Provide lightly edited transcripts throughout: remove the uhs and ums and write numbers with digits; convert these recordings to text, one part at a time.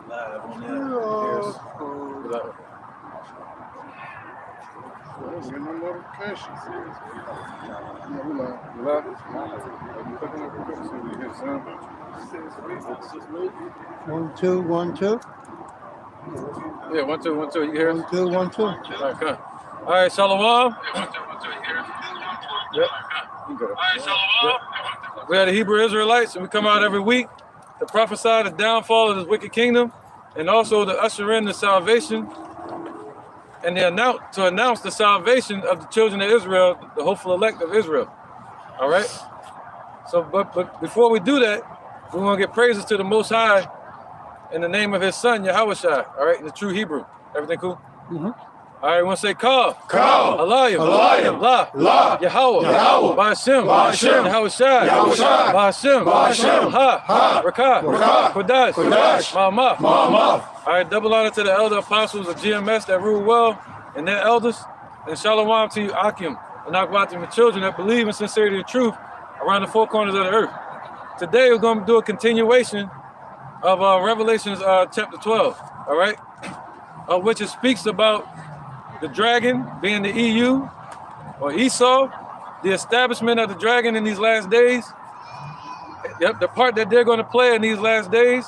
Live on there. No notifications. One, two, 1, 2. Yeah, 1, 2, 1, 2. You can hear us? 1, 2, 1, 2. All right, come. All right, Shalom. Yep. You go. Yep. We are the Hebrew Israelites, and we come out every week to prophesy the downfall of this wicked kingdom, and also to usher in the salvation, and to announce the salvation of the children of Israel, the hopeful elect of Israel. All right. So, but before we do that, we want to get praises to the Most High in the name of His Son, Yahushua. All right, in the true Hebrew. Everything cool? Mm-hmm. All right, we want to say Kal. Alayim. La. Yahweh. Ba'ashem. Yahushua. Ba'ashem. Ha. Rakah. Kodash. Ma'amah. All right, double honor to the elder apostles of GMS that rule well and their elders. And shalom to you, Akim, and Akwatim, the children that believe in sincerity and truth around the four corners of the earth. Today we're going to do a continuation of Revelations chapter 12, all right? Which it speaks about the dragon being the EU or Esau, the establishment of the dragon in these last days. Yep, the part that they're going to play in these last days,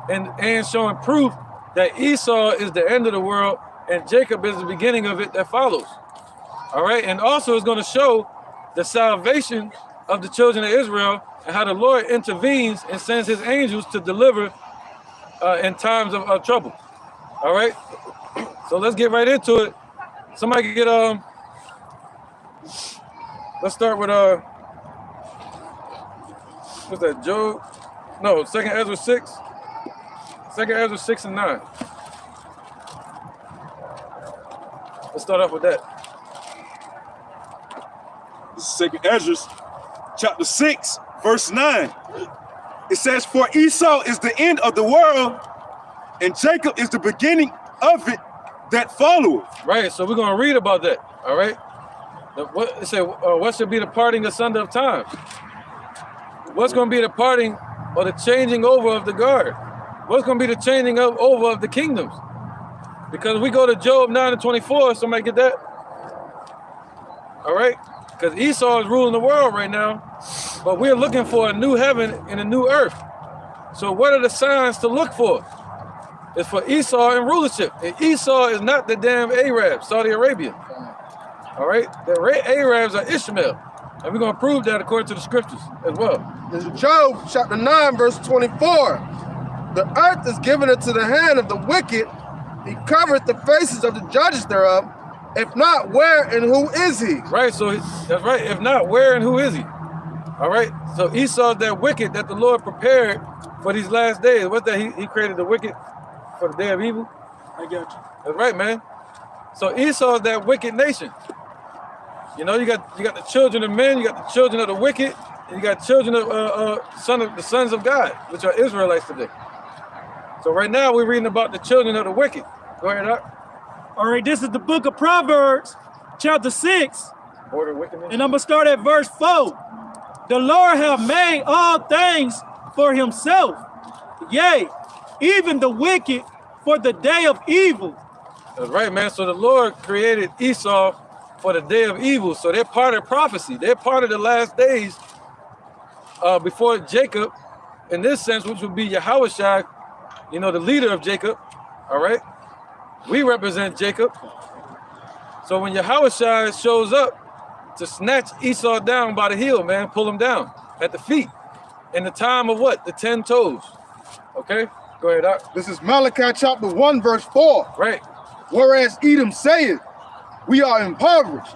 and showing proof that Esau is the end of the world and Jacob is the beginning of it that follows. All right, and also it's going to show the salvation of the children of Israel and how the Lord intervenes and sends His angels to deliver in times of trouble. All right, so let's get right into it. Somebody get let's start with what's that? Job? No, 2nd Ezra 6. 2nd Ezra 6 and 9. Let's start off with that. This is 2nd Ezra, chapter 6, verse 9. It says, "For Esau is the end of the world, and Jacob is the beginning of it that followeth." Right, so we're going to read about that, all right? What it say? What should be the parting asunder of time? What's going to be the parting or the changing over of the guard? What's going to be the changing over of the kingdoms? Because we go to Job 9 and 24, somebody get that? All right? Because Esau is ruling the world right now, but we're looking for a new heaven and a new earth. So what are the signs to look for? It's for Esau and rulership. And Esau is not the damn Arabs, Saudi Arabia. All right? The Arabs are Ishmael. And we're going to prove that according to the scriptures as well. This is Job chapter 9, verse 24. The earth is given into the hand of the wicked. He covereth the faces of the judges thereof. If not, where and who is he? Right, so that's right. If not, where and who is he? All right, so Esau is that wicked that the Lord prepared for these last days. What's that? He created the wicked for the day of evil. I got you. That's right, man. So Esau is that wicked nation. You know, you got the children of men, you got the children of the wicked, and you got children of the sons of God, which are Israelites today. So right now we're reading about the children of the wicked. Go ahead, Doc. All right, this is the book of Proverbs, chapter 6, Order of wickedness. and I'm going to start at verse 4. The Lord hath made all things for Himself, yea, even the wicked for the day of evil. That's right, man. So the Lord created Esau for the day of evil. So they're part of prophecy. They're part of the last days before Jacob, in this sense, which would be Yahushua, you know, the leader of Jacob. All right. We represent Jacob. So when Yahushua shows up to snatch Esau down by the heel, man, pull him down at the feet in the time of what? The 10 toes. Okay. Go ahead, Doc. This is Malachi chapter 1, verse 4. Right. Whereas Edom saith, we are impoverished,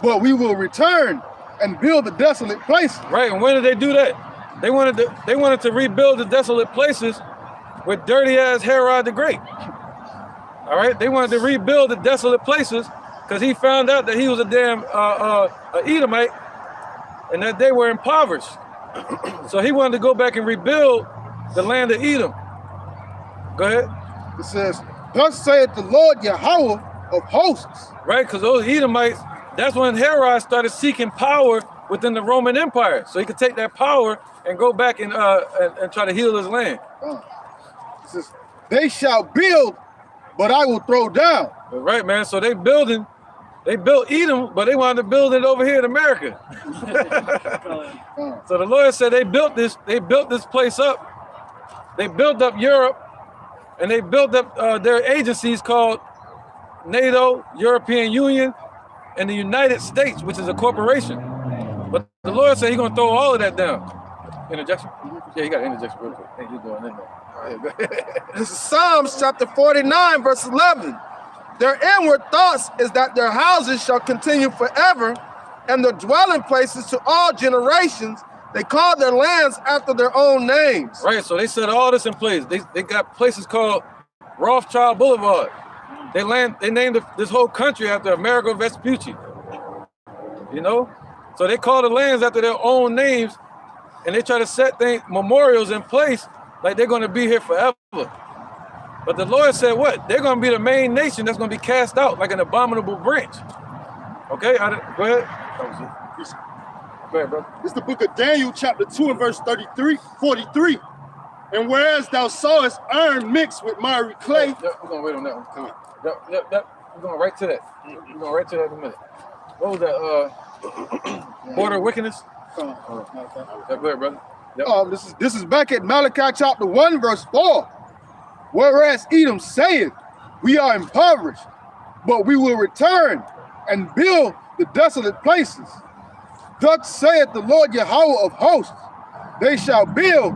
but we will return and build the desolate places. Right, and when did they do that? They wanted to rebuild the desolate places with dirty ass Herod the Great. All right, they wanted to rebuild the desolate places because he found out that he was a damn Edomite and that they were impoverished. So he wanted to go back and rebuild the land of Edom. Go ahead. It says, thus saith the Lord Yahweh of hosts. Right, because those Edomites, that's when Herod started seeking power within the Roman Empire. So he could take that power and go back and try to heal his land. It says, They shall build, but I will throw down. Right, man. So they built Edom, but they wanted to build it over here in America. So the Lord said they built this place up. They built up Europe, and they built up their agencies called NATO, European Union, and the United States, which is a corporation. But the Lord said He's gonna throw all of that down. Interjection? Yeah, you got an interjection real quick. Hey, you going in there? This is Psalms chapter 49, verse 11. Their inward thoughts is that their houses shall continue forever, and their dwelling places to all generations. They call their lands after their own names. Right, so they set all this in place. They got places called Rothschild Boulevard. They named this whole country after Amerigo Vespucci. You know? So they call the lands after their own names, and they try to set memorials in place like they're going to be here forever. But the Lord said what? They're going to be the main nation that's going to be cast out like an abominable branch. Okay, go ahead. That was it. Go ahead, bro. This is the book of Daniel, chapter 2 and verse 43. And whereas thou sawest iron mixed with miry clay. Yep, we're going to wait on that one. Come on. Yep. We're going right to that. We're going right to that in a minute. What was that? Border of wickedness? Go ahead, brother. Yep. This is back at Malachi chapter 1, verse 4. Whereas Edom saith, we are impoverished, but we will return and build the desolate places. Thus saith the Lord Yahweh of hosts, they shall build,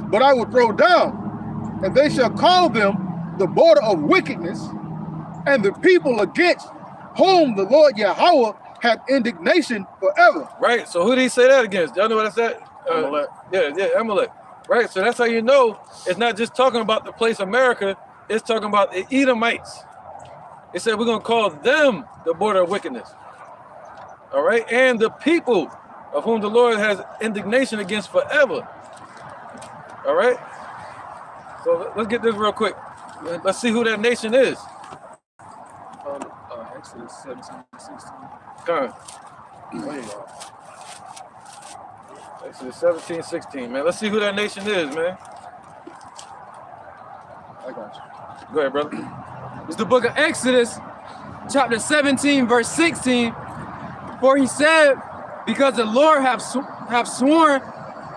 but I will throw down, and they shall call them the border of wickedness, and the people against whom the Lord Yahweh hath indignation forever. Right, so who did he say that against? Y'all know what I said? Amalek. Yeah, Amalek. Right, so that's how you know it's not just talking about the place America, it's talking about the Edomites. It said we're going to call them the border of wickedness. All right, and the people of whom the Lord has indignation against forever. All right, so let's get this real quick. Let's see who that nation is. Exodus 17:16. Come on. Exodus 17:16, man. Let's see who that nation is, man. I got you. Go ahead, brother. It's the book of Exodus, chapter 17, verse 16. For he said, because the Lord have sworn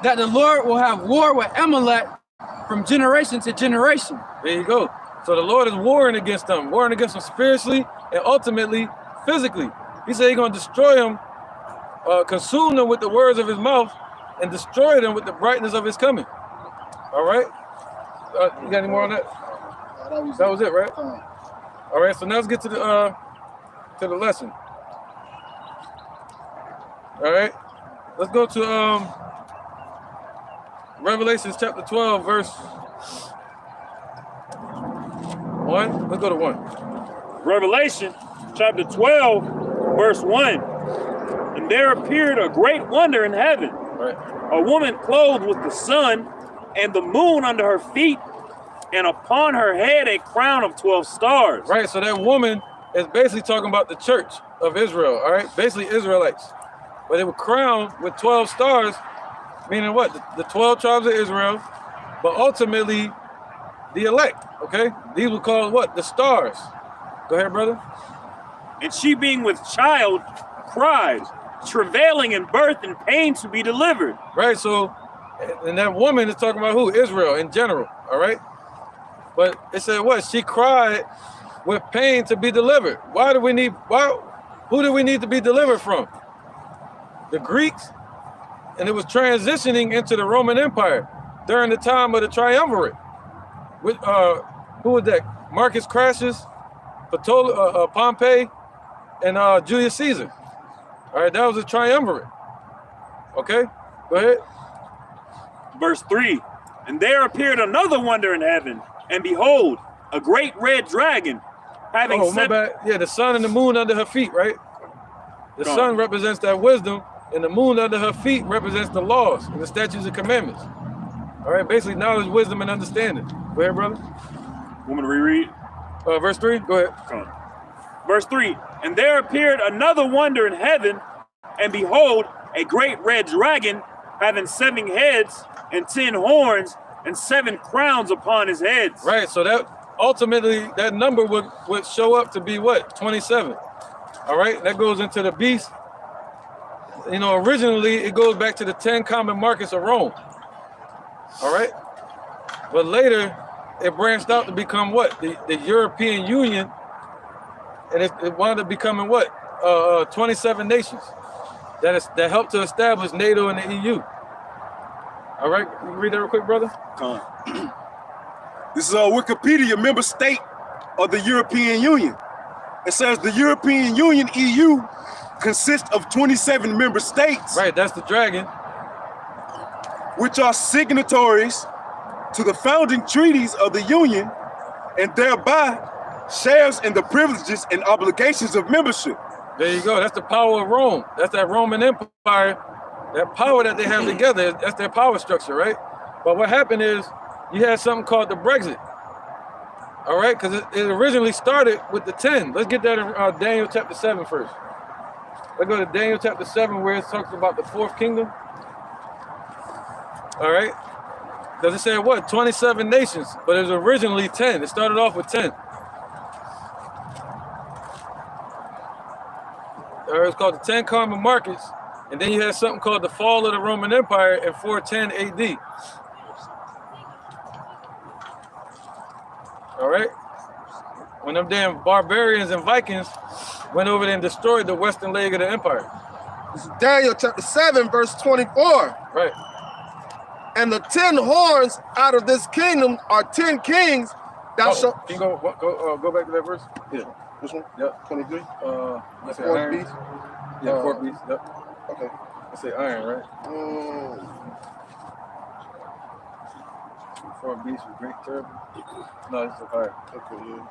that the Lord will have war with Amalek from generation to generation. There you go. So the Lord is warring against them spiritually and ultimately physically. He said he's going to destroy them, consume them with the words of his mouth, and destroy them with the brightness of his coming. All right? You got any more on that? That was it, right? All right, so now let's get to the lesson. All right, let's go to Revelations chapter 12, verse 1. Let's go to 1. Revelation chapter 12, verse 1. And there appeared a great wonder in heaven. Right. A woman clothed with the sun and the moon under her feet, and upon her head a crown of 12 stars. Right, so that woman is basically talking about the church of Israel, all right? Basically Israelites. But they were crowned with 12 stars, meaning what? The 12 tribes of Israel, but ultimately the elect, okay? These were called what? The stars. Go ahead, brother. And she being with child cried, travailing in birth and pain to be delivered. Right, so, and that woman is talking about who? Israel in general, all right? But it said what? She cried with pain to be delivered. Who do we need to be delivered from? The Greeks, and it was transitioning into the Roman Empire during the time of the triumvirate. With who was that? Marcus Crassus, Pompey, and Julius Caesar. All right, that was a triumvirate. Okay, go ahead. Verse 3. And there appeared another wonder in heaven, and behold, a great red dragon, having my bad. Yeah, the sun and the moon under her feet, right? The sun represents that wisdom, and the moon under her feet represents the laws and the statutes and commandments. All right, basically knowledge, wisdom, and understanding. Go ahead, brother. Want me to reread? Verse 3, go ahead. Come on. Verse 3. And there appeared another wonder in heaven, and behold, a great red dragon, having 7 heads and 10 horns, and 7 crowns upon his heads. Right, so that ultimately that number would show up to be what? 27. All right, that goes into the beast. You know, originally it goes back to the 10 common markets of Rome. All right, but later it branched out to become what? The European Union, and it wound up becoming what? 27 nations that helped to establish NATO and the EU. All right, you read that real quick, brother? Con. This is a Wikipedia member state of the European Union. It says the European Union, EU, consists of 27 member states, Right, that's the dragon. which are signatories to the founding treaties of the Union and thereby shares in the privileges and obligations of membership. There you go. That's the power of Rome. That's that Roman Empire. That power that they have together, that's their power structure, right? But what happened is you had something called the Brexit. All right, because it originally started with the 10. Let's get that in Daniel chapter 7 first. Let's go to Daniel chapter 7 where it talks about the 4th kingdom. All right, because it said what? 27 nations, but it was originally 10. It started off with 10. All right, it's called the 10 common markets. And then you had something called the fall of the Roman Empire in 410 AD. All right? When them damn barbarians and Vikings went over there and destroyed the western leg of the empire. This is Daniel chapter 7, verse 24. Right. And the 10 horns out of this kingdom are 10 kings that shall... Can you go back to that verse? Yeah. This one? Yep. 23? Let's say Fourth iron. beast? Yeah, 4th beast. Yep. Okay. Let's say iron, right? 4th beast with great terrible. No, this is iron. Okay, yeah.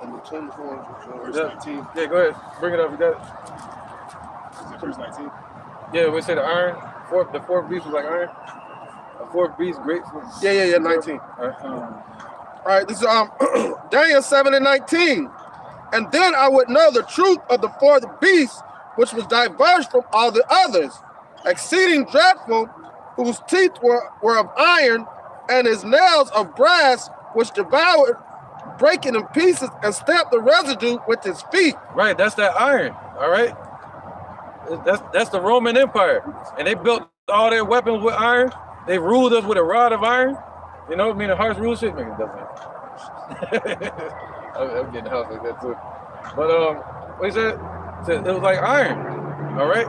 And the 10 horns which are... Verse 19. Yeah, go ahead. Bring it up. You got it. Is it verse 19? Yeah, we say the iron. The 4th beast was like iron. The 4th beast, great. Yeah, 19. All right, this is Daniel 7 and 19. And then I would know the truth of the 4th beast, which was diverse from all the others, exceeding dreadful, whose teeth were of iron, and his nails of brass, which devoured, breaking in pieces, and stamped the residue with his feet. Right, that's that iron. All right, that's the Roman Empire, and they built all their weapons with iron. They ruled us with a rod of iron. You know, I mean, the harsh rule shit, man, it doesn't. I'm getting the house like that too. But what he said it was like iron. All right,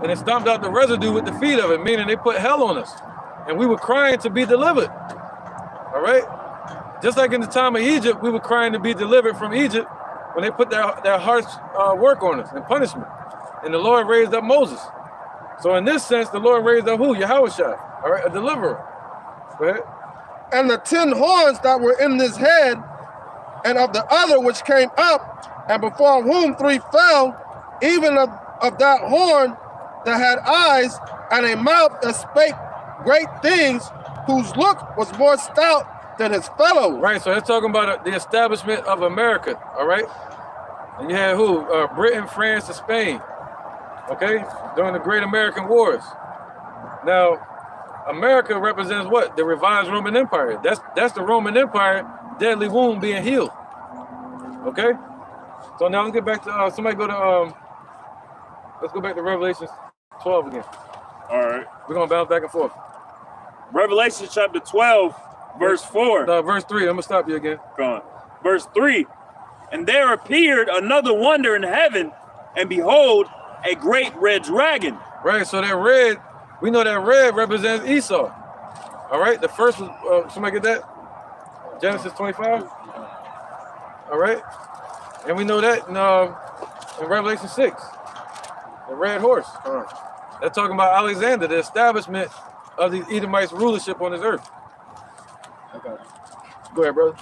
and it stomped out the residue with the feet of it, meaning they put hell on us, and we were crying to be delivered. All right, just like in the time of Egypt, we were crying to be delivered from Egypt when they put their harsh work on us and punishment, and the Lord raised up Moses. So in this sense, the Lord raised up who? Yahushua, all right, a deliverer. Go ahead. And the 10 horns that were in this head, and of the other which came up, and before whom 3 fell, even of that horn that had eyes, and a mouth that spake great things, whose look was more stout than his fellows. Right, so they're talking about the establishment of America, all right? And you had who? Britain, France, and Spain, okay? During the Great American Wars. Now, America represents what? The revised Roman Empire. That's the Roman Empire, deadly wound being healed. Okay? So now let's get back to somebody go to let's go back to Revelation 12 again. All right. We're gonna bounce back and forth. Revelation chapter 12, verse 4. Verse 3. I'm gonna stop you again. Go on. Verse 3. And there appeared another wonder in heaven, and behold, a great red dragon. Right, so that red, we know that red represents Esau. All right, the first was, somebody get that? Genesis 25. All right, and we know that in Revelation 6, the red horse. They're talking about Alexander, the establishment of the Edomites' rulership on this earth. Okay. Go ahead, brother.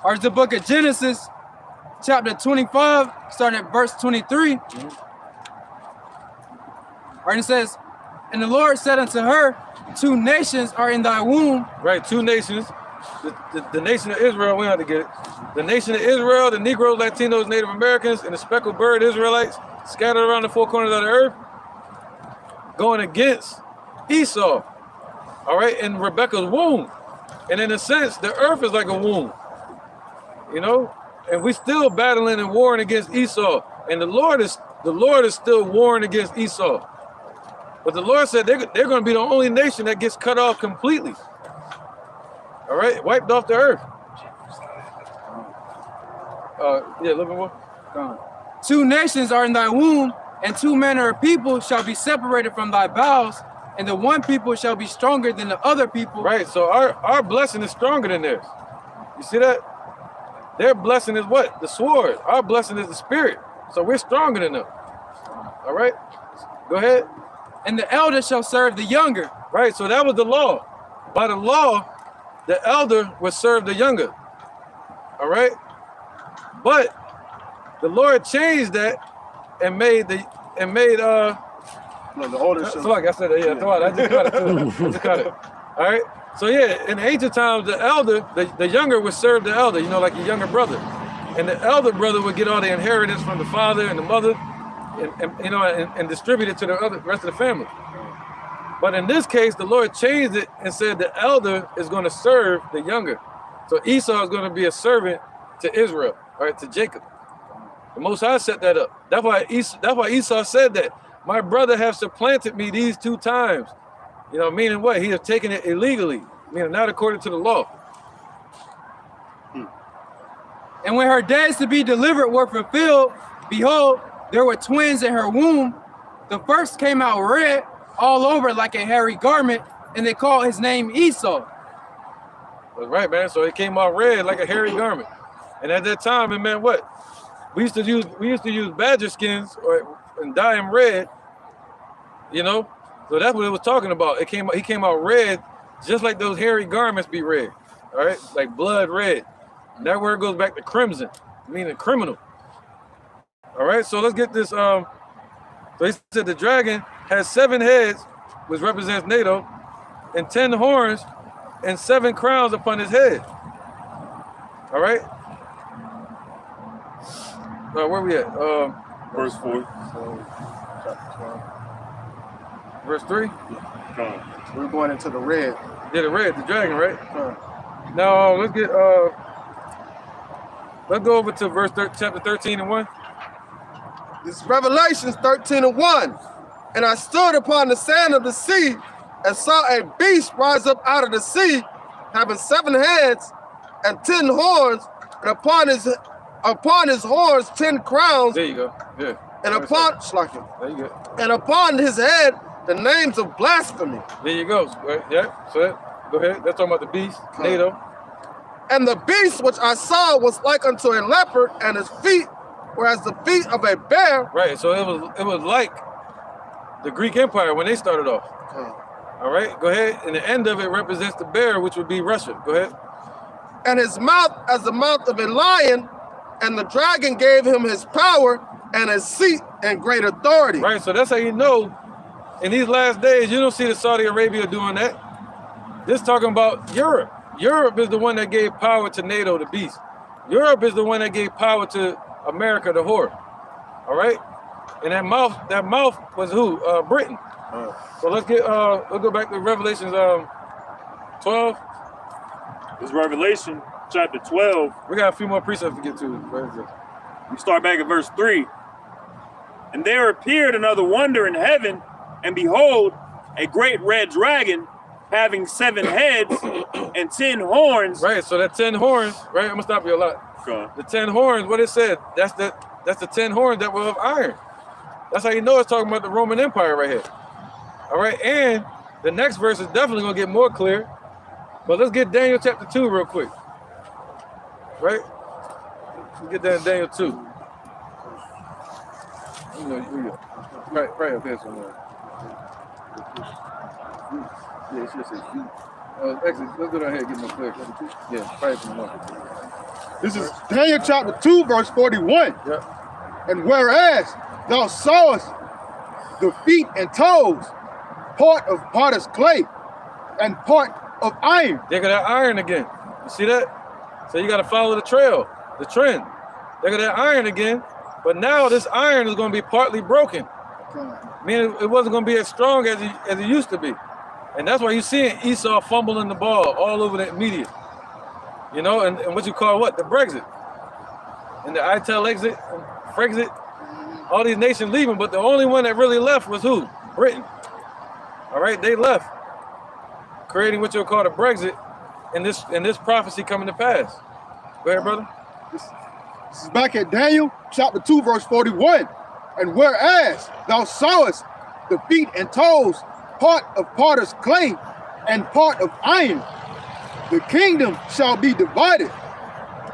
Or it's the book of Genesis, chapter 25, starting at verse 23. Right, it says, and the Lord said unto her, 2 nations are in thy womb. Right, 2 nations. The nation of Israel, we don't have to get it. The nation of Israel, the Negroes, Latinos, Native Americans, and the speckled bird Israelites scattered around the four corners of the earth, going against Esau. All right, in Rebekah's womb. And in a sense, the earth is like a womb. You know? And we still battling and warring against Esau. And the Lord is still warring against Esau. But the Lord said they're going to be the only nation that gets cut off completely. All right, wiped off the earth. Yeah, a little bit more. 2 nations are in thy womb, and 2 manner of people shall be separated from thy bowels, and the one people shall be stronger than the other people. Right, so our blessing is stronger than theirs. You see that? Their blessing is what? The sword. Our blessing is the spirit. So we're stronger than them. All right? Go ahead. And the elder shall serve the younger. Right, so that was the law. By the law, the elder would serve the younger. All right? But the Lord changed that and made No, the older so like I said, yeah, I just cut it too. I just cut it. All right. So yeah, in ancient times, the elder, the younger would serve the elder, you know, like a younger brother. And the elder brother would get all the inheritance from the father and the mother and distribute it to the rest of the family. But in this case, the Lord changed it and said the elder is going to serve the younger. So Esau is going to be a servant to Israel, all right, to Jacob. The Most High set that up. That's why Esau said that. My brother have supplanted me these 2 times. You know, meaning what? He has taken it illegally, meaning not according to the law. And when her days to be delivered were fulfilled, behold, there were twins in her womb. The first came out red all over like a hairy garment, and they called his name Esau. That's right, man. So it came out red like a hairy garment. And at that time, it meant what? We used to use badger skins and dye them red, you know. So that's what it was talking about. He came out red, just like those hairy garments be red, all right, like blood red. And that word goes back to crimson, meaning criminal. All right, so let's get this. So he said the dragon has 7 heads, which represents NATO, and 10 horns, and 7 crowns upon his head. All right. Where we at? Verse 4. Verse 3. We're going into the red. Yeah, the red, the dragon, right? Now let's go over to chapter 13 and 1. This is Revelations 13:1. And I stood upon the sand of the sea and saw a beast rise up out of the sea, having 7 heads and 10 horns, and upon his horns 10 crowns. There you go. Yeah. And there you go. And upon his head the names of blasphemy. There you go. Right. Yeah. So go ahead. That's talking about the beast, NATO. And the beast which I saw was like unto a leopard, and his feet were as the feet of a bear. Right. So it was like the Greek Empire when they started off. All right. Go ahead. And the end of it represents the bear, which would be Russia. Go ahead. And his mouth as the mouth of a lion, and the dragon gave him his power and his seat and great authority. Right. So that's how you know. In these last days, you don't see the Saudi Arabia doing that. This talking about Europe. Europe is the one that gave power to NATO, the beast. Europe is the one that gave power to America, the whore. All right? And that mouth was who? Britain. So let's go back to Revelations 12. This is Revelation chapter 12. We got a few more precepts to get to. We start back at verse 3. And there appeared another wonder in heaven, and behold, a great red dragon, having 7 heads and 10 horns. Right, so that 10 horns, right? I'm gonna stop you a lot. Sure. The 10 horns, what it said, that's the 10 horns that were of iron. That's how you know it's talking about the Roman Empire right here. All right, and the next verse is definitely gonna get more clear. But let's get Daniel chapter 2 real quick. Right? Let's get that in Daniel 2. Right up there somewhere. Yeah, it should say actually, let's go down here and get more clear. Yeah, right from the This is Daniel chapter 2, verse 41. Yeah. And whereas thou sawest the feet and toes, part of potter's clay and part of iron. They got that iron again. You see that? So you got to follow the trail, the trend. They got that iron again, But now this iron is going to be partly broken. Meaning it wasn't going to be as strong as it used to be. And that's why you're seeing Esau fumbling the ball all over the media. You know, and what you call what? The Brexit. And the ITEL exit, Frexit, all these nations leaving, but the only one that really left was who? Britain. All right, they left, creating what you'll call the Brexit, and this prophecy coming to pass. Go ahead, brother. This is back at Daniel chapter 2, verse 41. And whereas thou sawest the feet and toes, part of potter's clay and part of iron, the kingdom shall be divided,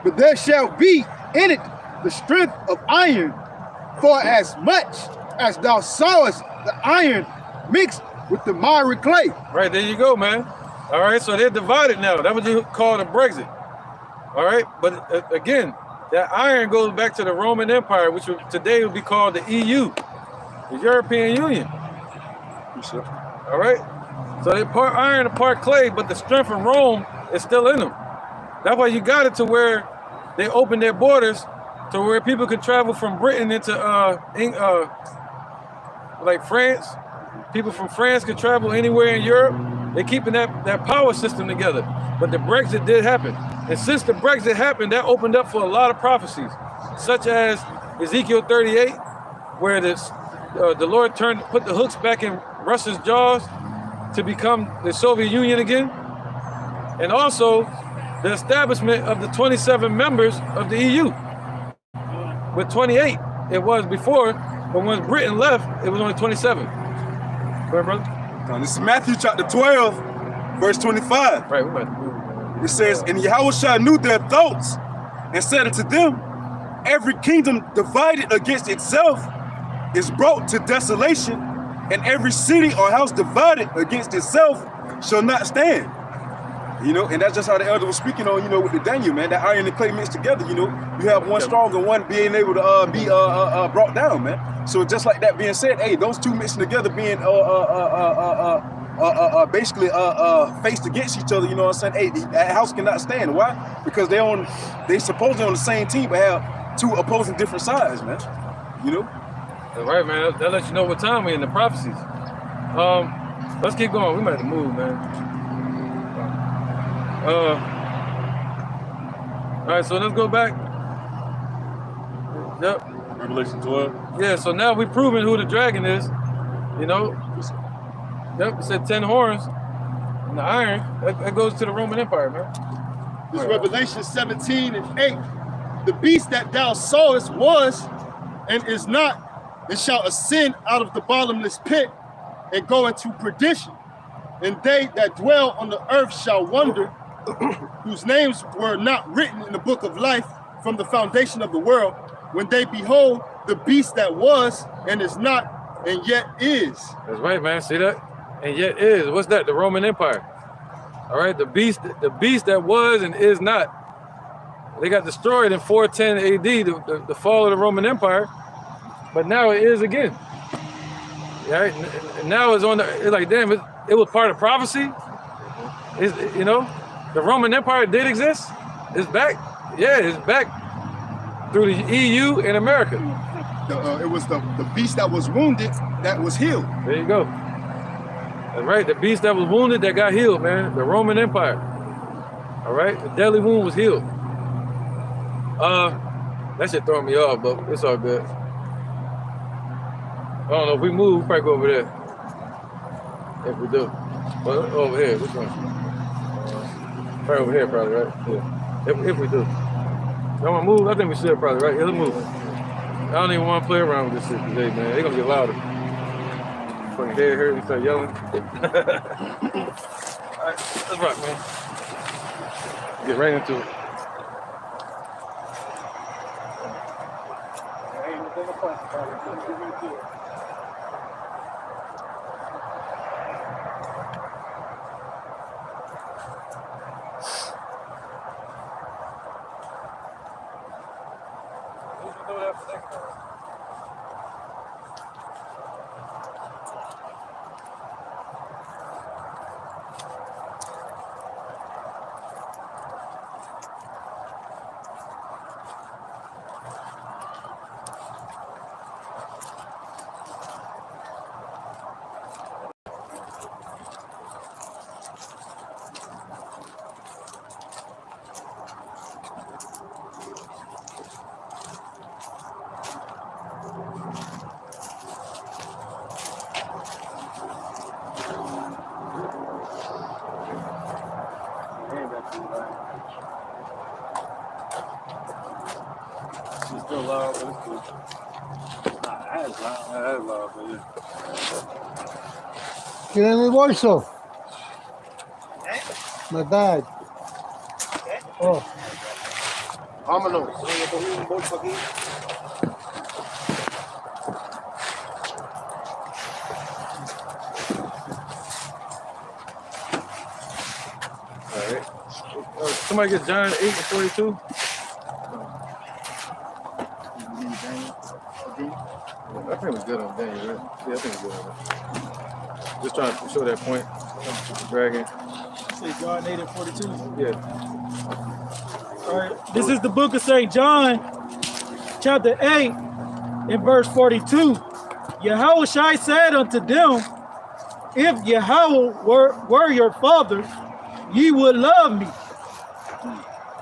but there shall be in it the strength of iron, for as much as thou sawest the iron mixed with the miry clay. Right, there you go, man. All right, so they're divided now. That's what you call the Brexit. All right, but again, that iron goes back to the Roman Empire, which today would be called the EU, the European Union. All right, so they're part iron and part clay, but the strength of Rome is still in them. That's why you got it to where they opened their borders to where people can travel from Britain into like France. People from France can travel anywhere in Europe. They're keeping that power system together. But the Brexit did happen. And since the Brexit happened, that opened up for a lot of prophecies, such as Ezekiel 38, where the Lord put the hooks back in Russia's jaws to become the Soviet Union again. And also the establishment of the 27 members of the EU. With 28, it was before, but when Britain left, it was only 27. Go ahead, brother. This is Matthew chapter 12, verse 25. Right, we're about to move. It says, and Yahushua knew their thoughts and said unto them, every kingdom divided against itself is brought to desolation, and every city or house divided against itself shall not stand. You know, and that's just how the elder was speaking on, you know, with the Daniel, man. That iron and clay mixed together, you know. You have one strong and one being able to be brought down, man. So just like that being said, hey, those two mixing together being basically faced against each other, you know what I'm saying? Hey, that house cannot stand. Why? Because they supposedly on the same team, but have two opposing different sides, man. You know? That's right, man. That lets you know what time we're in the prophecies. Let's keep going. We might have to move, man. All right, so let's go back. Yep. Revelation 12. Yeah, so now we've proven who the dragon is. You know, yep, it said 10 horns and the iron. That goes to the Roman Empire, man. This Revelation 17 and 8. The beast that thou sawest was and is not, and shall ascend out of the bottomless pit and go into perdition. And they that dwell on the earth shall wonder, whose names were not written in the book of life from the foundation of the world, when they behold the beast that was and is not and yet is. That's right, man. See that? And yet is. What's that? The Roman Empire. All right, the beast that was and is not. They got destroyed in 410 AD, the fall of the Roman Empire, but now it is again. Right? And now it's like, damn, it was part of prophecy. You know, the Roman Empire did exist. It's back. Yeah, it's back through the EU and America. It was the beast that was wounded that was healed. There you go. That's right. The beast that was wounded that got healed, man. The Roman Empire. All right. The deadly wound was healed. That shit throwing me off, but it's all good. I don't know if we move, we probably go over there. If we do. Well, over here, which one? Probably over here, probably, right? Yeah. If we do. Y'all wanna move? I think we should probably, right? Yeah, let's move. I don't even want to play around with this shit today, man. They're gonna get louder. Fucking head hurt, we start yelling. All right, let's rock, man. Get right into it. loud, but it's cool. Nah, that's loud. That's loud, but yeah. ¿Quieren el bolso? My bag. Oh, Vámonos. All right. Somebody get John 8:42. I think it's good on Daniel, right? Yeah, I think it's good on that. Just trying to show that point. Bragging. Say John 8:42. Yeah. All right. This is the book of St. John, chapter 8, and verse 42. Yahushua said unto them, if Yahweh were your father, ye would love me.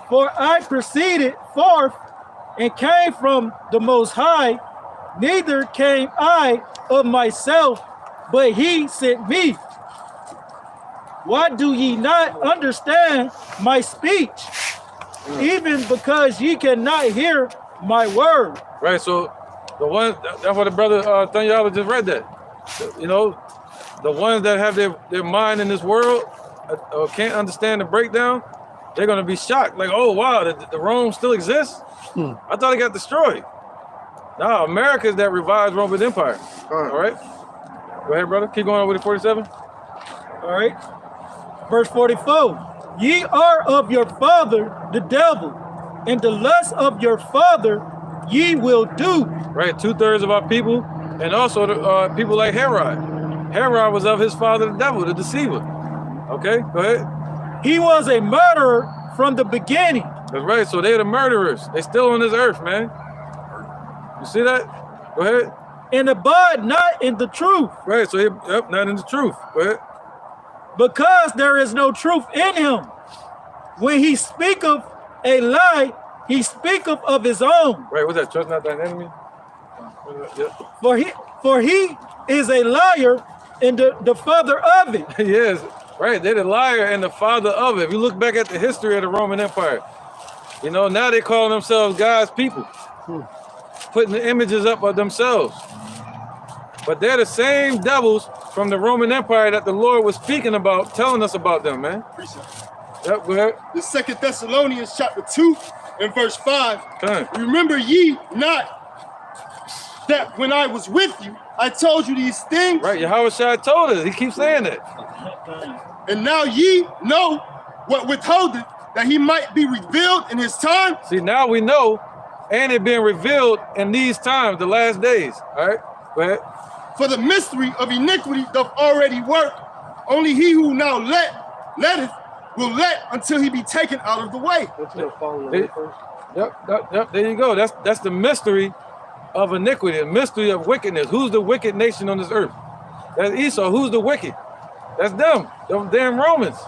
For I proceeded forth and came from the Most High, neither came I of myself, but he sent me. Why do ye not understand my speech? Even because ye cannot hear my word. Right, so the one, that's what the brother Thanyala just read that. You know, the ones that have their mind in this world can't understand the breakdown, they're going to be shocked. Like, oh, wow, the Rome still exists? I thought it got destroyed. No, America is that revived Roman Empire. All right? Go ahead, brother. Keep going on with it, 47. All right. Verse 44. Ye are of your father, the devil, and the lust of your father ye will do. Right, 2/3 of our people, and also the people like Herod. Herod was of his father, the devil, the deceiver. Okay, go ahead. He was a murderer from the beginning. That's right, so they're the murderers. They still on this earth, man. You see that? Go ahead. And abide not in the truth. Right, so not in the truth. Go ahead. Because there is no truth in him. When he speaketh a lie, he speaketh of his own. Right, what's that? Trust not thine enemy? Yeah. For he is a liar and the father of it. Yes, right. They're the liar and the father of it. If you look back at the history of the Roman Empire, you know, now they call themselves God's people, putting the images up of themselves. But they're the same devils from the Roman Empire that the Lord was speaking about, telling us about them, man. Yep, go ahead. The 2 Thessalonians chapter 2 and verse 5. Okay. Remember ye not that when I was with you, I told you these things? Right, Yahushua told us. He keeps saying that. And now ye know what withholdeth, that he might be revealed in his time. See, now we know, and it being revealed in these times, the last days. All right, go ahead. For the mystery of iniquity doth already work. Only he who now letteth will let until he be taken out of the way. Yep, there you go. That's the mystery of iniquity, the mystery of wickedness. Who's the wicked nation on this earth? That's Esau. Who's the wicked? That's them damn Romans.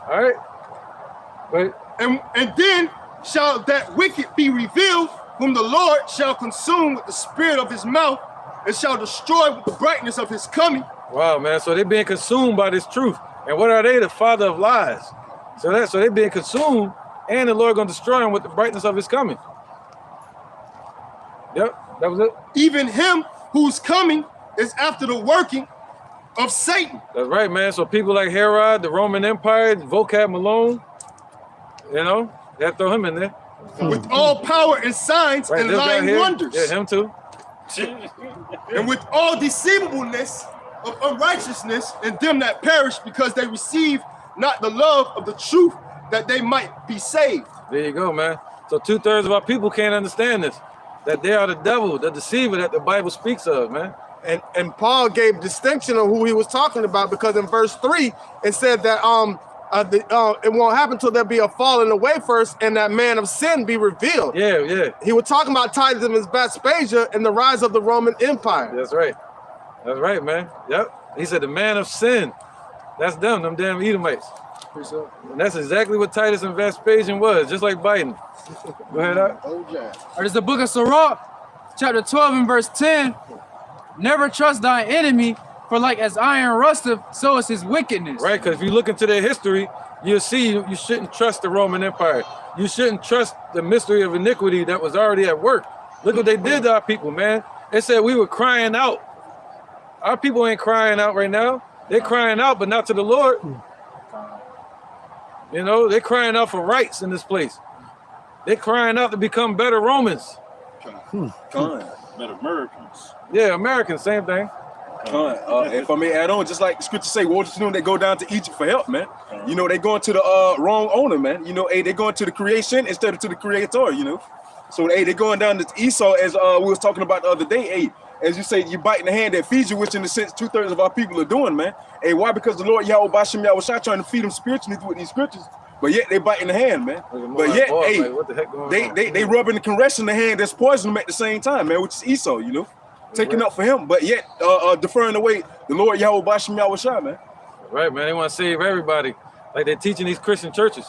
All right. Wait. And then shall that wicked be revealed, whom the Lord shall consume with the spirit of his mouth, and shall destroy with the brightness of his coming. Wow, man. So they're being consumed by this truth. And what are they? The father of lies. So they're being consumed, and the Lord gonna destroy them with the brightness of his coming. Yep, that was it. Even him whose coming is after the working of Satan. That's right, man. So people like Herod, the Roman Empire, Vocab Malone, you know, they have to throw him in there. With all power and signs Right, and this guy lying here. wonders. Yeah, him too. And with all deceivableness of unrighteousness in them that perish, because they receive not the love of the truth, that they might be saved. There you go, man. So 2/3 of our people can't understand this, that they are the devil, the deceiver that the Bible speaks of, man. And Paul gave distinction of who he was talking about, because in verse 3 it said that it won't happen till there be a falling away first, and that man of sin be revealed. Yeah. He was talking about Titus and Vespasian and the rise of the Roman Empire. That's right. That's right, man. Yep. He said the man of sin. That's them damn Edomites. And that's exactly what Titus and Vespasian was, just like Biden. Go ahead, Doc. Or there's the book of Sirach, chapter 12 and verse 10. Never trust thy enemy, for like as iron rusteth, so is his wickedness. Right, because if you look into their history, you'll see you shouldn't trust the Roman Empire. You shouldn't trust the mystery of iniquity that was already at work. Look what they did to our people, man. They said we were crying out. Our people ain't crying out right now. They're crying out, but not to the Lord. You know, they're crying out for rights in this place. They're crying out to become better Romans. Better Americans. Yeah, Americans, same thing. If I may add on, just like the scripture say, what you know, they go down to Egypt for help, man. You know, they going to the wrong owner, man. You know, hey, they going to the creation instead of to the creator, you know. So, hey, they going down to Esau, as we was talking about the other day. Hey, as you say, you biting the hand that feeds you, which in a sense 2/3 of our people are doing, man. Hey, why? Because the Lord Yahweh Bashem Yahushua trying to feed them spiritually with these scriptures, but yet they biting the hand, man. But yet, hey, like, what the heck going on? they rubbing the caressing the hand that's poisoning them at the same time, man, which is Esau, you know, taking up for him, but yet deferring away the Lord Yahweh Bashem Yahushua, man. Right, man. They want to save everybody, like they're teaching these Christian churches.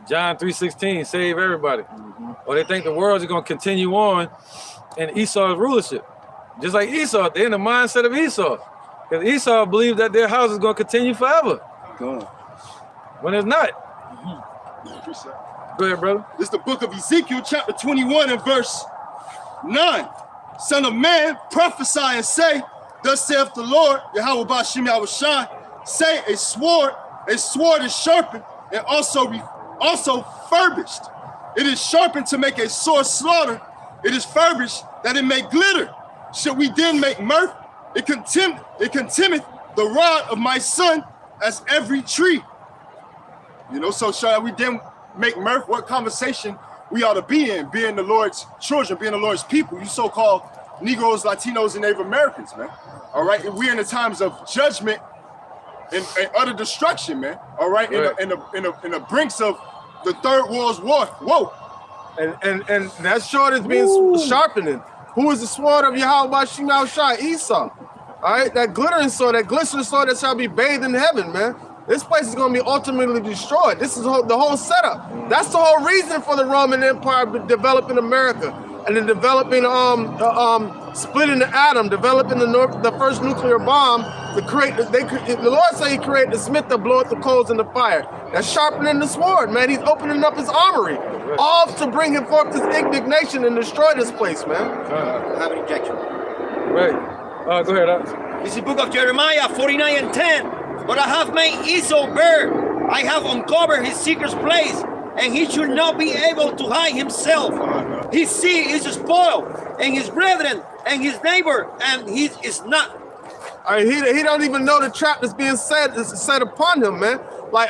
John 3:16, save everybody. Or they think the world is going to continue on in Esau's rulership. Just like Esau, they're in the mindset of Esau. Because Esau believed that their house is going to continue forever. When it's not. Go ahead, brother. This is the book of Ezekiel, chapter 21 and verse 9. Son of man, prophesy and say, thus saith the Lord, Yahweh Bashem Yahushua, say a sword is sharpened and also furbished. It is sharpened to make a sore slaughter. It is furbished that it may glitter. Should we then make mirth? It contemneth the rod of my son as every tree. You know, so shall we then make mirth? What conversation we ought to be in, being the Lord's children, being the Lord's people, you so-called Negroes, Latinos, and Native Americans, man. All right, and we're in the times of judgment and utter destruction, man. All right, in the brinks of the Third World War. Whoa. And that sword is being sharpened. Who is the sword of Yahweh Bashem Yahushua? Esau. All right, that glittering sword, that glistening sword that shall be bathed in heaven, man. This place is going to be ultimately destroyed. This is the whole setup. That's the whole reason for the Roman Empire developing America and then developing, splitting the atom, developing the first nuclear bomb to create. The Lord said He created the smith that bloweth the coals in the fire. That's sharpening the sword, man. He's opening up His armory, all to bring Him forth His indignation and destroy this place, man. Have an injection. Right. Go ahead, Alex. This is the book of Jeremiah 49 and 10. But I have made Esau bare. I have uncovered his secret place, and he should not be able to hide himself. His seed is spoiled, and his brethren, and his neighbor, and he is not. All right, he don't even know the trap that's being set upon him, man. Like,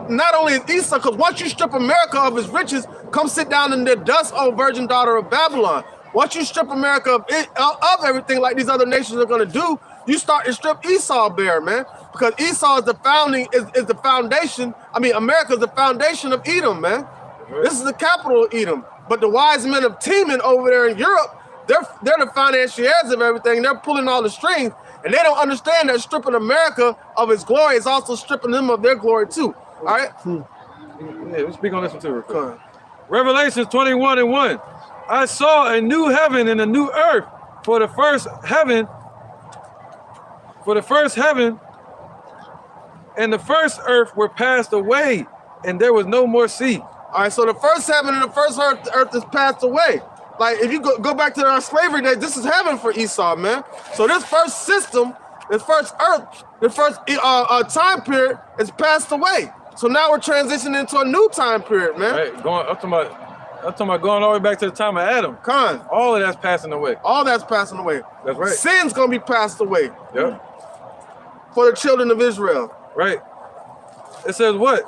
not only is Esau, because once you strip America of its riches, come sit down in the dust, O virgin daughter of Babylon. Once you strip America of everything like these other nations are going to do, you start to strip Esau bare, man. Because Esau is the foundation. I mean, America is the foundation of Edom, man. This is the capital of Edom. But the wise men of Teman over there in Europe, they're the financiers of everything. They're pulling all the strings. And they don't understand that stripping America of its glory is also stripping them of their glory too. All right? Yeah, we'll speak on this one too. Revelations 21 and 1. I saw a new heaven and a new earth. For the first heaven and the first earth were passed away, and there was no more sea. All right, so the first heaven and the first earth is passed away. Like, if you go back to our slavery days, this is heaven for Esau, man. So this first system, this first earth, the first time period is passed away. So now we're transitioning into a new time period, man. Right, I'm talking about going all the way back to the time of Adam. All of that's passing away. All that's passing away. That's right. Sin's gonna be passed away. Yep. For the children of Israel. Right. It says what?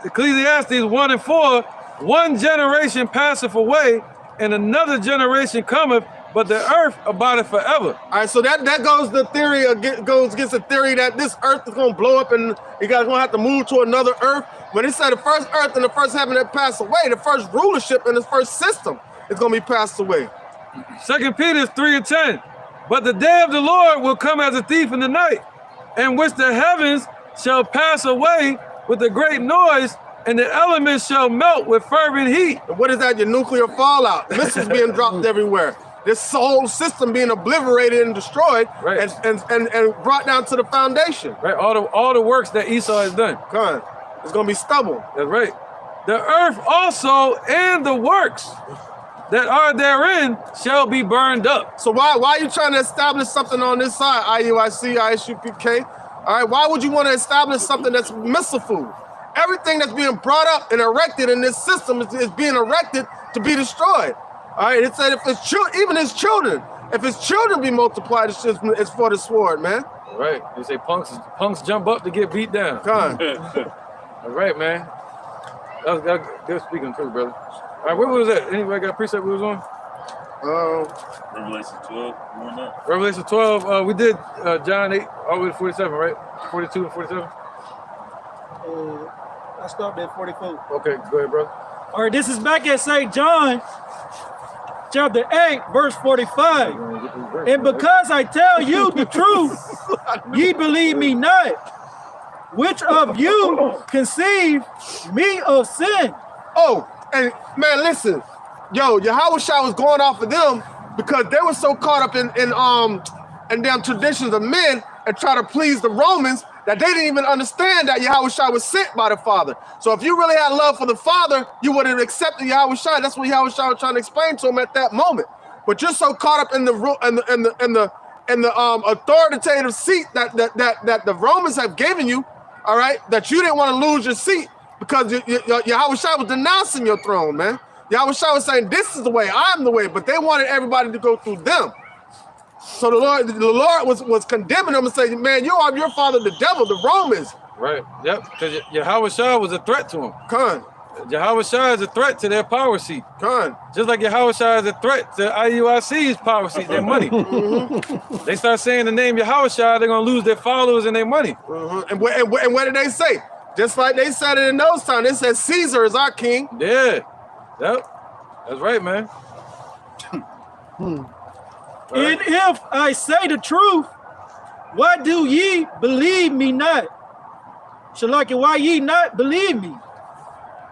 Ecclesiastes 1 and 4, one generation passeth away, and another generation cometh, but the earth abideth forever. All right, so that goes against the theory that this earth is gonna blow up and you guys gonna have to move to another earth. When it said the first earth and the first heaven that passed away, the first rulership and the first system is gonna be passed away. 2 Peter 3 and 10. But the day of the Lord will come as a thief in the night, in which the heavens shall pass away with a great noise, and the elements shall melt with fervent heat. And what is that? Your nuclear fallout. Missiles being dropped everywhere. This whole system being obliterated and destroyed, right, and brought down to the foundation. Right, all the works that Esau has done. It's gonna be stubble. That's right. The earth also and the works that are therein shall be burned up. So why are you trying to establish something on this side, IUIC, ISUPK? All right, why would you want to establish something that's missile food? Everything that's being brought up and erected in this system is being erected to be destroyed. All right, it said if it's even his children, if his children be multiplied, it's for the sword, man. Right. They say punks jump up to get beat down. Con. All right, man. That was good speaking too, brother. All right, where was that? Anybody got a precept we was on? Revelation 12. Revelation 12. We did John 8 all the way to 47, right? 42 and 47. I stopped at 44. Okay, go ahead, brother. All right, this is back at St. John, chapter 8, verse 45. And because I tell you the truth, ye believe me not. Which of you conceive me of sin? Oh, and man, listen. Yo, Yahushua was going off of them because they were so caught up in them traditions of men and try to please the Romans that they didn't even understand that Yahushua was sent by the Father. So if you really had love for the Father, you would have accepted Yahushua. That's what Yahushua was trying to explain to him at that moment. But you're so caught up in the authoritative seat that the Romans have given you, all right, that you didn't want to lose your seat because Yahushua was denouncing your throne, man. Yahushua was saying, this is the way, I'm the way, but they wanted everybody to go through them. So the Lord was condemning them and saying, man, you are your father, the devil, the Romans. Right, yep, because Yahushua was a threat to them. Con. Yahushua is a threat to their power seat. Con. Just like Yahushua is a threat to IUIC's power seat, their money. They start saying the name Yahushua, they're going to lose their followers and their money. And what did they say? Just like they said it in those times, they said Caesar is our king. Yeah, yep, that's right, man. And if I say the truth, why do ye believe me not? Shalaki, why ye not believe me?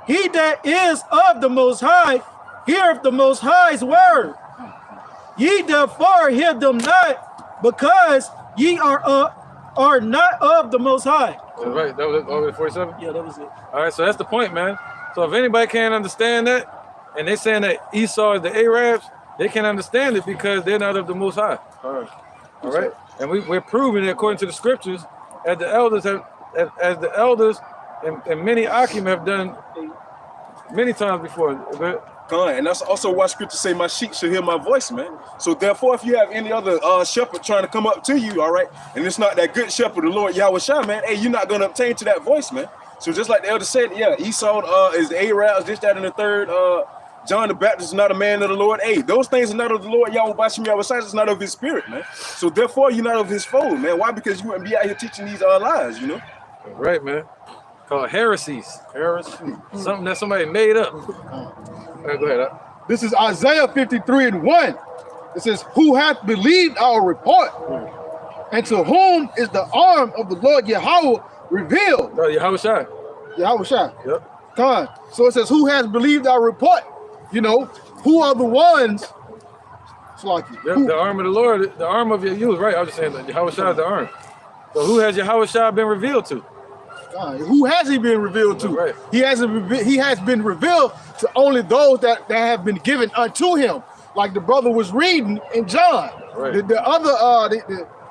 He that is of the Most High heareth the Most High's word. Ye therefore hear them not, because ye are not of the Most High. That's right, that was over 47? Yeah, that was it. All right, so that's the point, man. So if anybody can't understand that, and they saying that Esau is the Arabs, they can't understand it because they're not of the Most High. All right. And we're proving it according to the scriptures, as the elders and many Akim have done many times before. And that's also why scripture say my sheep should hear my voice, man. So therefore, if you have any other shepherd trying to come up to you, all right, and it's not that good shepherd, the Lord Yahushua, man, hey, you're not going to obtain to that voice, man. So just like the elder said, yeah, Esau is the Arabs, this, that, and the third. John the Baptist is not a man of the Lord. Hey, those things are not of the Lord. Yahushua is not of his spirit, man. So therefore, you're not of his fold, man. Why? Because you wouldn't be out here teaching these lies, you know? Right, man. Called heresies. Something that somebody made up. All right, go ahead. This is Isaiah 53:1. It says, who hath believed our report? And to whom is the arm of the Lord Yahweh revealed? Yahushua. Yahushua. Yep. Come. So it says, who has believed our report? You know, who are the ones? Yep, the arm of the Lord, the arm of you was right. I was just saying that Yahushua is the arm. So who has Yahushua been revealed to? Who has he been revealed to? Right. He has been revealed to only those that have been given unto him. Like the brother was reading in John. Right. The other,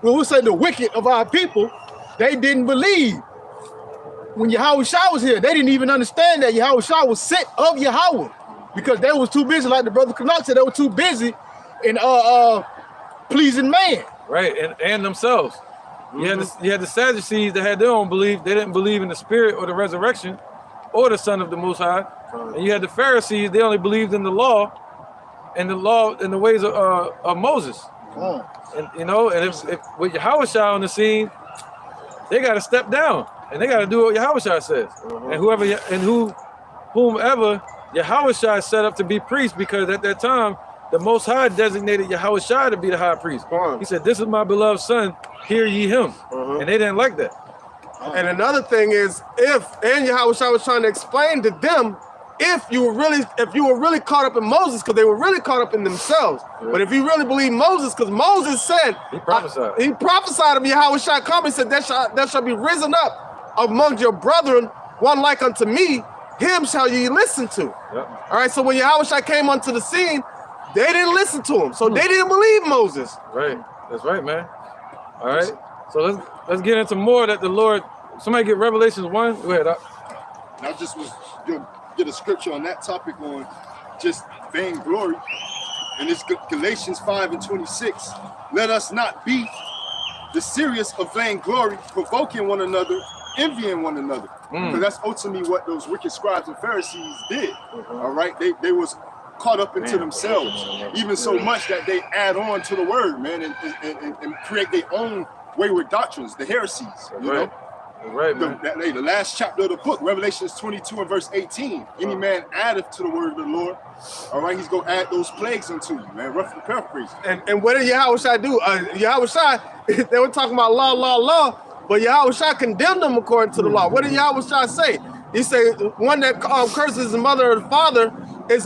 we'll say the wicked of our people, they didn't believe. When Yahushua was here, they didn't even understand that Yahushua was sent of Yahweh, because they was too busy, like the brother Canuck said, they were too busy in pleasing man. Right, and themselves. You had the Sadducees that had their own belief. They didn't believe in the spirit or the resurrection or the Son of the Most High. And you had the Pharisees, they only believed in the law and the ways of Moses. And you know, and if with Yahushua on the scene, they got to step down and they got to do what Yahushua says. And whomever Yahushua set up to be priest, because at that time the Most High designated Yahushua to be the high priest. He said, "This is my beloved son, hear ye him." And they didn't like that. And another thing is, and Yahushua was trying to explain to them, if you were really caught up in Moses, because they were really caught up in themselves. But if you really believe Moses, because Moses said, he prophesied of Yahushua coming, he said, there shall be risen up among your brethren one like unto me, him shall ye listen to. All right, so when Yahushua came onto the scene, they didn't listen to him, so they didn't believe Moses. Right. That's right, man. All right. So let's get into more that the Lord. Somebody get Revelations 1. Go ahead. And I just was gonna get a scripture on that topic on just vainglory. And it's Galatians 5:26. Let us not be the serious of vainglory, provoking one another, envying one another. Because that's ultimately what those wicked scribes and Pharisees did. All right, they was caught up into themselves, even so much that they add on to the word, man, and create their own wayward doctrines, the heresies. You know? Right, man. The last chapter of the book, Revelations 22 and verse 18. Any man addeth to the word of the Lord, all right, he's going to add those plagues unto you, man. Roughly paraphrase. And what did Yahushua do? Yahushua, they were talking about law, but Yahushua condemned them according to the law. What did Yahushua say? He said, one that curses his mother or father is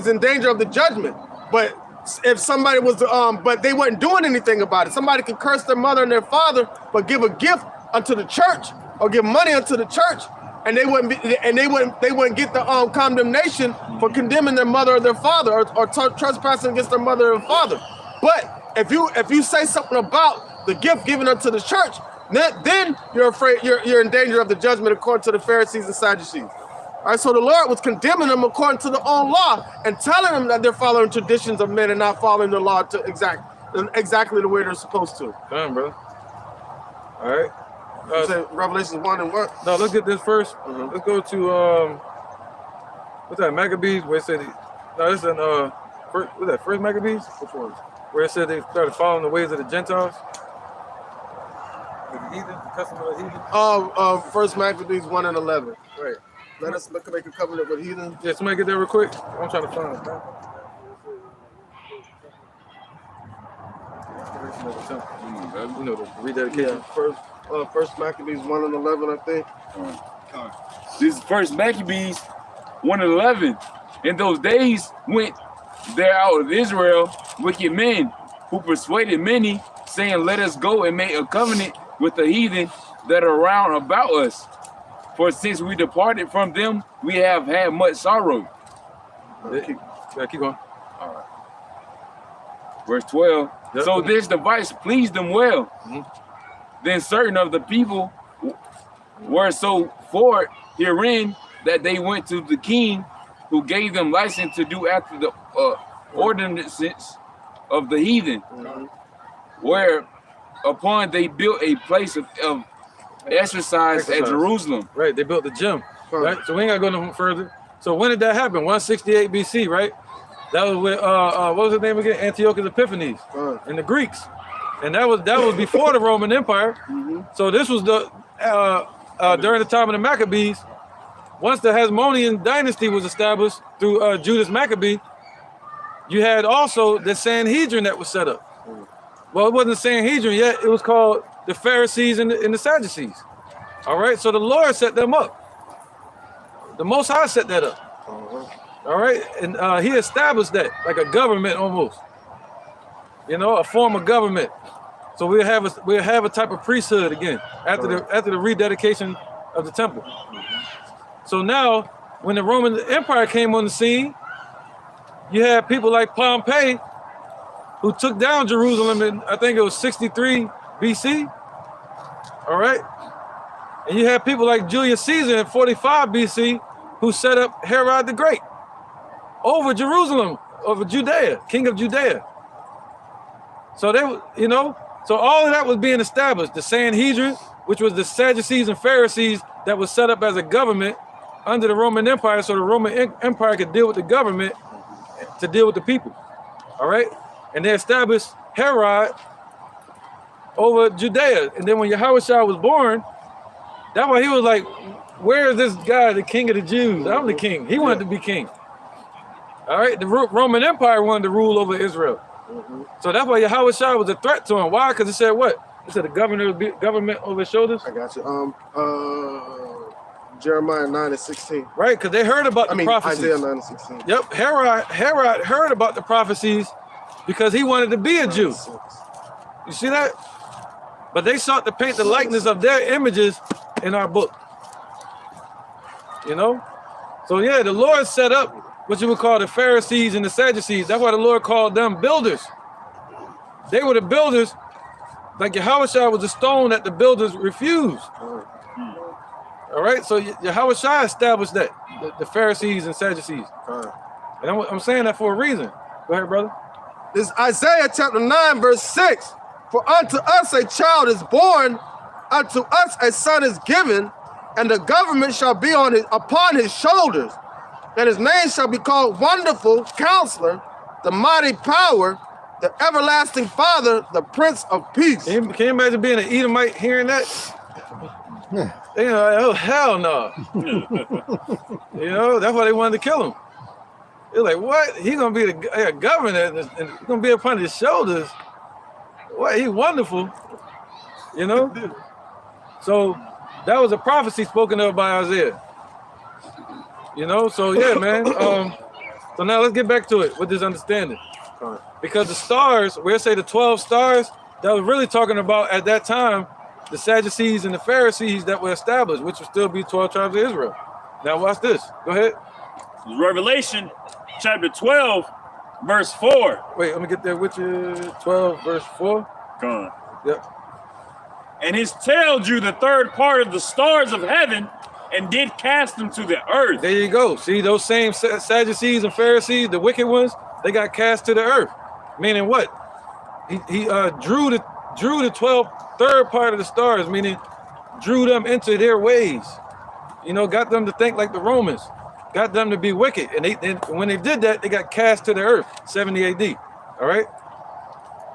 in danger of the judgment. But if somebody was, but they weren't doing anything about it. Somebody can curse their mother and their father, but give a gift unto the church or give money unto the church, and they wouldn't get the condemnation for condemning their mother or their father or trespassing against their mother or father. But if you say something about the gift given unto the church, then you're afraid you're in danger of the judgment according to the Pharisees and Sadducees. All right, so the Lord was condemning them according to the own law and telling them that they're following traditions of men and not following the law to exactly the way they're supposed to. Come on, brother. All right. You say Revelation 1 and what? No, let's get this first. Let's go to what's that? Maccabees, where it said this is what's that? First Maccabees? Which one? Where it said they started following the ways of the Gentiles. The heathen, the custom of the heathen. First Maccabees 1 and 11. Right. Let us make a covenant with heathen. Yeah, somebody get that real quick. I'm trying to find it, man. You know, the rededication. First Maccabees 1 and 11, I think. This is First Maccabees 1 and 11. In those days went there out of Israel wicked men who persuaded many, saying, let us go and make a covenant with the heathen that are round about us. For since we departed from them, we have had much sorrow. Keep going. All right. Verse 12. Yep. So this device pleased them well. Then certain of the people were so forward herein that they went to the king, who gave them license to do after the ordinances of the heathen, whereupon they built a place of exercise at Jerusalem. Right, they built the gym. Right, so we ain't gotta go no further. So when did that happen? 168 BC, right? That was with what was his name again? Antiochus Epiphanes and the Greeks, and that was before the Roman Empire. So this was the during the time of the Maccabees. Once the Hasmonean dynasty was established through Judas Maccabee, you had also the Sanhedrin that was set up. Well, it wasn't the Sanhedrin yet. It was called the Pharisees and the Sadducees. All right, so the Lord set them up. The Most High set that up. All right, and he established that like a government almost. You know, a form of government. So we'll have a type of priesthood again after the rededication of the temple. So now, when the Roman Empire came on the scene, you had people like Pompey, who took down Jerusalem in, I think it was 63 BC. All right. And you had people like Julius Caesar in 45 BC, who set up Herod the Great over Jerusalem, over Judea, king of Judea. So so all of that was being established. The Sanhedrin, which was the Sadducees and Pharisees that was set up as a government under the Roman Empire, so the Roman Empire could deal with the government to deal with the people. All right. And they established Herod over Judea. And then when Yahushua was born, that's why he was like, where is this guy, the king of the Jews? I'm the king. He wanted to be king. All right. The Roman Empire wanted to rule over Israel. So that's why Yahushua was a threat to him. Why? Because it said what? It said the government over his shoulders. I got you. Jeremiah 9 and 16. Right, because they heard about the prophecies. Isaiah 9 and 16. Yep, Herod heard about the prophecies because he wanted to be a Jew. You see that? But they sought to paint the likeness of their images in our book. You know? So yeah, the Lord set up what you would call the Pharisees and the Sadducees. That's why the Lord called them builders. They were the builders, like Yahushua was the stone that the builders refused. All right, so Yahushua established that, the Pharisees and Sadducees. And I'm saying that for a reason. Go ahead, brother. This is Isaiah chapter 9, verse 6. For unto us a child is born, unto us a son is given, and the government shall be upon his shoulders. And his name shall be called Wonderful Counselor, the Mighty Power, the Everlasting Father, the Prince of Peace. Can you imagine being an Edomite hearing that? They like, oh, hell no. You know, that's why they wanted to kill him. They're like, what? He's going to be a governor and he's going to be upon his shoulders. What? He's wonderful. You know? So that was a prophecy spoken of by Isaiah. You know? So, yeah, man. So now let's get back to it with this understanding. Because the stars, where it say the 12 stars, that was really talking about at that time the Sadducees and the Pharisees that were established, which would still be 12 tribes of Israel. Now watch this. Go ahead. Revelation chapter 12, verse 4. Wait, let me get there with you. 12, verse 4. Come on. Yep. And his tail drew the third part of the stars of heaven and did cast them to the earth. There you go. See, those same Sadducees and Pharisees, the wicked ones, they got cast to the earth. Meaning what? He drew the 12 third part of the stars, meaning drew them into their ways. You know, got them to think like the Romans, got them to be wicked. And when they did that, they got cast to the earth, 70 AD. All right.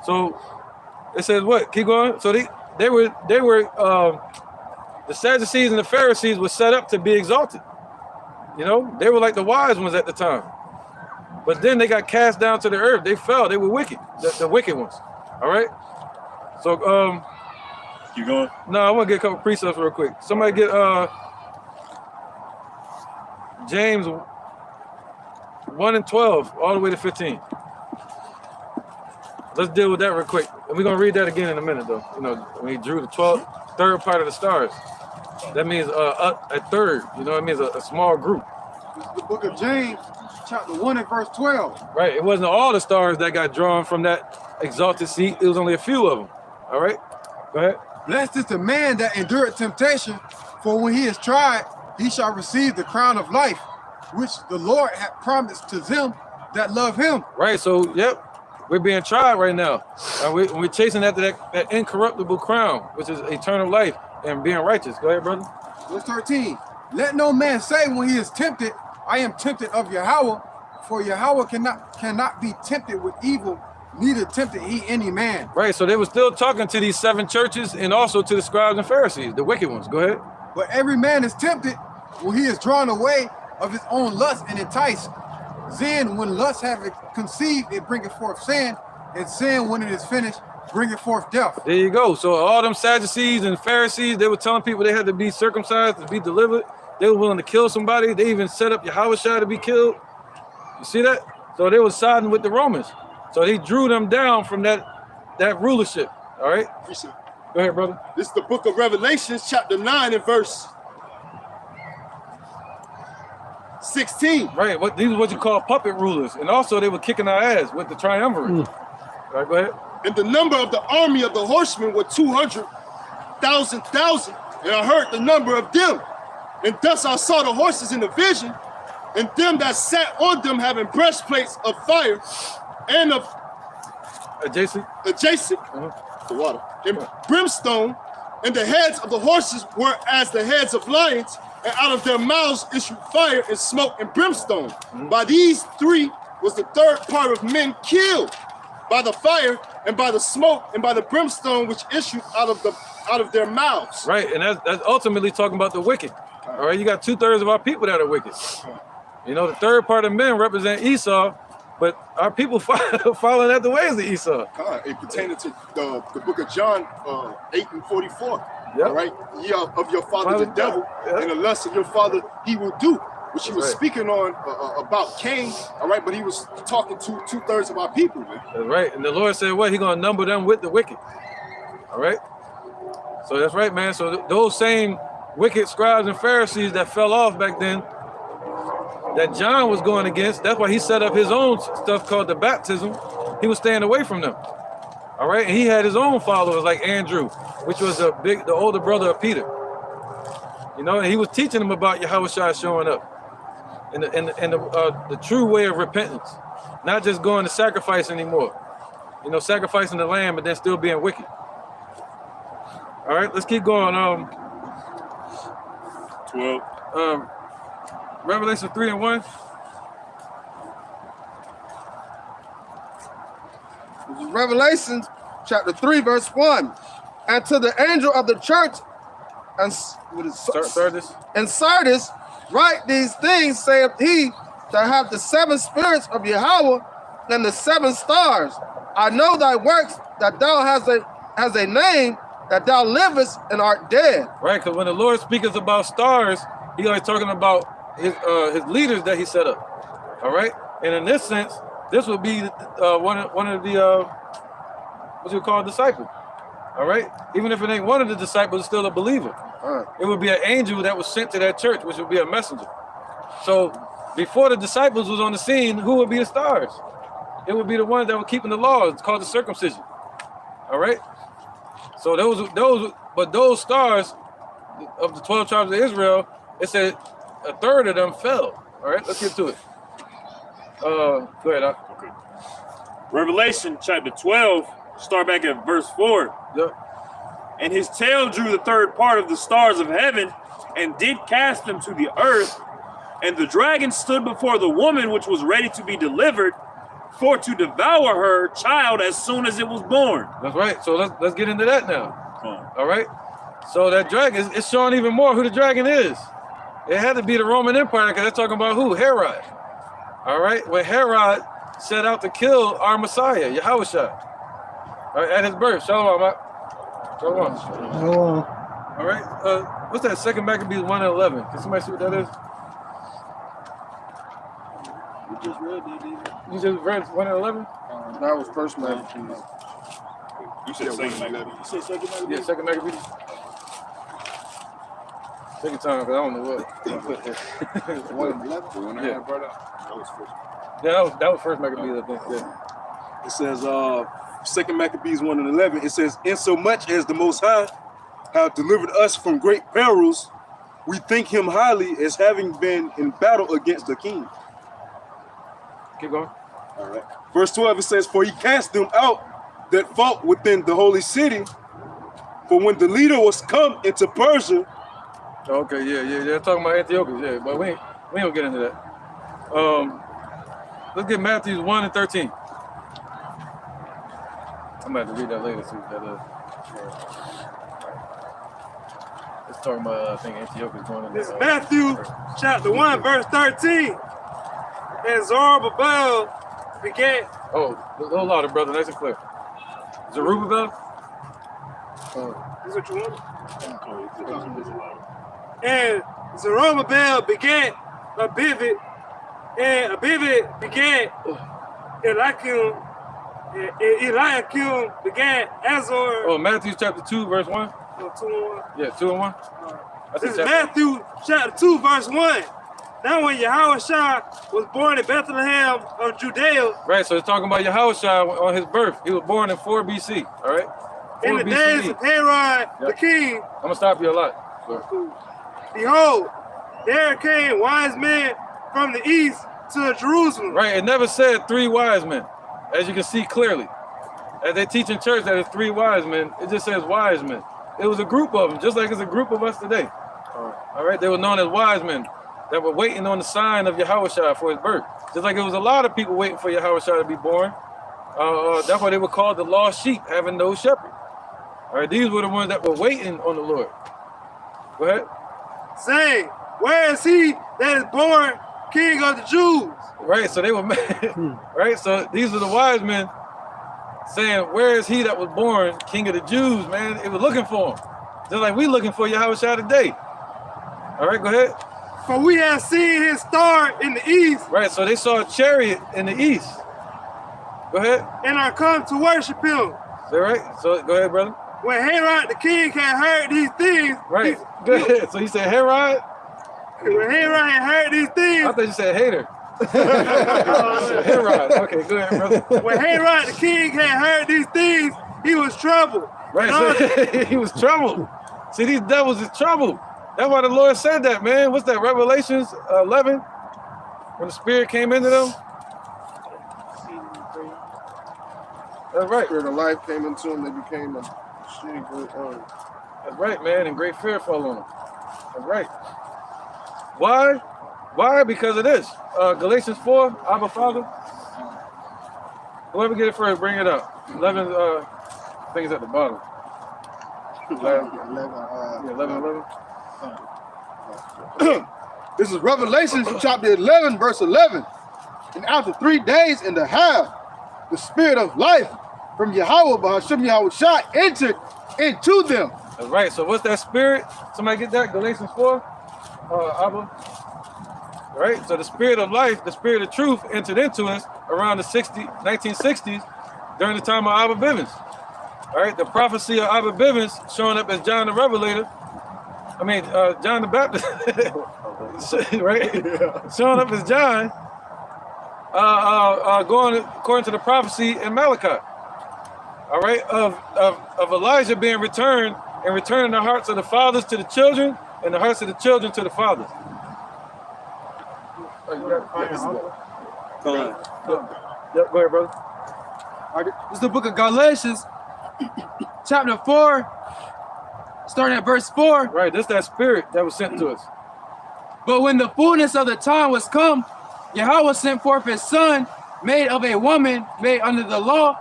So it says what? Keep going. So they were the Sadducees and the Pharisees were set up to be exalted. You know, they were like the wise ones at the time. But then they got cast down to the earth. They fell. They were wicked, the wicked ones. All right. So keep going. No, I want to get a couple precepts real quick. Somebody get James 1 and 12 all the way to 15. Let's deal with that real quick. And we're gonna read that again in a minute, though. You know, when he drew the 12th, third part of the stars, that means a third. You know, it means a small group. This is the book of James, chapter 1 and verse 12. Right. It wasn't all the stars that got drawn from that exalted seat. It was only a few of them. All right. Go ahead. Blessed is the man that endured temptation, for when he is tried, he shall receive the crown of life, which the Lord hath promised to them that love him. Right. So, yep. We're being tried right now. We're chasing after that incorruptible crown, which is eternal life and being righteous. Go ahead, brother. Verse 13. Let no man say when he is tempted, I am tempted of Yahweh, for Yahweh cannot be tempted with evil, neither tempted he any man. Right, so they were still talking to these 7 churches and also to the scribes and Pharisees, the wicked ones. Go ahead. But every man is tempted when he is drawn away of his own lust and enticed. Then when lust have conceived, it bringeth forth sin, and sin, when it is finished, bringeth forth death. There you go. So all them Sadducees and Pharisees, they were telling people they had to be circumcised to be delivered. They were willing to kill somebody. They even set up Yahushua to be killed. You see that? So they were siding with the Romans. So he drew them down from that rulership. All right? Go ahead, brother. This is the book of Revelations, chapter 9 and verse 16. Right. These are what you call puppet rulers. And also they were kicking our ass with the triumvirate. All right, go ahead. And the number of the army of the horsemen were 200,000. And I heard the number of them. And thus I saw the horses in the vision, and them that sat on them having breastplates of fire and of adjacent the water, and brimstone, and the heads of the horses were as the heads of lions, and out of their mouths issued fire and smoke and brimstone. By these 3 was the third part of men killed, by the fire and by the smoke and by the brimstone which issued out of their mouths. Right, and that's ultimately talking about the wicked. All right, you got 2/3 of our people that are wicked. You know, the third part of men represent Esau, but our people following after the ways of Esau. It pertaining to the book of John 8 and 44. Yep. All right, ye are of your father the devil, and the lust of your father he will do. Which he was speaking on about Cain, all right, but he was talking to 2/3 of our people, man. That's right, and the Lord said, what? He gonna number them with the wicked. All right, so that's right, man. So those same wicked scribes and Pharisees that fell off back then, that John was going against. That's why he set up his own stuff called the baptism. He was staying away from them. All right, and he had his own followers like Andrew, which was the older brother of Peter. You know, and he was teaching them about Yahushua showing up and the true way of repentance, not just going to sacrifice anymore. You know, sacrificing the lamb, but then still being wicked. All right, let's keep going. 12. Revelation 3:1. Revelation chapter 3, verse 1. And to the angel of the church and Sardis. and Sardis, write these things, saith he that hath the 7 spirits of Yahweh and the 7 stars. I know thy works, that thou hast a name, that thou livest and art dead. Right, because when the Lord speaks about stars, he always talking about his leaders that he set up. All right, and in this sense, this would be one of the what you call a disciple. All right, even if it ain't one of the disciples, it's still a believer. It would be an angel that was sent to that church, which would be a messenger. So before the disciples was on the scene, who would be the stars? It would be the ones that were keeping the law. It's called the circumcision. All right. So those stars of the 12 tribes of Israel, it said a third of them fell. All right, let's get to it. Go ahead. Okay. Revelation chapter 12, start back at verse 4. Yep. And his tail drew the third part of the stars of heaven and did cast them to the earth. And the dragon stood before the woman which was ready to be delivered, for to devour her child as soon as it was born. That's right. So let's get into that now. All right. So that dragon is showing even more who the dragon is. It had to be the Roman Empire because they're talking about who? Herod. All right. When Herod set out to kill our Messiah, Yahushua, all right, at his birth. Shalom, Mike. Shalom. Hello. All right. What's that? 2 Maccabees 1:11. Can somebody see what that is? You just read 1:11? That was first Maccabees. You said second Maccabees. You said second Maccabees? Yeah, 2 Maccabees. Take your time, because I don't know what I put there. 1:11. The one I had brought up. That was first. Yeah, that was first Maccabees, I think. Yeah. It says, 2 Maccabees 1:11. It says, insomuch as the Most High have delivered us from great perils, we think him highly as having been in battle against the king. Keep going. All right. Verse 12, it says, for he cast them out that fought within the holy city. For when the leader was come into Persia. Okay, yeah. They're talking about Antiochus, yeah, but we ain't gonna get into that. Let's get Matthew 1:13. I'm gonna have to read that later, see what that is. It's talking about, I think, Antiochus going in. This is Matthew chapter 1, verse 13. And Zerubbabel began. Oh, hold on, brother, nice and clear. Zerubbabel? Is what you want? And Zerubbabel began Abivad, and Abivad began Eliakim, and Eliakim began Azor. Oh, Matthew chapter 2, verse 1? 2 and 1. Yeah, 2 and 1. This is Matthew chapter 2, verse 1. Now when Yahushua was born in Bethlehem of Judea. Right, so it's talking about Yahushua on his birth. He was born in 4 BC, all right? 4 in the days of Herod the king. I'm going to stop you a lot. So. Behold, there came wise men from the east to Jerusalem. Right, it never said 3 wise men, as you can see clearly. As they teach in church that it's 3 wise men, it just says wise men. It was a group of them, just like it's a group of us today. All right, they were known as wise men that were waiting on the sign of Yahushua for his birth. Just like it was a lot of people waiting for Yahushua to be born. That's why they were called the lost sheep, having no shepherd. All right, these were the ones that were waiting on the Lord. Go ahead. Saying, where is he that is born King of the Jews? Right, so they were mad. Right, so these are the wise men saying, where is he that was born King of the Jews, man? It was looking for him. Just like we looking for Yahushua today. All right, go ahead. For we have seen his star in the east. Right, so they saw a chariot in the east. Go ahead. And are come to worship him. Is that right? So go ahead, brother. When Herod the king had heard these things. Right, go ahead. So he said Herod When Herod had heard these I things, thought you said hater. Herod. Okay, go ahead, brother. when Herod the king had heard these things, he was troubled. Right, so he was troubled. See, these devils is troubled. That's why the Lord said that, man. What's that, Revelations 11? When the Spirit came into them? That's right. Spirit of life came into them. They became a shitty great earth. That's right, man. And great fear fell on them. That's right. Why? Why? Because of this. Galatians 4, Abba Father. Whoever get it first, bring it up. 11, I think it's at the bottom. 11, 11. This is Revelation chapter 11, verse 11. And after 3 days and a half, the Spirit of life from Yahweh, B'Hashem Yahushua, entered into them. That's right. So what's that spirit? Somebody get that? Galatians 4, Abba. Right? So the Spirit of life, the Spirit of truth entered into us around the 1960s during the time of Abba Bivens. All right? The prophecy of Abba Bivens showing up as John the Revelator. I mean, John the Baptist. Right? Showing up as John. Going according to the prophecy in Malachi. All right? Of Elijah being returned and returning the hearts of the fathers to the children and the hearts of the children to the fathers. Go ahead, brother. This is the book of Galatians, chapter 4, starting at verse 4. Right, this that spirit that was sent to us. But when the fullness of the time was come, Yahweh sent forth his son, made of a woman, made under the law.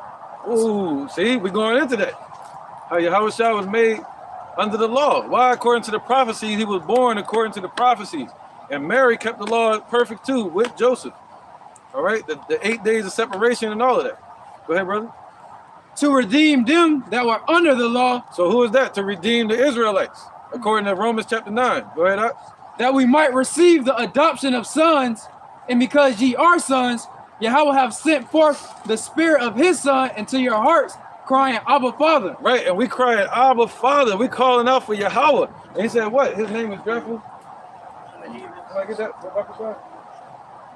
Ooh, see, we're going into that. How Yahweh Shah was made under the law. Why? According to the prophecies, he was born according to the prophecies. And Mary kept the law perfect too with Joseph. All right, the 8 days of separation and all of that. Go ahead, brother. To redeem them that were under the law. So who is that? To redeem the Israelites, according to Romans chapter 9. Go ahead, Ak. That we might receive the adoption of sons. And because ye are sons, Yahweh have sent forth the spirit of his son into your hearts, crying, Abba, Father. Right, and we crying, Abba, Father. We calling out for Yahweh. And he said, what? His name is dreadful? Can I get that?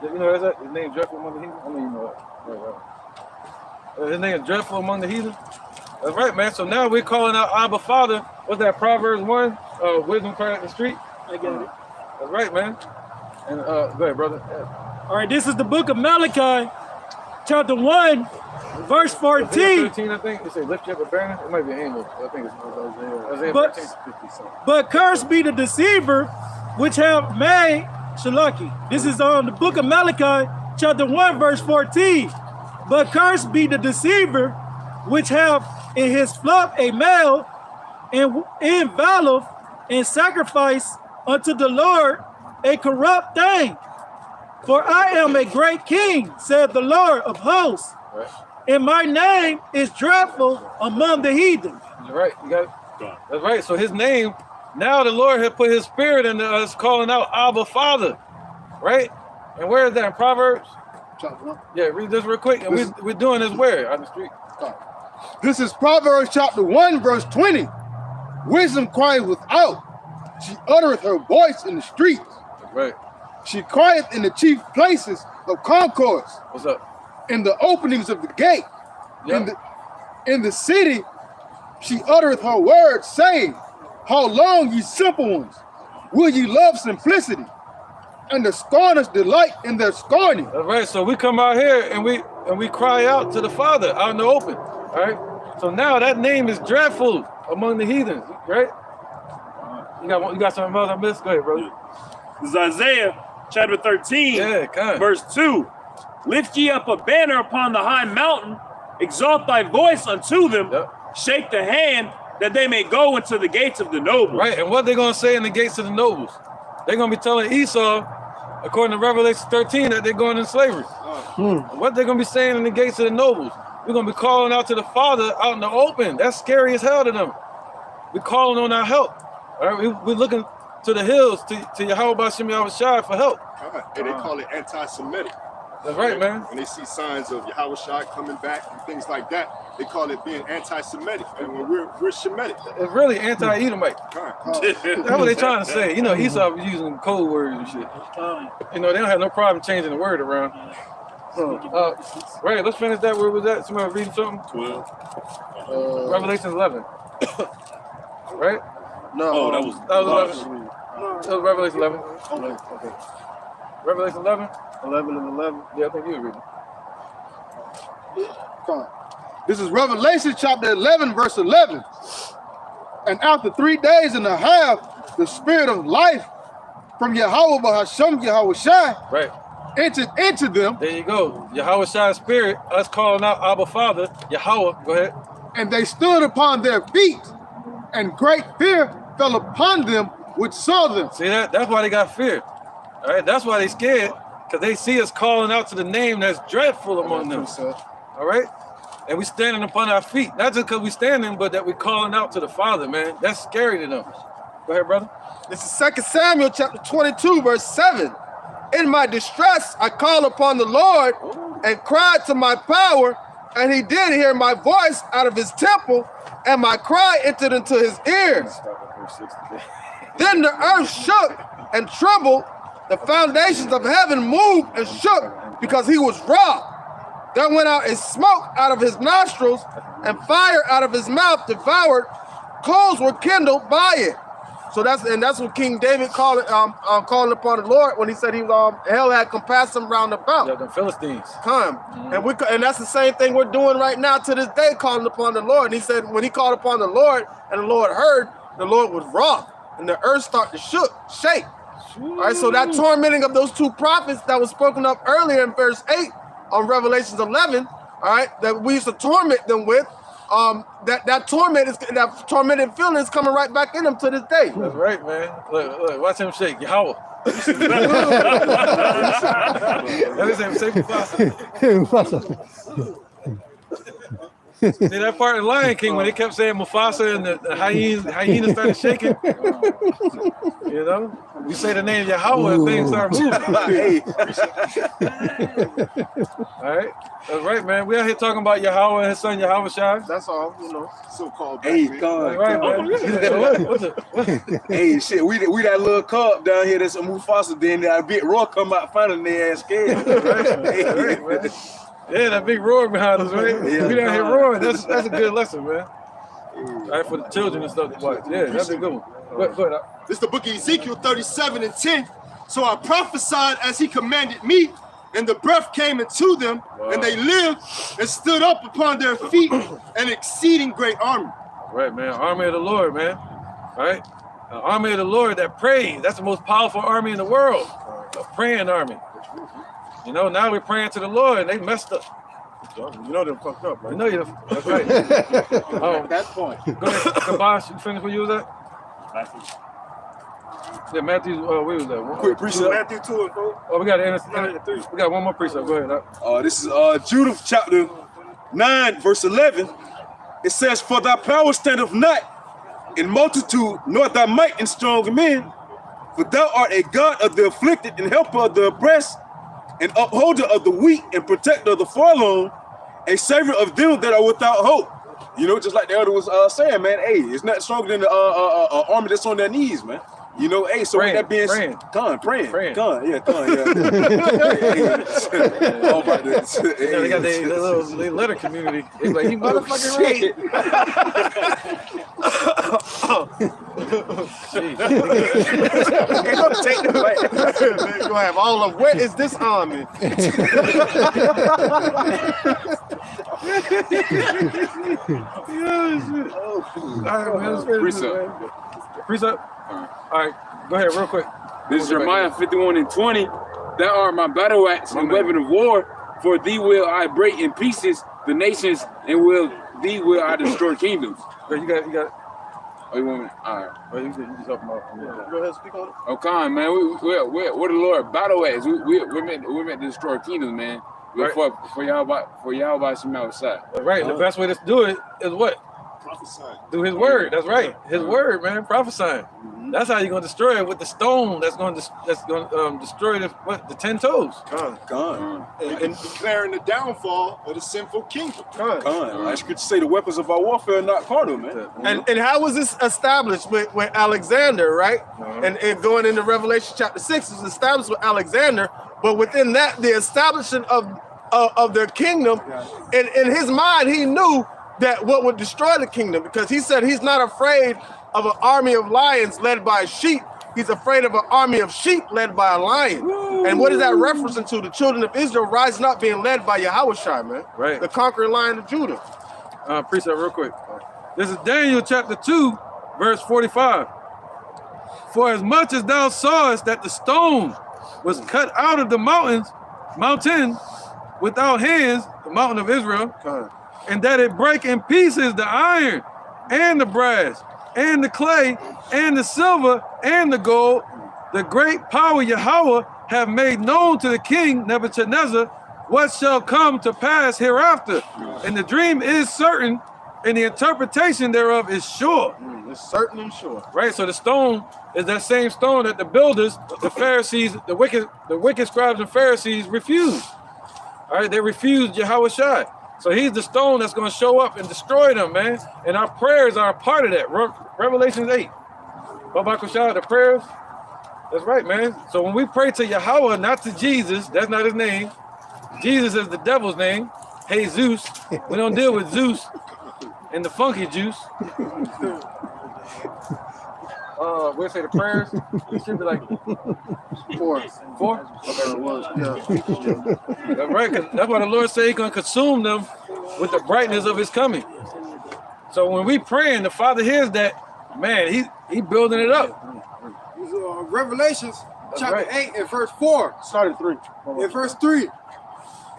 You know, that? His name is dreadful among the heathen? I know you know that. Right. His name is dreadful among the heathen? That's right, man. So now we're calling out Abba, Father. What's that, Proverbs 1? Wisdom cried at the street? I get it. That's right, man. And go ahead, brother. All right, this is the book of Malachi, chapter 1, verse 14. 13, I think. It says, lift you up a banner. It might be an angel. I think it's Isaiah 13, 50. But cursed be the deceiver which have made Shalaki. This is on the book of Malachi, chapter 1, verse 14. But cursed be the deceiver which have in his flock a male and in valor and sacrifice unto the Lord a corrupt thing. For I am a great king, said the Lord of hosts, right. And my name is dreadful among the heathen. You're right. You got it. That's right. So his name, now the Lord had put his spirit into us, calling out Abba, Father. Right? And where is that in Proverbs? Yeah, read this real quick. And we're doing this where? On the street. This is Proverbs chapter 1, verse 20. Wisdom crieth without. She uttereth her voice in the streets. That's right. She crieth in the chief places of concourse. What's up? In the openings of the gate. Yep. In the city, she uttereth her words, saying, how long, ye simple ones, will ye love simplicity? And the scorners delight in their scorning. That's right. So we come out here and we cry out to the Father out in the open. All right. So now that name is dreadful among the heathens, right? You got something else I missed? Go ahead, brother. This is Isaiah chapter 13, verse 2. Lift ye up a banner upon the high mountain, exalt thy voice unto them, shake the hand that they may go into the gates of the nobles. Right, and what they're going to say in the gates of the nobles? They're going to be telling Esau, according to Revelation 13, that they're going in slavery. What they're going to be saying in the gates of the nobles? We're going to be calling out to the Father out in the open. That's scary as hell to them. We're calling on our help. All right, we're looking to the hills, to Yahweh B'Hashem Yahushua for help. And they call it anti-Semitic. That's right, man. When they see signs of Yahweh Shai coming back and things like that, they call it being anti-Semitic. And when we're Shemitic. It's really anti-Edomite. Right. That's what they're trying to say. You know, Esau was using code words and shit. You know, they don't have no problem changing the word around. Right, let's finish that. Where was that? Somebody reading something? 12. Revelation 11. Right? No. Oh, that was 11. That was Revelation 11. Okay. Revelation 11? 11 and 11. Yeah, I think you were reading. Fine. This is Revelation chapter 11, verse 11. And after 3 days and a half, the spirit of life from Yahweh Bahasham Yahweh Shai Right. entered into them, There you go. Yahweh Shai's spirit, us calling out Abba Father, Yahweh, go ahead. and they stood upon their feet, and great fear fell upon them which saw them. See that? That's why they got fear. All right, that's why they scared, because they see us calling out to the name that's dreadful among them. All right? And we standing upon our feet. Not just because we standing, but that we calling out to the Father, man. That's scary to them. Go ahead, brother. This is 2 Samuel chapter 22, verse 7. In my distress, I called upon the Lord and cried to my power, and he did hear my voice out of his temple, and my cry entered into his ears. Then the earth shook and trembled, the foundations of heaven moved and shook because he was wroth. There went out a smoke out of his nostrils, and fire out of his mouth devoured. Coals were kindled by it. So that's what King David called it, calling upon the Lord when he said hell had compassed him round about. Yeah, the Philistines. Come. And that's the same thing we're doing right now to this day, calling upon the Lord. And he said when he called upon the Lord and the Lord heard, the Lord was wroth, and the earth started to shake. All right, so that tormenting of those two prophets that was spoken of earlier in verse 8 on Revelations 11, all right, that we used to torment them with, that tormented feeling is coming right back in them to this day. That's right, man. Look, watch him shake. Yahweh. Let me say Mufasa. See that part in Lion King when they kept saying Mufasa and the hyena started shaking? You know? We say the name Yahweh and things start moving. All right? That's right, man. We out here talking about Yahweh and his son Yahweh Shai. That's all, you know. So-called Hey, backman. God. Right, man. Hey, shit, we that little cub down here that's a Mufasa, then that big roar come out finding their ass scared. Right, man. Yeah, that big roar behind us, right? Yeah, We down here roaring. That's a good lesson, man. All right, for the children and stuff to watch. Yeah, that's a good one. But This is the book of Ezekiel 37 and 10. So I prophesied as he commanded me, and the breath came into them, and they lived and stood up upon their feet, an exceeding great army. right, man. Army of the Lord, man. All right? An army of the Lord that prays. That's the most powerful army in the world. A praying army. You know, now we're praying to the Lord, and they messed up. You know they're fucked up, right? You know you're that's right. At that point. Go ahead, Kabash, you finished where you was at? Yeah, Matthew, where was that? Quick precept. Matthew 2 and 4. Oh, we got one more precept. Go ahead. This is Judah chapter 9, verse 11. It says, "For thy power standeth not in multitude, nor thy might in strong men. For thou art a God of the afflicted, and helper of the oppressed, and upholder of the weak, and protector of the forlorn, a savior of them that are without hope." You know, just like the elder was saying, man, hey, it's not stronger than the army that's on their knees, man. You know, hey, so Praying, with that being praying. praying. All about this. Yeah, they got their little letter community. They like, you motherfucking right. Ain't gonna take the fight. You're gonna have all of where is this army? All right, man, let's finish this, man. Precept? All right, go ahead, real quick. This is Jeremiah 51 and 20. Thou art my battle axe and weapon of war. For thee will I break in pieces the nations, and thee will I destroy kingdoms. Okay, you got. Oh, you want me? All right. Oh, you just help them out. Go ahead, speak on it. Okay, man. We're the Lord battle axe. We're meant to destroy kingdoms, man. Right. For Yahweh Shema outside. Right, the best way to do it is what? Prophesying. Through his word. That's right. His word, man, prophesying. That's how you're gonna destroy it with the stone that's gonna destroy the 10 toes. Gone. And declaring the downfall of the sinful kingdom. Gone. I could say the weapons of our warfare are not carnal, man. And how was this established with Alexander, right? And going into Revelation chapter 6 is established with Alexander, but within that, the establishment of their kingdom, in his mind, he knew that what would destroy the kingdom, because he said he's not afraid of an army of lions led by sheep. He's afraid of an army of sheep led by a lion. Woo. And what is that referencing to? The children of Israel rising up, being led by Yahushua, man. Right. The conquering lion of Judah. Precept real quick. This is Daniel chapter 2, verse 45. For as much as thou sawest that the stone was cut out of the mountain without hands, the mountain of Israel, and that it break in pieces the iron and the brass and the clay and the silver and the gold, the great power Yahweh have made known to the king Nebuchadnezzar what shall come to pass hereafter. And the dream is certain, and the interpretation thereof is sure. It's certain and sure. Right, so the stone is that same stone that the builders, the Pharisees, the wicked scribes and Pharisees refused. All right, they refused Yahushua. So he's the stone that's going to show up and destroy them, man. And our prayers are a part of that. Revelation 8. Babakushah, the prayers. That's right, man. So when we pray to Yahweh, not to Jesus, that's not his name. Jesus is the devil's name. Hey, Zeus. We don't deal with Zeus and the funky juice. We'll say the prayers. It should be like 4. 4? Okay. That's right, because that's why the Lord said he's going to consume them with the brightness of his coming. So when we praying, the Father hears that, man, he building it up. Revelations chapter right. 8 and verse 4. Started 3. In verse 3.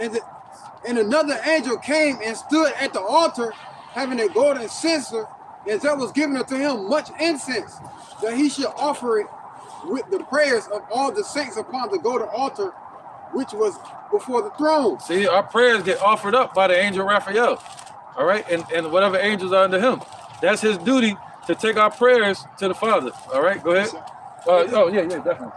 And another angel came and stood at the altar, having a golden censer, and there was given unto him much incense, that he should offer it with the prayers of all the saints upon the golden altar, which was before the throne. See, our prayers get offered up by the angel Raphael, all right, and whatever angels are under him. That's his duty to take our prayers to the Father. All right, go ahead. Yeah, definitely.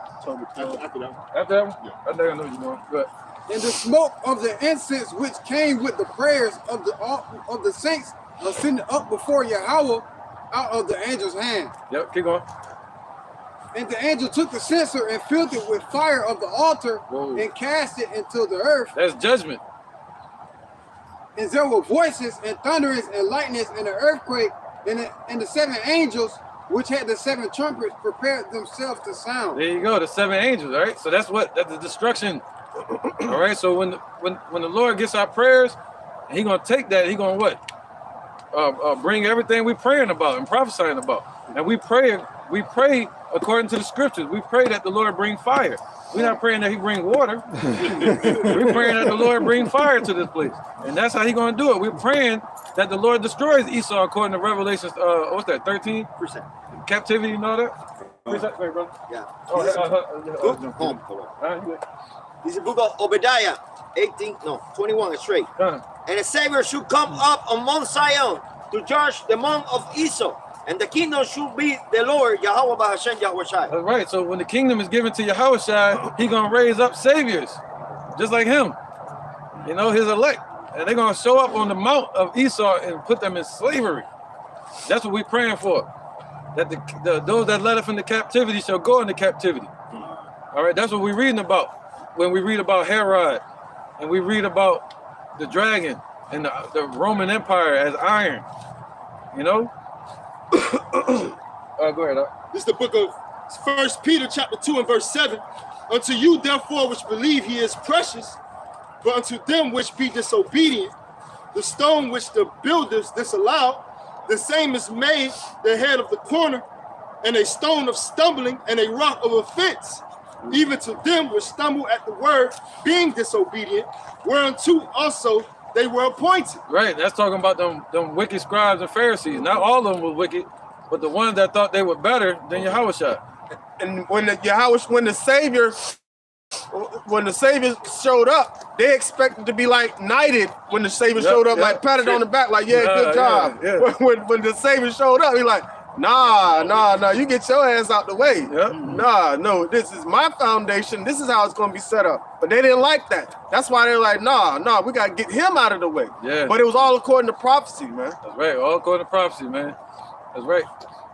After that one. After that one? Yeah. I think I know what you're doing. Go ahead. And the smoke of the incense which came with the prayers of the saints ascended up before Yahweh out of the angel's hand. Yep, keep going. And the angel took the censer and filled it with fire of the altar. Whoa. And cast it into the earth. That's judgment. And there were voices and thunderings and lightnings and an earthquake, and the 7 angels which had the 7 trumpets prepared themselves to sound. There you go, the 7 angels, all right? So that's the destruction. All right, so when the Lord gets our prayers, he gonna take that, he gonna what? Bring everything we praying about and prophesying about. And we pray according to the scriptures. We pray that the Lord bring fire. We're not praying that he bring water. We're praying that the Lord bring fire to this place. And that's how he gonna do it. We're praying that the Lord destroys Esau according to Revelations, what's that, 13%? Captivity and all that? Wait, brother. Yeah. This is the book of Obadiah, 21 straight. And a Savior should come up on Mount Zion to judge the monk of Esau. And the kingdom should be the Lord, Yahweh Bahashem Yahushua. That's right. So when the kingdom is given to Yahushua, he going to raise up saviors, just like him. You know, his elect. And they're going to show up on the mount of Esau and put them in slavery. That's what we're praying for. That those that led us into captivity shall go into captivity. All right, that's what we're reading about. When we read about Herod, and we read about the dragon and the Roman Empire as iron. You know? Go ahead. This is the book of 1 Peter chapter 2 and verse 7. Unto you therefore which believe he is precious, but unto them which be disobedient, the stone which the builders disallowed, the same is made the head of the corner, and a stone of stumbling and a rock of offense, even to them which stumble at the word, being disobedient, whereunto also they were appointed. Right, that's talking about them wicked scribes and Pharisees. Not all of them were wicked, but the ones that thought they were better than Yahushua. And when the Savior when the Savior showed up, they expected to be like knighted when the Savior showed up, like patted on the back, like, yeah, good job. Yeah. When the Savior showed up, he like, nah, you get your ass out the way. No, this is my foundation. This is how it's gonna be set up. But they didn't like that. That's why they're like, nah, we gotta get him out of the way. Yeah. But it was all according to prophecy, man. That's right. All according to prophecy, man. That's right.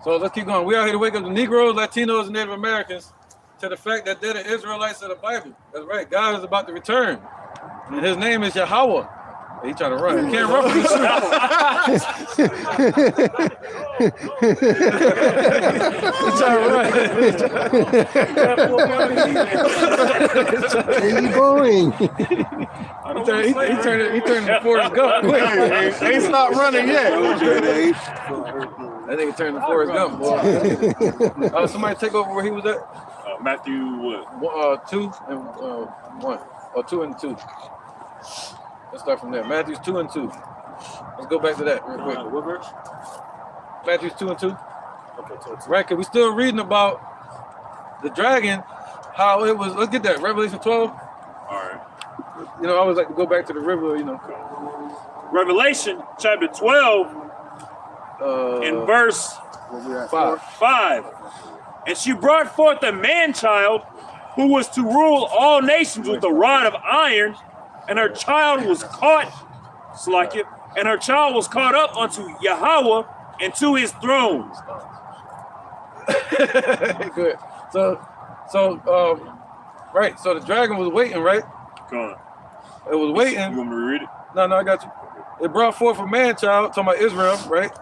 So let's keep going. We are here to wake up the Negroes, Latinos, and Native Americans to the fact that they're the Israelites of the Bible. That's right. God is about to return. And his name is Yahweh. He trying to run. He can't run from himself. He's trying to run. Where you going? He turned the Forrest Gump. Ain't stopped running yet. That nigga turned the Forrest Gump, boy. Somebody take over where he was at? Matthew what? 2 and 1. Or 2 and 2. Let's start from there. Matthew 2 and 2. Let's go back to that real quick. What verse? Matthew 2 and 2. Okay, 2. Right, because we're still reading about the dragon, how it was. Let's get that. Revelation 12. All right. You know, I always like to go back to the river, you know. Revelation chapter 12 in verse 5. And she brought forth a man-child who was to rule all nations with a rod of iron, and her child was caught, and her child was caught up unto Yahweh and to his throne. Good. So, right. So the dragon was waiting, right? Go on. It was waiting. You want me to read it? No, I got you. It brought forth a man-child, talking about Israel, right?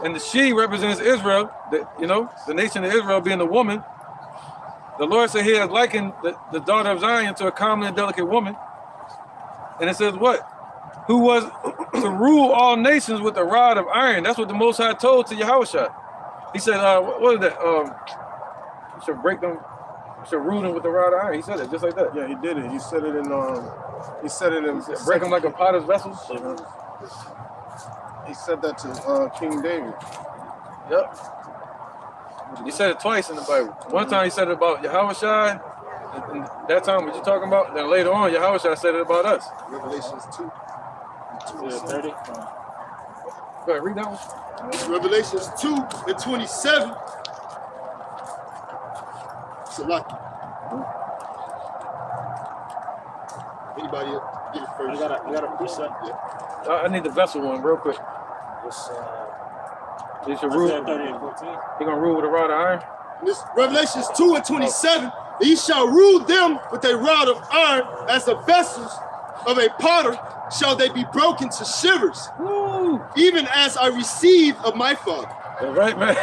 And the she represents Israel, the nation of Israel being the woman. The Lord said he has likened the daughter of Zion to a comely and delicate woman. And it says what? Who was to rule all nations with a rod of iron. That's what the Most High told to Yahushua. He said, what is that? You should break them, you should rule them with a rod of iron. He said it just like that. Yeah, he did it. He said it in break them like a potter's vessel. He said that to King David. Yep. He said it twice in the Bible. One time he said it about Yahushua, and that time what you talking about. Then later on, Yahushua said it about us. Revelations 2. 30. Go ahead, read that one. Revelations 2 and 27. Salaki. Anybody get it first? I got a precept. Yeah. I need the vessel one real quick. He should rule. He gonna rule with a rod of iron. This Revelations 2 and 27. He shall rule them with a rod of iron, as the vessels of a potter shall they be broken to shivers. Woo. Even as I received of my Father. All right, man.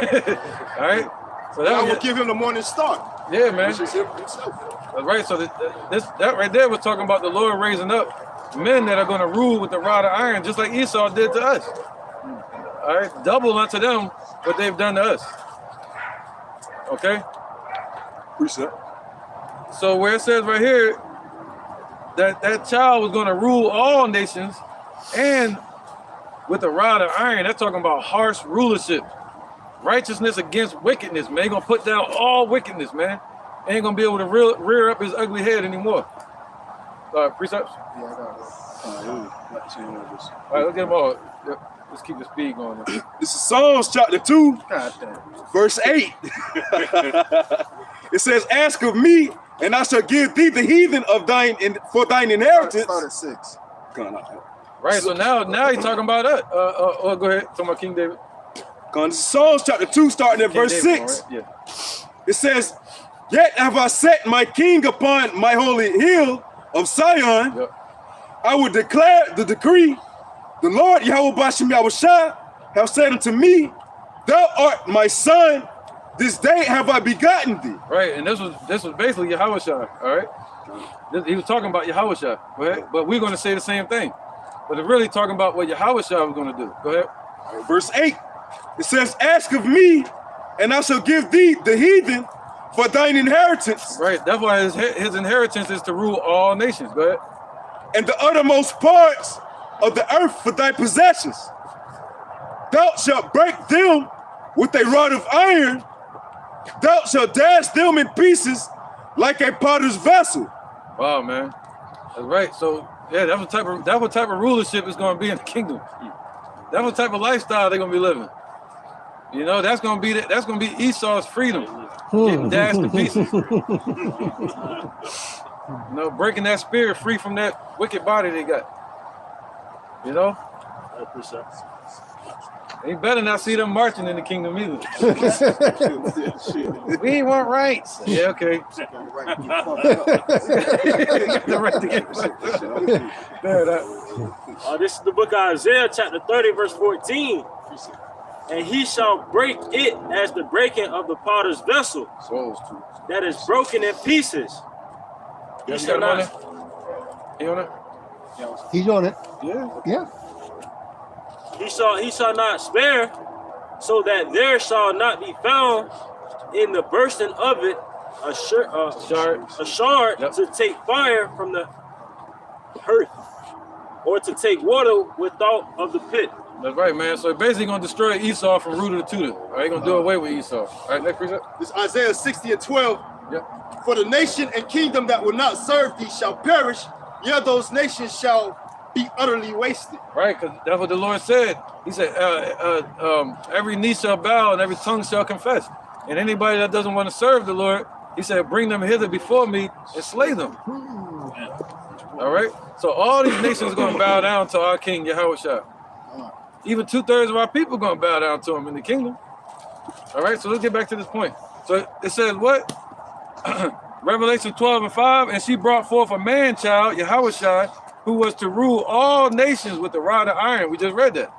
All right. So I will give him the morning star. Yeah, man. Which is him himself. That's right. So that right there was talking about the Lord raising up men that are going to rule with the rod of iron, just like Esau did to us. All right, double unto them what they've done to us. Okay. Precept. So where it says right here that child was going to rule all nations, and with a rod of iron, that's talking about harsh rulership, righteousness against wickedness. Man, he gonna put down all wickedness, man. Ain't gonna be able to rear up his ugly head anymore. Precepts? Yeah, I got it. All right, let's get them all. Let's keep the speed going. This is Psalms chapter 2, God damn. verse 8. It says, ask of me, and I shall give thee the heathen of for thine inheritance. Start at 6. Right, so now he's talking about us. Go ahead, talking about King David. This is Psalms chapter 2, starting at verse David, 6. right? Yeah. It says, yet have I set my king upon my holy hill of Zion. Yep. I will declare the decree. The Lord Yahweh Bashem Yahushua have said unto me, thou art my son, this day have I begotten thee. Right, and this was basically Yahushua, all right? He was talking about Yahushua, go ahead. But we're going to say the same thing. But it's really talking about what Yahushua was going to do. Go ahead. Verse 8, it says, ask of me, and I shall give thee the heathen for thine inheritance. Right, that's why his inheritance is to rule all nations. Go ahead. And the uttermost parts of the earth for thy possessions. Thou shalt break them with a rod of iron. Thou shalt dash them in pieces like a potter's vessel. Wow, man. That's right. So yeah, that's what type of rulership is going to be in the kingdom. That's what type of lifestyle they're going to be living. You know, that's going to be Esau's freedom, getting dashed to pieces. You know, breaking that spirit free from that wicked body they got. You know? They better not see them marching in the kingdom either. We want rights. Yeah, okay. This is the book of Isaiah, chapter 30, verse 14. And he shall break it as the breaking of the potter's vessel that is broken in pieces. He shall not. He on it? He's on it. Yeah. Yeah. He shall not spare, so that there shall not be found in the bursting of it a shard Yep. to take fire from the hearth, or to take water without of the pit. That's right, man. So basically going to destroy Esau from root to tutor. All right, going to do away with Esau. All right, next precept. This Isaiah 60 and 12. Yep. For the nation and kingdom that will not serve thee shall perish, yea, those nations shall be utterly wasted. Right, because that's what the Lord said. He said, every knee shall bow and every tongue shall confess. And anybody that doesn't want to serve the Lord, he said, bring them hither before me and slay them. All right? So all these nations are going to bow down to our King, Yahushua. Even 2/3 of our people are going to bow down to him in the kingdom. All right, so let's get back to this point. So it says what? Revelation 12 and 5, and she brought forth a man-child, Yahushua, who was to rule all nations with the rod of iron. We just read that.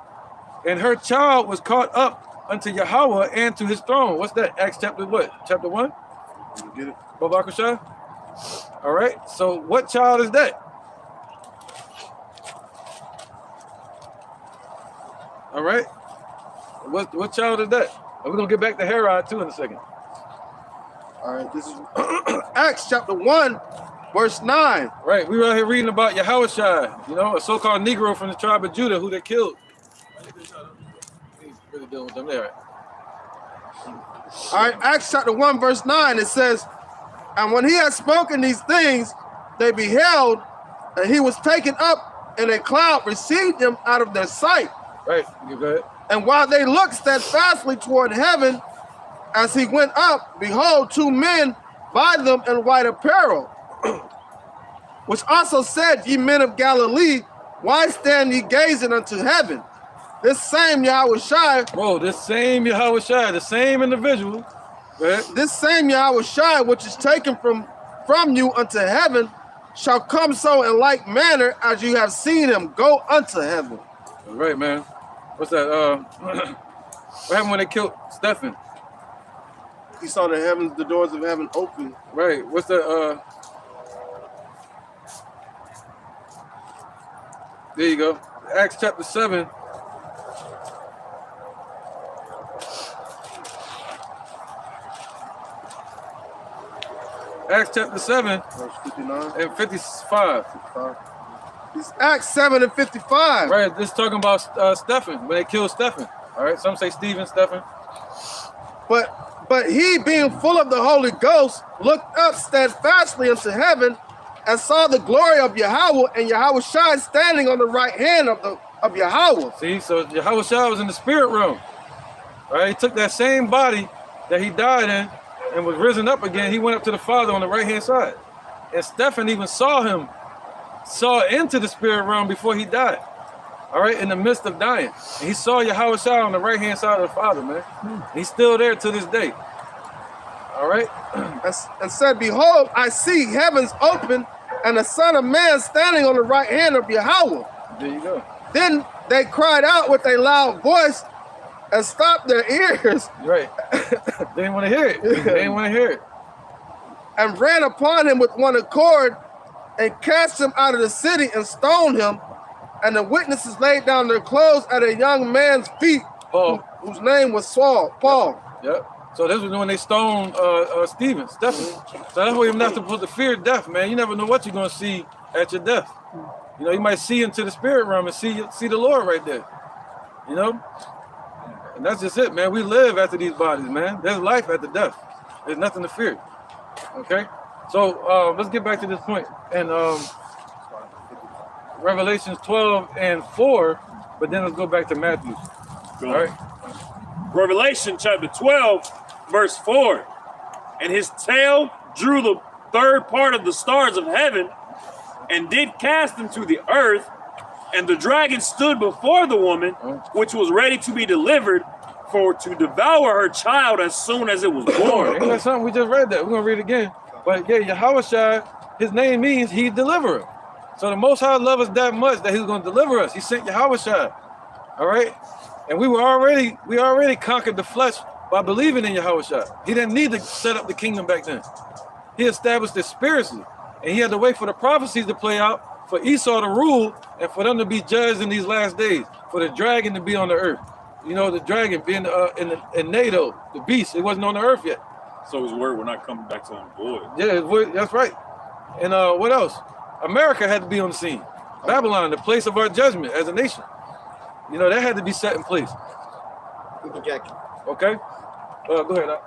And her child was caught up unto Yahweh and to his throne. What's that? Acts chapter what? Chapter 1? Get it? Babakusha? All right, so what child is that? All right, what child is that? And we're going to get back to Herod too in a second. All right, this is Acts chapter 1, verse 9. Right, we were out here reading about Yahushua, you know, a so-called Negro from the tribe of Judah who they killed. Really dealing with them there. All right, Acts chapter 1, verse 9, it says, and when he had spoken these things, they beheld, and he was taken up, and a cloud received him out of their sight. Right, you go ahead. And while they looked steadfastly toward heaven, as he went up, behold, 2 men by them in white apparel, which also said, ye men of Galilee, why stand ye gazing unto heaven? This same Yahushua, whoa, this same Yahushua, the same individual, right? This same Yahushua, which is taken from you unto heaven, shall come so in like manner as you have seen him go unto heaven. All right, man. What's that? What happened when they killed Stephen? He saw the heavens, the doors of heaven open. Right. What's the there you go. Acts chapter 7. Acts chapter 7, verse 59 and 55. It's Acts 7 and 55. Right, this is talking about Stephen, when they killed Stephen. All right, some say Stephen, Stephen. But he, being full of the Holy Ghost, looked up steadfastly unto heaven and saw the glory of Yahweh and Yahushua standing on the right hand of Yahweh. See, so Yahushua was in the spirit realm. Right, he took that same body that he died in and was risen up again. He went up to the Father on the right hand side. And Stephen even saw into the spirit realm before he died. All right, in the midst of dying. And he saw Yahushua on the right hand side of the Father, man. He's still there to this day. All right. And said, behold, I see heavens open and the Son of Man standing on the right hand of Yahweh. There you go. Then they cried out with a loud voice and stopped their ears. Right. They didn't want to hear it. They didn't want to hear it. And ran upon him with one accord and cast him out of the city and stoned him. And the witnesses laid down their clothes at a young man's feet, whose name was Paul. Yep. So this was when they stoned Stephen. So that's why you're not supposed to fear death, man. You never know what you're going to see at your death. You know, you might see into the spirit realm and see the Lord right there. You know? And that's just it, man. We live after these bodies, man. There's life after death. There's nothing to fear. Okay? So let's get back to this point. And Revelations 12:4, but then let's go back to Matthew. All right. Revelation chapter 12, verse 4. And his tail drew the third part of the stars of heaven and did cast them to the earth. And the dragon stood before the woman, which was ready to be delivered, for to devour her child as soon as it was born. Ain't that something? We just read that. We're going to read it again. But yeah, Yahushua, his name means he deliverer. So the Most High loved us that much that he's going to deliver us. He sent Yahushua. All right? And we already conquered the flesh by believing in Yahushua. He didn't need to set up the kingdom back then. He established it spiritually. And he had to wait for the prophecies to play out, for Esau to rule, and for them to be judged in these last days, for the dragon to be on the earth. You know, the dragon being in NATO, the beast, it wasn't on the earth yet. So his word will not come back to him void. Yeah, that's right. And what else? America had to be on the scene. Babylon, the place of our judgment as a nation. You know, that had to be set in place. Okay? Go ahead.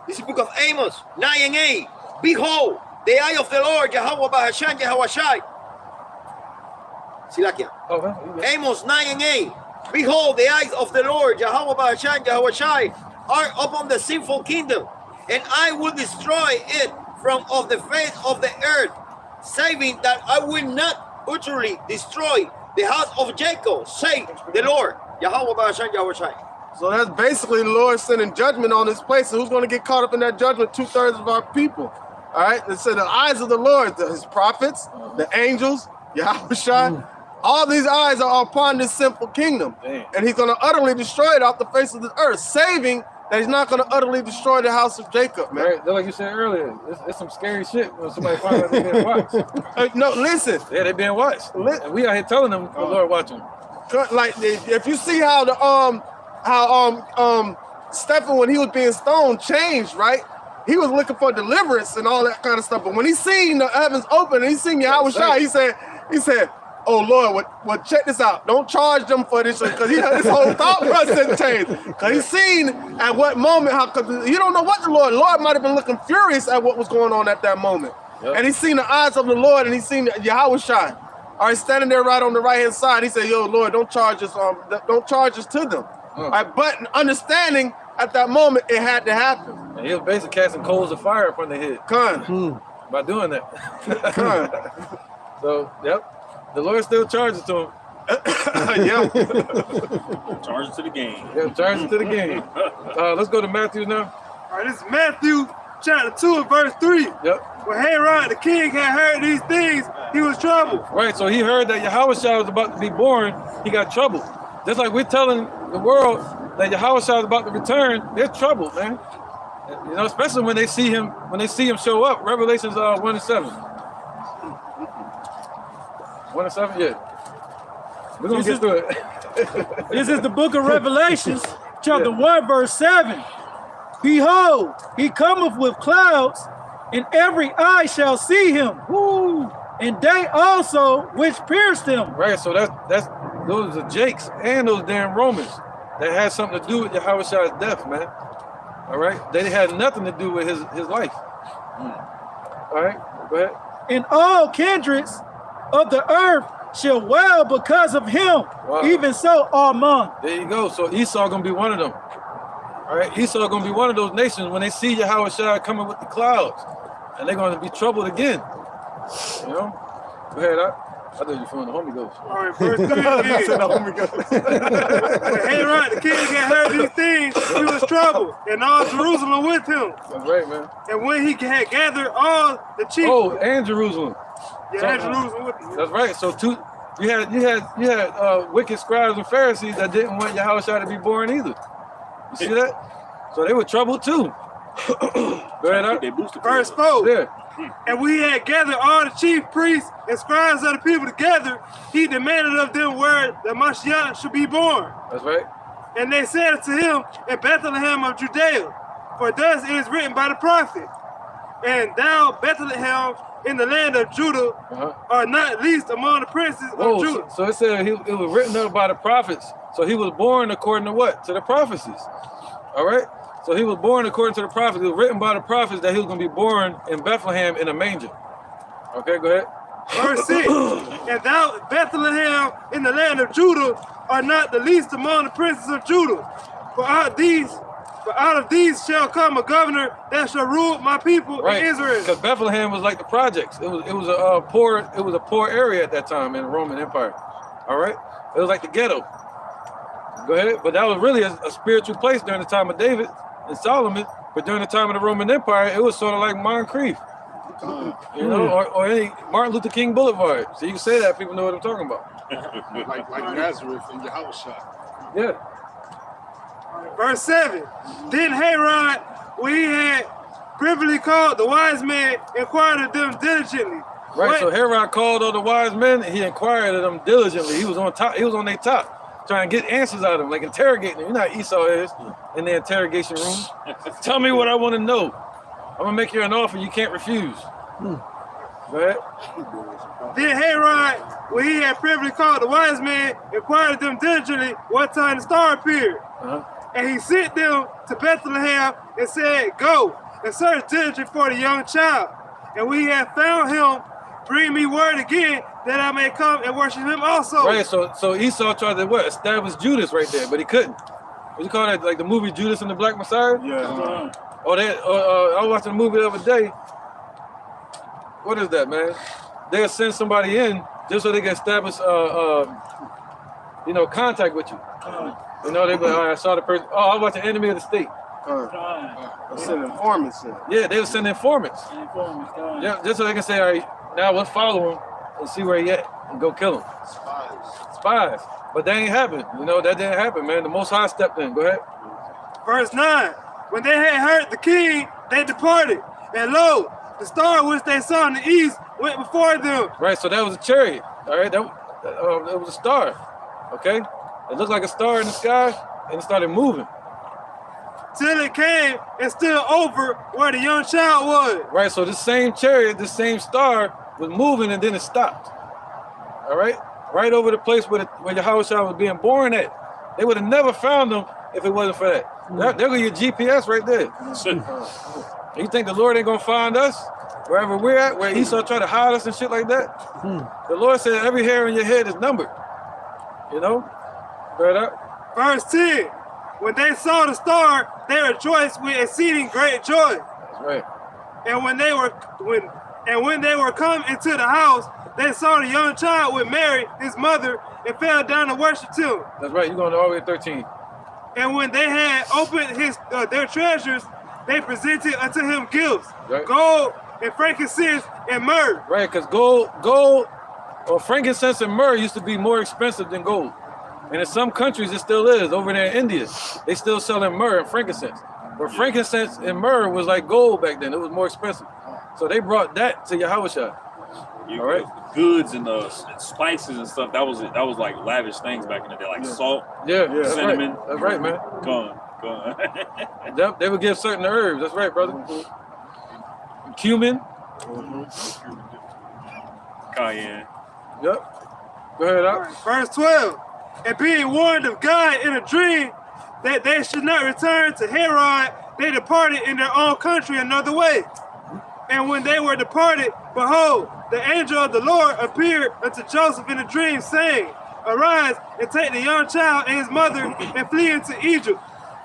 This is the book of Amos 9:8. Behold, the eye of the Lord, Yahweh Bahashan, Yahweh Shai. Silakia. Amos 9:8. Behold, the eyes of the Lord, Yahweh Bahashan, Yahweh Shai, are upon the sinful kingdom, and I will destroy it from off the face of the earth, saving that I will not utterly destroy the house of Jacob, say the Lord, Yahweh Bahashan, Yahweh Shai. So that's basically the Lord sending judgment on this place. And who's going to get caught up in that judgment? 2/3 of our people. All right. It said the eyes of the Lord, his prophets, the angels, Yahushua, all these eyes are upon this simple kingdom. Damn. And he's going to utterly destroy it off the face of the earth, saving that he's not going to utterly destroy the house of Jacob, man. Right. Like you said earlier, it's some scary shit when somebody finds out they're being watched. No, listen. Yeah, they're being watched. And we out here telling them the Lord watching them. Like, if you see how Stephen, when he was being stoned, changed, right? He was looking for deliverance and all that kind of stuff. But when he seen the heavens open and he seen Yahushua, he said, oh Lord, well, check this out. Don't charge them for this, because his whole thought process changed. Because he seen at what moment, because you don't know what the Lord might have been looking furious at what was going on at that moment. Yep. And he seen the eyes of the Lord, and he seen Yahushua. All right, standing there right on the right hand side, he said, yo, Lord, don't charge us to them. All right, but understanding at that moment it had to happen. And he was basically casting coals of fire upon their head. By doing that. So, yep. The Lord still charges to him. Yeah. Charges to the game. Yeah, charges to the game. Let's go to Matthew now. All right, this is Matthew chapter 2 and verse 3. Yep. When Herod the king had heard these things, he was troubled. Right, so he heard that Yahushua was about to be born, he got troubled. Just like we're telling the world that Yahushua is about to return, they're troubled, man. You know, especially when they see him show up. Revelations 1:7. 1:7, yeah. We're gonna get through it. This is the book of Revelations, chapter 1, verse 7. Behold, he cometh with clouds, and every eye shall see him. Woo! And they also which pierced him. Right, so that's those are Jakes and those damn Romans that had something to do with Yahushua's death, man. All right, they had nothing to do with his life. All right, go ahead. And all kindreds of the earth shall wail because of him. Wow. Even so, Amen. There you go. So Esau gonna be one of them. All right, Esau gonna be one of those nations when they see Yahushua coming with the clouds, and they're gonna be troubled again. You know? Go ahead, I thought you were feeling the Holy Ghost. All right, verse 3 again. When Herod the king had heard these things, he was troubled, and all Jerusalem with him. That's right, man. And when he had gathered all the chief. Oh, and Jerusalem. Yeah, and Jerusalem with him. That's right. So you had wicked scribes and Pharisees that didn't want Yahushua to be born either. You see that? So they were troubled too. Go ahead, they boosted verse 4. Yeah. And we had gathered all the chief priests and scribes of the people together. He demanded of them where the Mashiach should be born. That's right. And they said unto him, in Bethlehem of Judea, for thus it is written by the prophet, and thou, Bethlehem, in the land of Judah, are not least among the princes of Judah. So it said it was written up by the prophets. So he was born according to what? To the prophecies. All right. So he was born according to the prophets. It was written by the prophets that he was going to be born in Bethlehem in a manger. Okay, go ahead. Verse 6, and thou, Bethlehem, in the land of Judah, are not the least among the princes of Judah. For out of these shall come a governor that shall rule my people in Israel. Because Bethlehem was like the projects. It was a poor area at that time in the Roman Empire. All right, it was like the ghetto. Go ahead, but that was really a spiritual place during the time of David and Solomon. But during the time of the Roman Empire, it was sort of like Moncrief, you know, or any Martin Luther King Boulevard. So you can say that, people know what I'm talking about. like Nazareth and Yahushua. Yeah. Verse 7, then Herod, when he had privily called the wise men, inquired of them diligently. Right, so Herod called all the wise men, and he inquired of them diligently. He was on top. He was on their top, trying to get answers out of them, like interrogating them. You know how Esau is in the interrogation room. Tell me what I want to know. I'm gonna make you an offer you can't refuse. Go ahead. Then Herod, when he had privily called the wise men, inquired of them diligently what time the star appeared. And he sent them to Bethlehem and said, go and search diligently for the young child. And when he had found him, bring me word again that I may come and worship him also. Right, so Esau tried to what? Establish Judas right there, but he couldn't. What you call that? Like the movie Judas and the Black Messiah? Yeah. I was watching a movie the other day. What is that, man? They'll send somebody in just so they can establish, contact with you. You know, they be, I saw the person. Oh, I was watching Enemy of the State. Send informants in. Yeah, they would send informants. Yeah, just so they can say, all right, now let's follow him and see where he at and go kill him. Spies. But that ain't happened. You know, that didn't happen, man. The Most High stepped in. Go ahead. Verse 9, when they had heard the king, they departed. And lo, the star which they saw in the east went before them. Right, so that was a chariot. All right, that was a star. Okay? It looked like a star in the sky, and it started moving. Till it came and stood over where the young child was. Right, so this same chariot, this same star was moving, and then it stopped. All right? Right over the place where Yahushua was being born at. They would have never found him if it wasn't for that. There go your GPS right there. You think the Lord ain't going to find us wherever we're at, where Esau tried to hide us and shit like that? The Lord said every hair in your head is numbered. You know? Verse 10, when they saw the star, they rejoiced with exceeding great joy. That's right. And when they were come into the house, they saw the young child with Mary, his mother, and fell down to worship him. That's right. You're going all the way to 13. And when they had opened their treasures, they presented unto him gifts, gold and frankincense and myrrh. Right, because gold, or frankincense and myrrh used to be more expensive than gold. And in some countries, it still is. Over there in India, they still selling myrrh and frankincense. But frankincense and myrrh was like gold back then. It was more expensive. So they brought that to Yahushua. All right. Goods and spices and stuff. That was like lavish things back in the day, like salt, cinnamon. That's right, man. Go on. They would give certain herbs. That's right, brother. Cumin. Cayenne. Yep. Go ahead, out. Verse 12. And being warned of God in a dream that they should not return to Herod, they departed in their own country another way. And when they were departed, behold, the angel of the Lord appeared unto Joseph in a dream, saying, Arise and take the young child and his mother and flee into Egypt,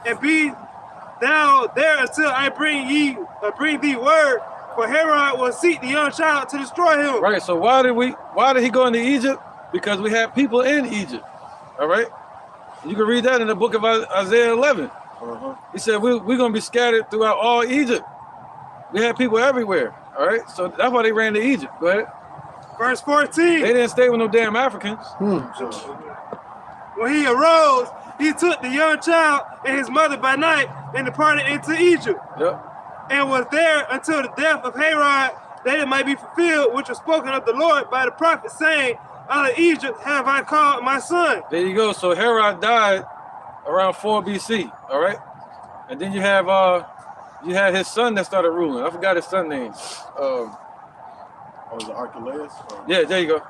and be thou there until I bring thee word, for Herod will seek the young child to destroy him. Right. So why did he go into Egypt? Because we had people in Egypt. All right. You can read that in the book of Isaiah 11. He said we're going to be scattered throughout all Egypt. We had people everywhere. All right. So that's why they ran to Egypt. Go ahead. Verse 14. They didn't stay with no damn Africans. When he arose, he took the young child and his mother by night and departed into Egypt. And was there until the death of Herod, that it might be fulfilled, which was spoken of the Lord by the prophet, saying, Out of Egypt have I called my son. There you go. So Herod died around 4 BC. All right. And then you had his son that started ruling. I forgot his son's name. Was it Archelaus? Yeah, there you go.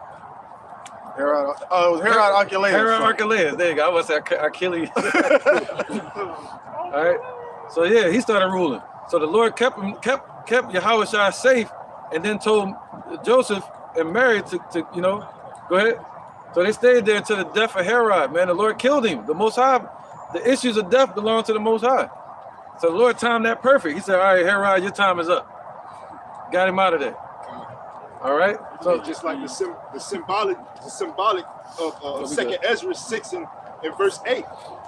Herod. Oh, it was Herod Archelaus. Herod Archelaus. There you go. I was say Achilles. All right. So yeah, he started ruling. So the Lord kept Yahushua safe, and then told Joseph and Mary to go ahead. So they stayed there until the death of Herod. Man, the Lord killed him. The Most High, the issues of death belong to the Most High. So the Lord timed that perfect. He said, "All right, Herod, your time is up." Got him out of there. All right. So just like the symbolic of Second Ezra 6 and verse 8.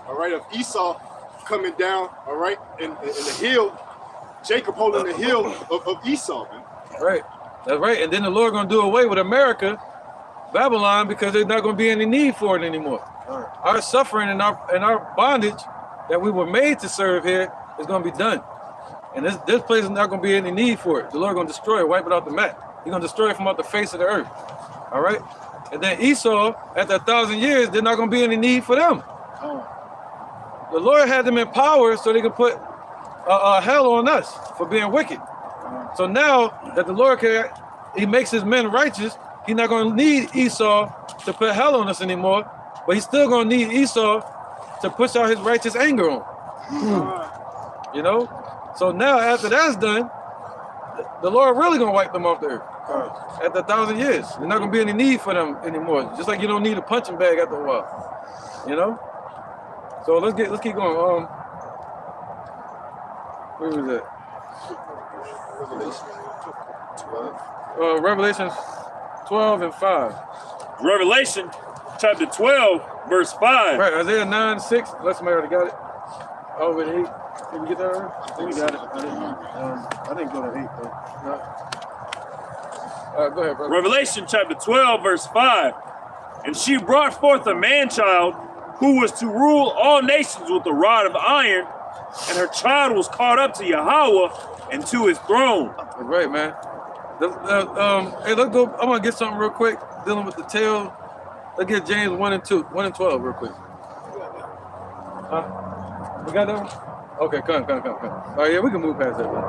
All right, of Esau coming down. All right, in the hill, Jacob holding the hill of Esau. Man. Right. That's right. And then the Lord gonna do away with America, Babylon, because there's not gonna be any need for it anymore. Our suffering and our bondage that we were made to serve here is gonna be done. And this place is not gonna be any need for it. The Lord gonna destroy it, wipe it off the map. He's gonna destroy it from off the face of the earth. All right. And then Esau, after 1,000 years, there's not gonna be any need for them. The Lord had them in power so they could put hell on us for being wicked. So now that the Lord he makes his men righteous, he's not gonna need Esau to put hell on us anymore, but he's still gonna need Esau to push out his righteous anger on. You know? So now after that's done, the Lord really gonna wipe them off the earth. After 1,000 years. There's not gonna be any need for them anymore. Just like you don't need a punching bag after a while. You know? So let's keep going. Where was that? Revelation 12 and 5. Revelation chapter 12, verse 5. Right, Isaiah 9:6. Unless somebody already got it. Over to 8. Did you get that already? I think you got it. I didn't go to 8 though. No. Go ahead, brother. Revelation chapter 12, verse 5. And she brought forth a man-child who was to rule all nations with a rod of iron, and her child was caught up to Yahweh and to his throne. That's right, man. Hey, let's go. I'm gonna get something real quick dealing with the tail. Let's get James 1 and 12 real quick. We got that one? Okay, come. All right, yeah, we can move past that one.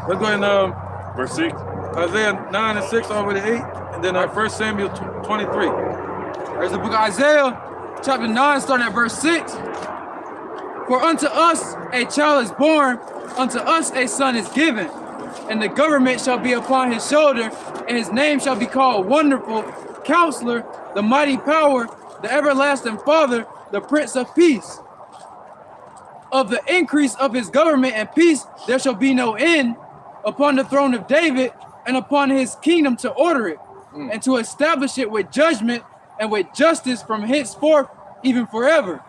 Let's go in verse 6. Isaiah 9 and 6 all the way to 8, and then 1 Samuel 23. There's the book of Isaiah, chapter 9, starting at verse 6. For unto us a child is born, unto us a son is given, and the government shall be upon his shoulder, and his name shall be called Wonderful, Counselor, the Mighty Power, the Everlasting Father, the Prince of Peace. Of the increase of his government and peace there shall be no end upon the throne of David and upon his kingdom to order it and to establish it with judgment and with justice from henceforth even forever.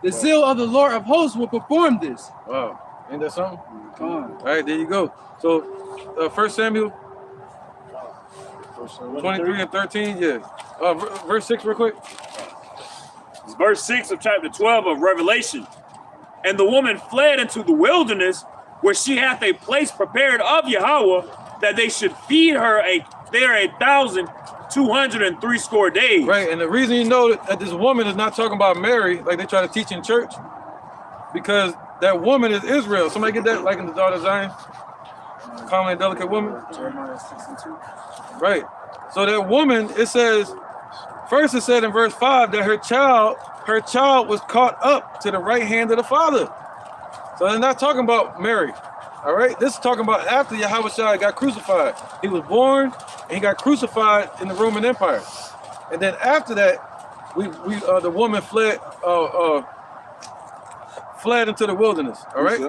The zeal of the Lord of hosts will perform this. Wow, ain't that something? All right, there you go. So 1 Samuel 23 and 13, yeah. Verse 6 real quick. It's verse 6 of chapter 12 of Revelation. And the woman fled into the wilderness, where she hath a place prepared of Yahweh, that they should feed her there 1,260 days. Right, and the reason you know that this woman is not talking about Mary, like they try to teach in church, because that woman is Israel. Somebody get that, like in the daughter of Zion? Common and delicate woman? Jeremiah 6 and 2. Right. So that woman, it says, first it said in verse 5 that her child was caught up to the right hand of the Father. So they're not talking about Mary. All right, this is talking about after Yahushua got crucified. He was born and he got crucified in the Roman Empire. And then after that, the woman fled into the wilderness. All right.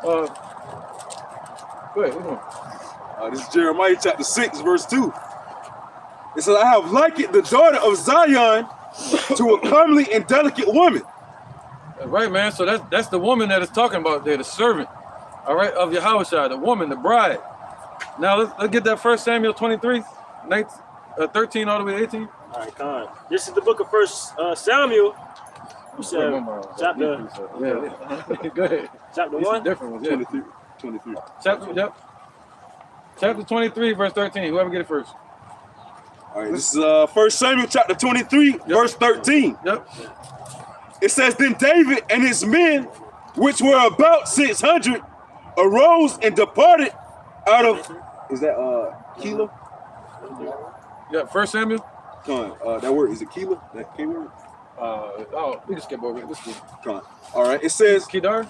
Go ahead. This is Jeremiah chapter 6, verse 2. It says, I have likened the daughter of Zion to a comely and delicate woman. Right, man. So that's the woman that is talking about there, the servant, all right, of Yahushua, the woman, the bride. Now let's get that 1 Samuel 23, 13 all the way to 18. All right, Con. This is the book of 1 Samuel. You said chapter. Yeah. Go ahead. Chapter 1. Different ones. Yeah. 23. Chapter 23, verse 13. Whoever get it first. All right, this is 1 Samuel chapter 23, verse 13. Yep. It says, then David and his men, which were about 600, arose and departed out of, is that Keilah? Yeah, 1 Samuel. That word, is it Keilah? That K word? We can skip over it. Let's see. Come on. All right. It says Kedar?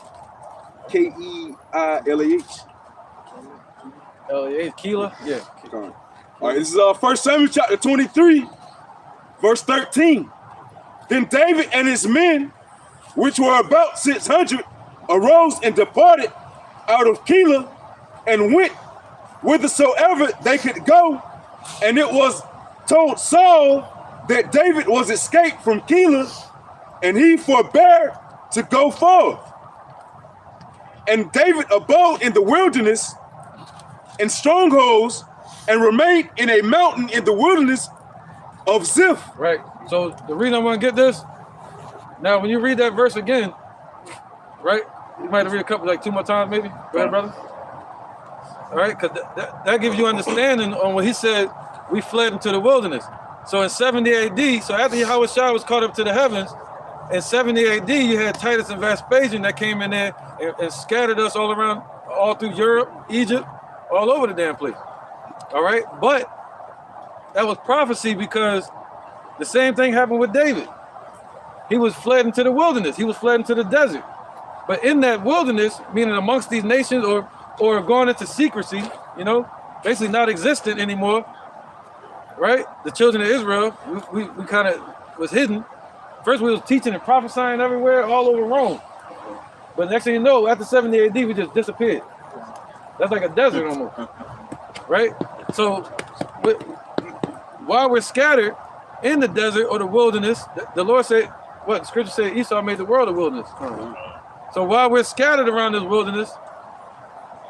K-E-I-L-A-H. L-A-H. Keelah? Yeah. Come on. All right. This is 1 Samuel chapter 23, verse 13. Then David and his men, which were about 600, arose and departed out of Keilah and went whithersoever they could go. And it was told Saul that David was escaped from Keilah, and he forbore to go forth. And David abode in the wilderness in strongholds and remained in a mountain in the wilderness of Ziph. Right. So the reason I want to get this, now when you read that verse again, right? You might have read a couple, like 2 more times maybe. Go ahead, brother. All right, because that gives you understanding on what he said, we fled into the wilderness. So in 70 AD, so after Yahushua was caught up to the heavens, in 70 AD, you had Titus and Vespasian that came in there and scattered us all around, all through Europe, Egypt, all over the damn place. All right, but that was prophecy because the same thing happened with David. He was fled into the wilderness. He was fled into the desert. But in that wilderness, meaning amongst these nations or going into secrecy, you know, basically not existent anymore, right? The children of Israel, we kind of was hidden. First we was teaching and prophesying everywhere, all over Rome. But next thing you know, after 70 AD, we just disappeared. That's like a desert almost, right? So while we're scattered in the desert or the wilderness, the Lord said, what the scripture said, Esau made the world a wilderness. So while we're scattered around this wilderness,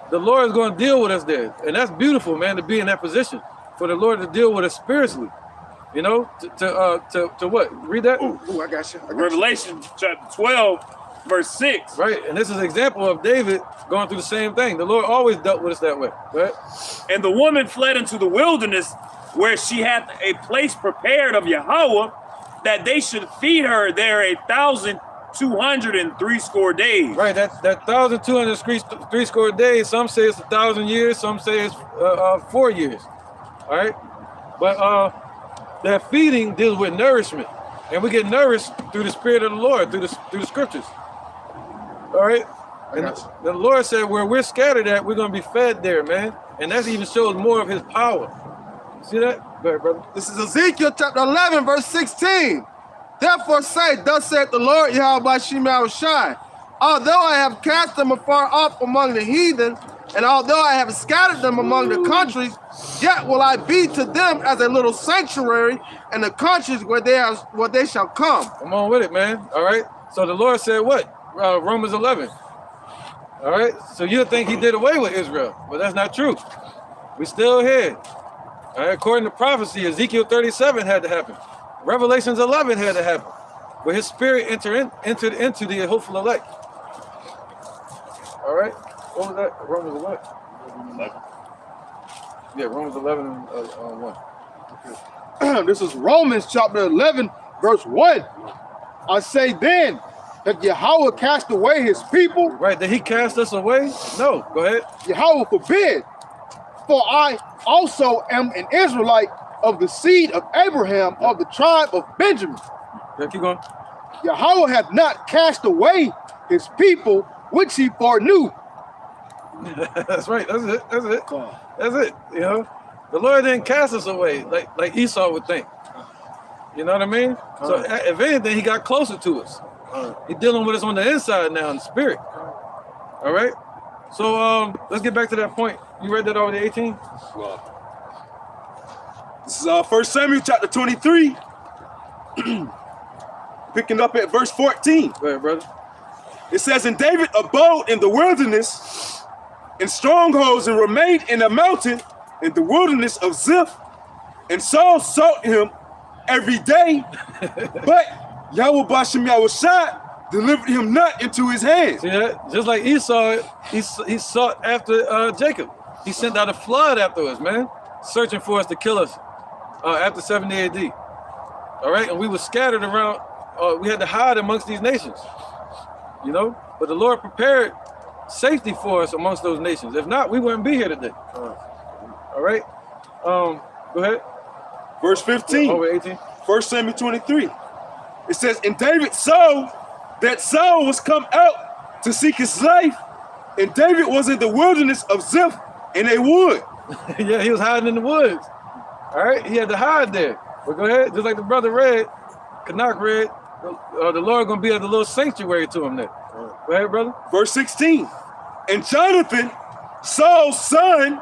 the Lord is going to deal with us there. And that's beautiful, man, to be in that position, for the Lord to deal with us spiritually. You know, to what? Read that? Ooh, I got you. Revelation chapter 12, verse 6. Right, and this is an example of David going through the same thing. The Lord always dealt with us that way, right? And the woman fled into the wilderness, where she had a place prepared of Yahweh, that they should feed her there 1,203 score days. Right, that 1,203 score days, some say it's 1,000 years, some say it's 4 years. All right, but that feeding deals with nourishment, and we get nourished through the Spirit of the Lord, through the scriptures. All right, and the Lord said, where we're scattered at, we're going to be fed there, man, and that even shows more of His power. See that? Go ahead, brother. This is Ezekiel chapter 11, verse 16. Therefore say, thus saith the Lord Yahweh Shema Shai, although I have cast them afar off among the heathen, and although I have scattered them among the countries, yet will I be to them as a little sanctuary in the countries where they shall come. Come on with it, man. All right. So the Lord said what? Romans 11. All right. So you think He did away with Israel, but that's not true. We still here. All right. According to prophecy, Ezekiel 37 had to happen. Revelations 11 had to happen, where His Spirit entered into the hopeful elect. All right. What was that? Romans what? 11. Yeah, Romans 11 1. This is Romans chapter 11, verse 1. I say then that Yahweh cast away His people. Right, did He cast us away? No, go ahead. Yahweh forbid. For I also am an Israelite of the seed of Abraham, of the tribe of Benjamin. Yeah, keep going. Yahweh hath not cast away His people, which He foreknew. That's right. That's it. That's it. That's it. You know, the Lord didn't cast us away like Esau would think. You know what I mean? So if anything, He got closer to us. He's dealing with us on the inside now in the spirit. All right. So let's get back to that point. You read that already, 18? This is 1 Samuel chapter 23, picking up at verse 14. Go ahead, brother. It says, and David abode in the wilderness in strongholds and remained in a mountain in the wilderness of Ziph. And Saul sought him every day, but Yahweh Bashem Yahushua delivered him not into his hands. See that? Just like Esau, he sought after Jacob. He sent out a flood after us, man, searching for us to kill us after 70 AD. All right, and we were scattered around. We had to hide amongst these nations, you know. But the Lord prepared safety for us amongst those nations. If not, we wouldn't be here today. All right. Go ahead. Verse 15. Over 18. 1 Samuel 23. It says, and David saw that Saul was come out to seek his life, and David was in the wilderness of Ziph in a wood. Yeah, he was hiding in the woods. All right, he had to hide there. But go ahead, just like the brother read, Canuck read, the Lord gonna be at the little sanctuary to him there. Go ahead, brother. Verse 16. And Jonathan, Saul's son,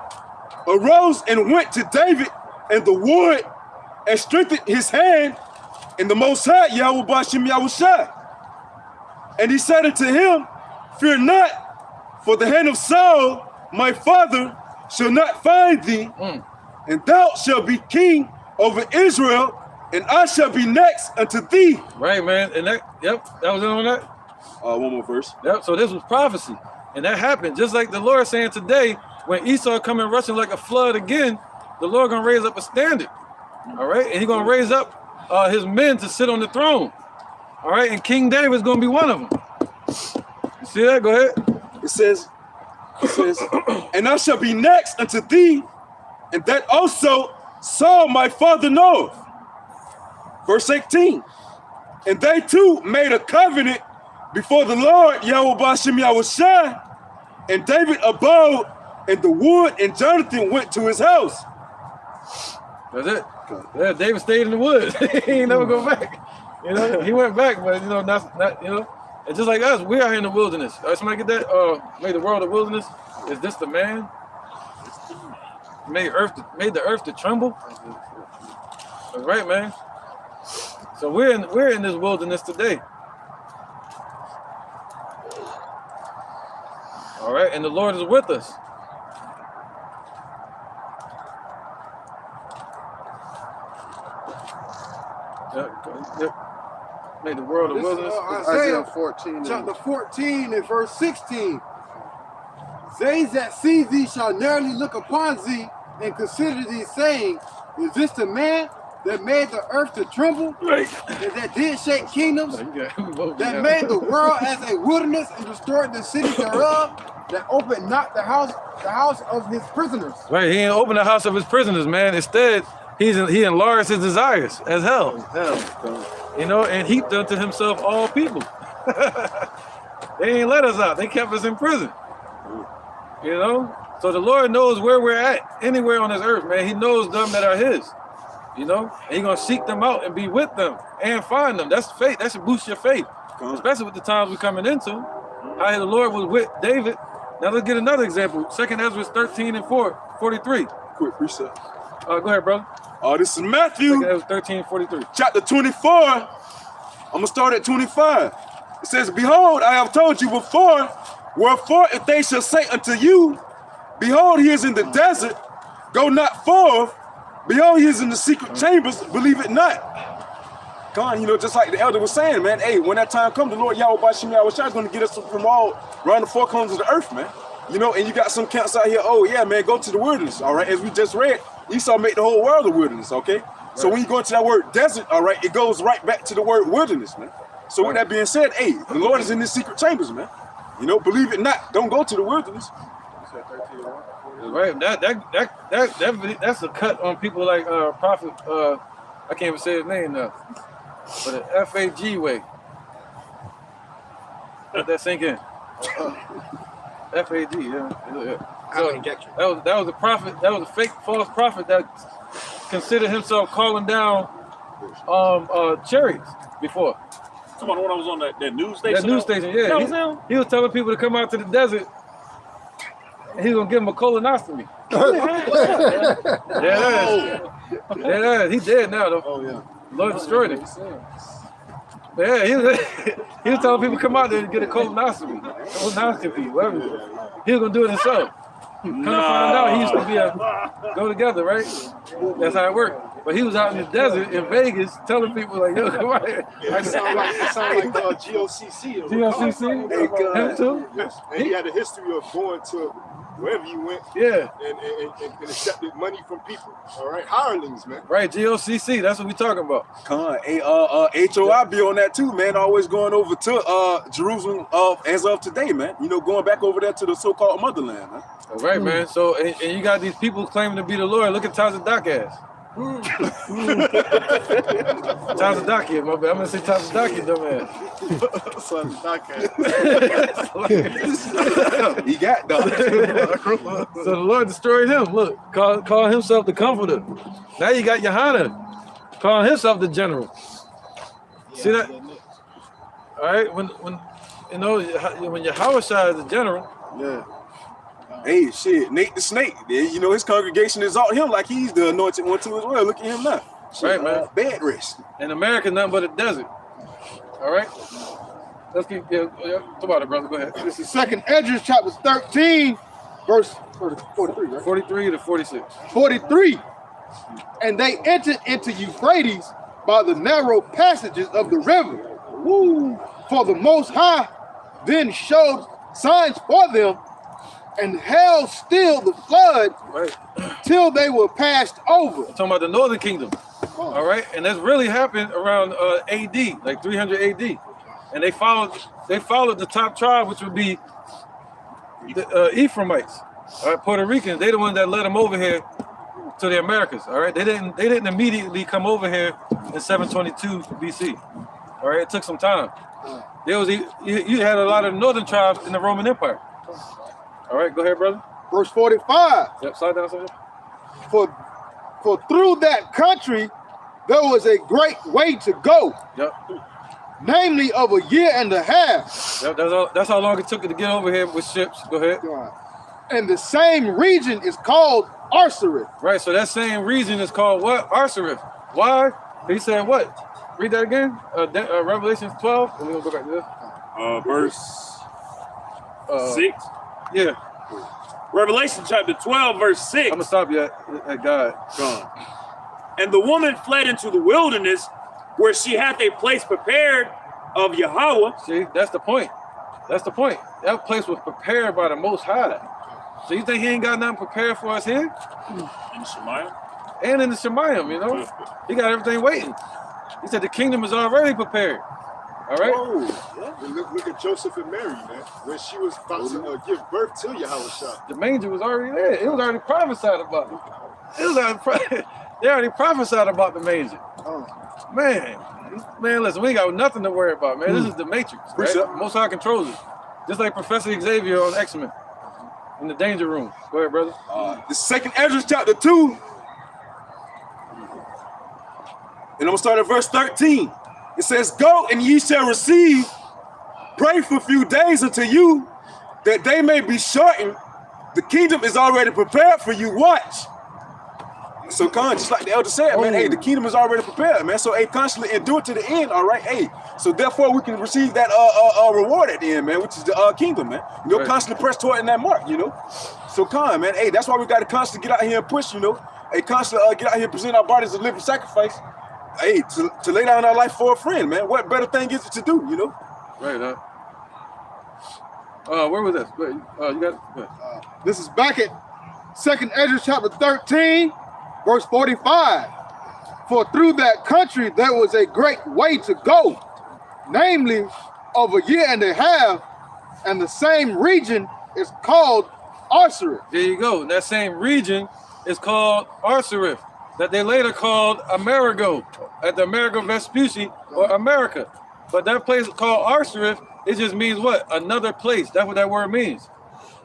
arose and went to David in the wood and strengthened his hand in the Most High, Yahweh Bashem Yahushai. And he said unto him, fear not, for the hand of Saul, my father, shall not find thee, and thou shalt be king over Israel, and I shall be next unto thee. Right, man. And that was it on that. One more verse. Yep. So this was prophecy, and that happened just like the Lord saying today, when Esau coming rushing like a flood again, the Lord gonna raise up a standard. All right, and He gonna raise up His men to sit on the throne. All right, and King David is gonna be one of them. You see that? Go ahead. It says, and I shall be next unto thee, and that also Saul my father knoweth. Verse 18. And they too made a covenant before the Lord, Yahweh Bashem Yahushai, and David abode in the wood, and Jonathan went to his house. That's it. Yeah, David stayed in the woods. He ain't never go back. You know, he went back, but you know, not you know. And just like us, we are here in the wilderness. Somebody get that? Made the world a wilderness. Is this the man? Made the earth to tremble. That's right, man. So we're in this wilderness today. All right, and the Lord is with us. Yep. Made the world a wilderness. Isaiah 14. Chapter 14 and verse 16. They that see thee shall narrowly look upon thee and consider thee, saying, is this the man that made the earth to tremble, and that did shake kingdoms, that made the world as a wilderness and destroyed the cities thereof, that opened not the house of his prisoners. Right, he ain't opened the house of his prisoners, man. Instead, he enlarged his desires as hell. You know, and heaped unto himself all people. They ain't let us out. They kept us in prison. You know? So the Lord knows where we're at, anywhere on this earth, man. He knows them that are his. You know? And He's gonna seek them out and be with them and find them. That's faith. That should boost your faith. Especially with the times we're coming into. How the Lord was with David. Now let's get another example. 2 Ezra 13 and 43. Quick precept. Go ahead, brother. This is Matthew. 2 Ezra 13, 43. Chapter 24. I'm gonna start at 25. It says, behold, I have told you before, wherefore if they shall say unto you, behold, he is in the desert, go not forth. Behold, he is in the secret chambers, believe it not. God, you know, just like the elder was saying, man, hey, when that time comes, the Lord Yahweh Bashem Yahushua is going to get us from all around the four corners of the earth, man. You know, and you got some camps out here, oh yeah, man, go to the wilderness, all right? As we just read, Esau made the whole world a wilderness, okay? Right. So when you go into that word desert, all right, it goes right back to the word wilderness, man. So with that being said, hey, the Lord is in his secret chambers, man. You know, believe it not, don't go to the wilderness. Right, that's a cut on people like Prophet. I can't even say his name now, but the FAG way. Let that sink in. FAG, yeah. So that was a prophet. That was a fake, false prophet that considered himself calling down chariots before. Someone when I was on that news station. That news station, yeah. He was telling people to come out to the desert. He's gonna give him a colonoscopy. Yeah, he dead now though. Oh yeah, Lord destroyed him. Yeah, he was telling people to come out there and get a colonoscopy, whatever. He was gonna do it himself. Come to find out, he used to be go together, right? That's how it worked. But he was out in the desert in Vegas telling people like, yo, come out here. It sound like GOCC. GOCC? Him too? Yes. And he had a history of going to wherever you went, and accepted money from people. All right, hirelings, man. Right, GOCC. That's what we talking about. HOI be on that too, man. Always going over to Jerusalem as of today, man. You know, going back over there to the so-called motherland, man. All right, man. So and you got these people claiming to be the Lord. Look at Tazadak ass. Tazadaki, my bad. I'm gonna say Tazadaki, dumbass. He got dog. So the Lord destroyed him. Look, call himself the comforter. Now you got Yohanan calling himself the general. See that? All right, when Yahweh is the general. Yeah. Hey, shit, Nate the Snake. You know his congregation exalt him like he's the anointed one too as well. Look at him now. Shit, Right, man. Bed rest. And America nothing but a desert. All right. Let's keep talk about it, brother. Go ahead. This is 2nd Esdras chapter 13, verse 43, right? 43 to 46. 43. And they entered into Euphrates by the narrow passages of the river. Woo! For the Most High then showed signs for them and held still the flood till they were passed over. Talking about the northern kingdom. All right, and that's really happened around AD, like 300 AD, and they followed the top tribe, which would be the Ephraimites, all right, Puerto Ricans. They the ones that led them over here to the Americas. All right, they didn't immediately come over here in 722 BC. All right, it took some time. You had a lot of northern tribes in the Roman Empire. All right, go ahead, brother. Verse 45. Yep, slide down something. For through that country there was a great way to go. Yep. Namely of a year and a half. Yep, that's how long it took to get over here with ships. Go ahead. And the same region is called Arsareth. Right, so that same region is called what? Arsareth. Why? He said what? Read that again. Revelation 12. And we're gonna go back to this. Verse 6. Yeah. Revelation chapter 12, verse 6. I'm gonna stop you at God. Gone. And the woman fled into the wilderness, where she hath a place prepared of Yahweh. See, that's the point. That's the point. That place was prepared by the Most High. So you think he ain't got nothing prepared for us here? In the Shemayim? And in the Shemayim, you know? He got everything waiting. He said the kingdom is already prepared. All right? Oh, look at Joseph and Mary, man. When she was about to give birth to Yahweh. The manger was already there. It was already prophesied about it. They already prophesied about the manger. Man, listen, we ain't got nothing to worry about, man. This is the Matrix, right? Most High controls it. Just like Professor Xavier on X-Men in the danger room. Go ahead, brother. The 2nd Esdras chapter 2. And I'm gonna start at verse 13. It says, go and ye shall receive, pray for a few days unto you, that they may be shortened. The kingdom is already prepared for you. Watch. So just like the elder said, man, hey, the kingdom is already prepared, man. So, hey, constantly endure to the end, all right? Hey, so therefore we can receive that reward at the end, man, which is the kingdom, man. You know, constantly press toward in that mark, you know? So, man, hey, that's why we got to constantly get out here and push, you know? Hey, constantly get out here and present our bodies as a living sacrifice. Hey, to lay down our life for a friend, man. What better thing is it to do, you know? Right, where was this? You got it? This is back at 2nd Esdras chapter 13, verse 45. For through that country there was a great way to go, namely of a year and a half, and the same region is called Arsareth. There you go. That same region is called Arsareth, that they later called Amerigo, at the Amerigo Vespucci, or America. But that place called Arsareth, it just means what? Another place. That's what that word means.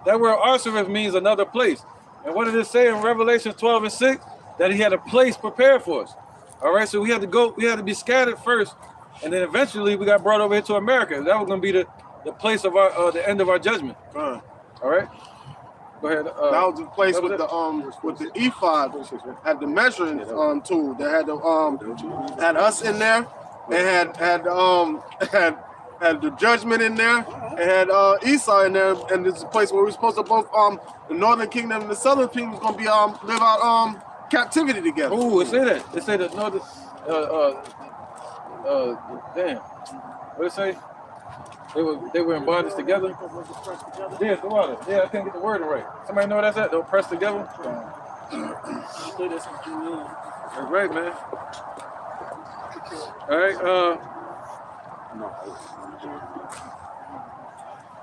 That word Arsareth means another place. And what did it say in Revelation 12 and 6? That he had a place prepared for us. All right, so we had to be scattered first, and then eventually we got brought over here to America. That was going to be the place of our the end of our judgment. All right, go ahead. That was the place with the ephod, had the measuring tool. That had us in there. It had the judgment in there. It had Esau in there, and this is a place where we're supposed to both the northern kingdom and the southern kingdom is going to be live out captivity together. Ooh, it say that. It say that northern. Damn. What it say? They were in bondage together. Yeah, the water. Yeah, I can't get the word right. Somebody know what that's at? They'll press together. That's right, man. All right.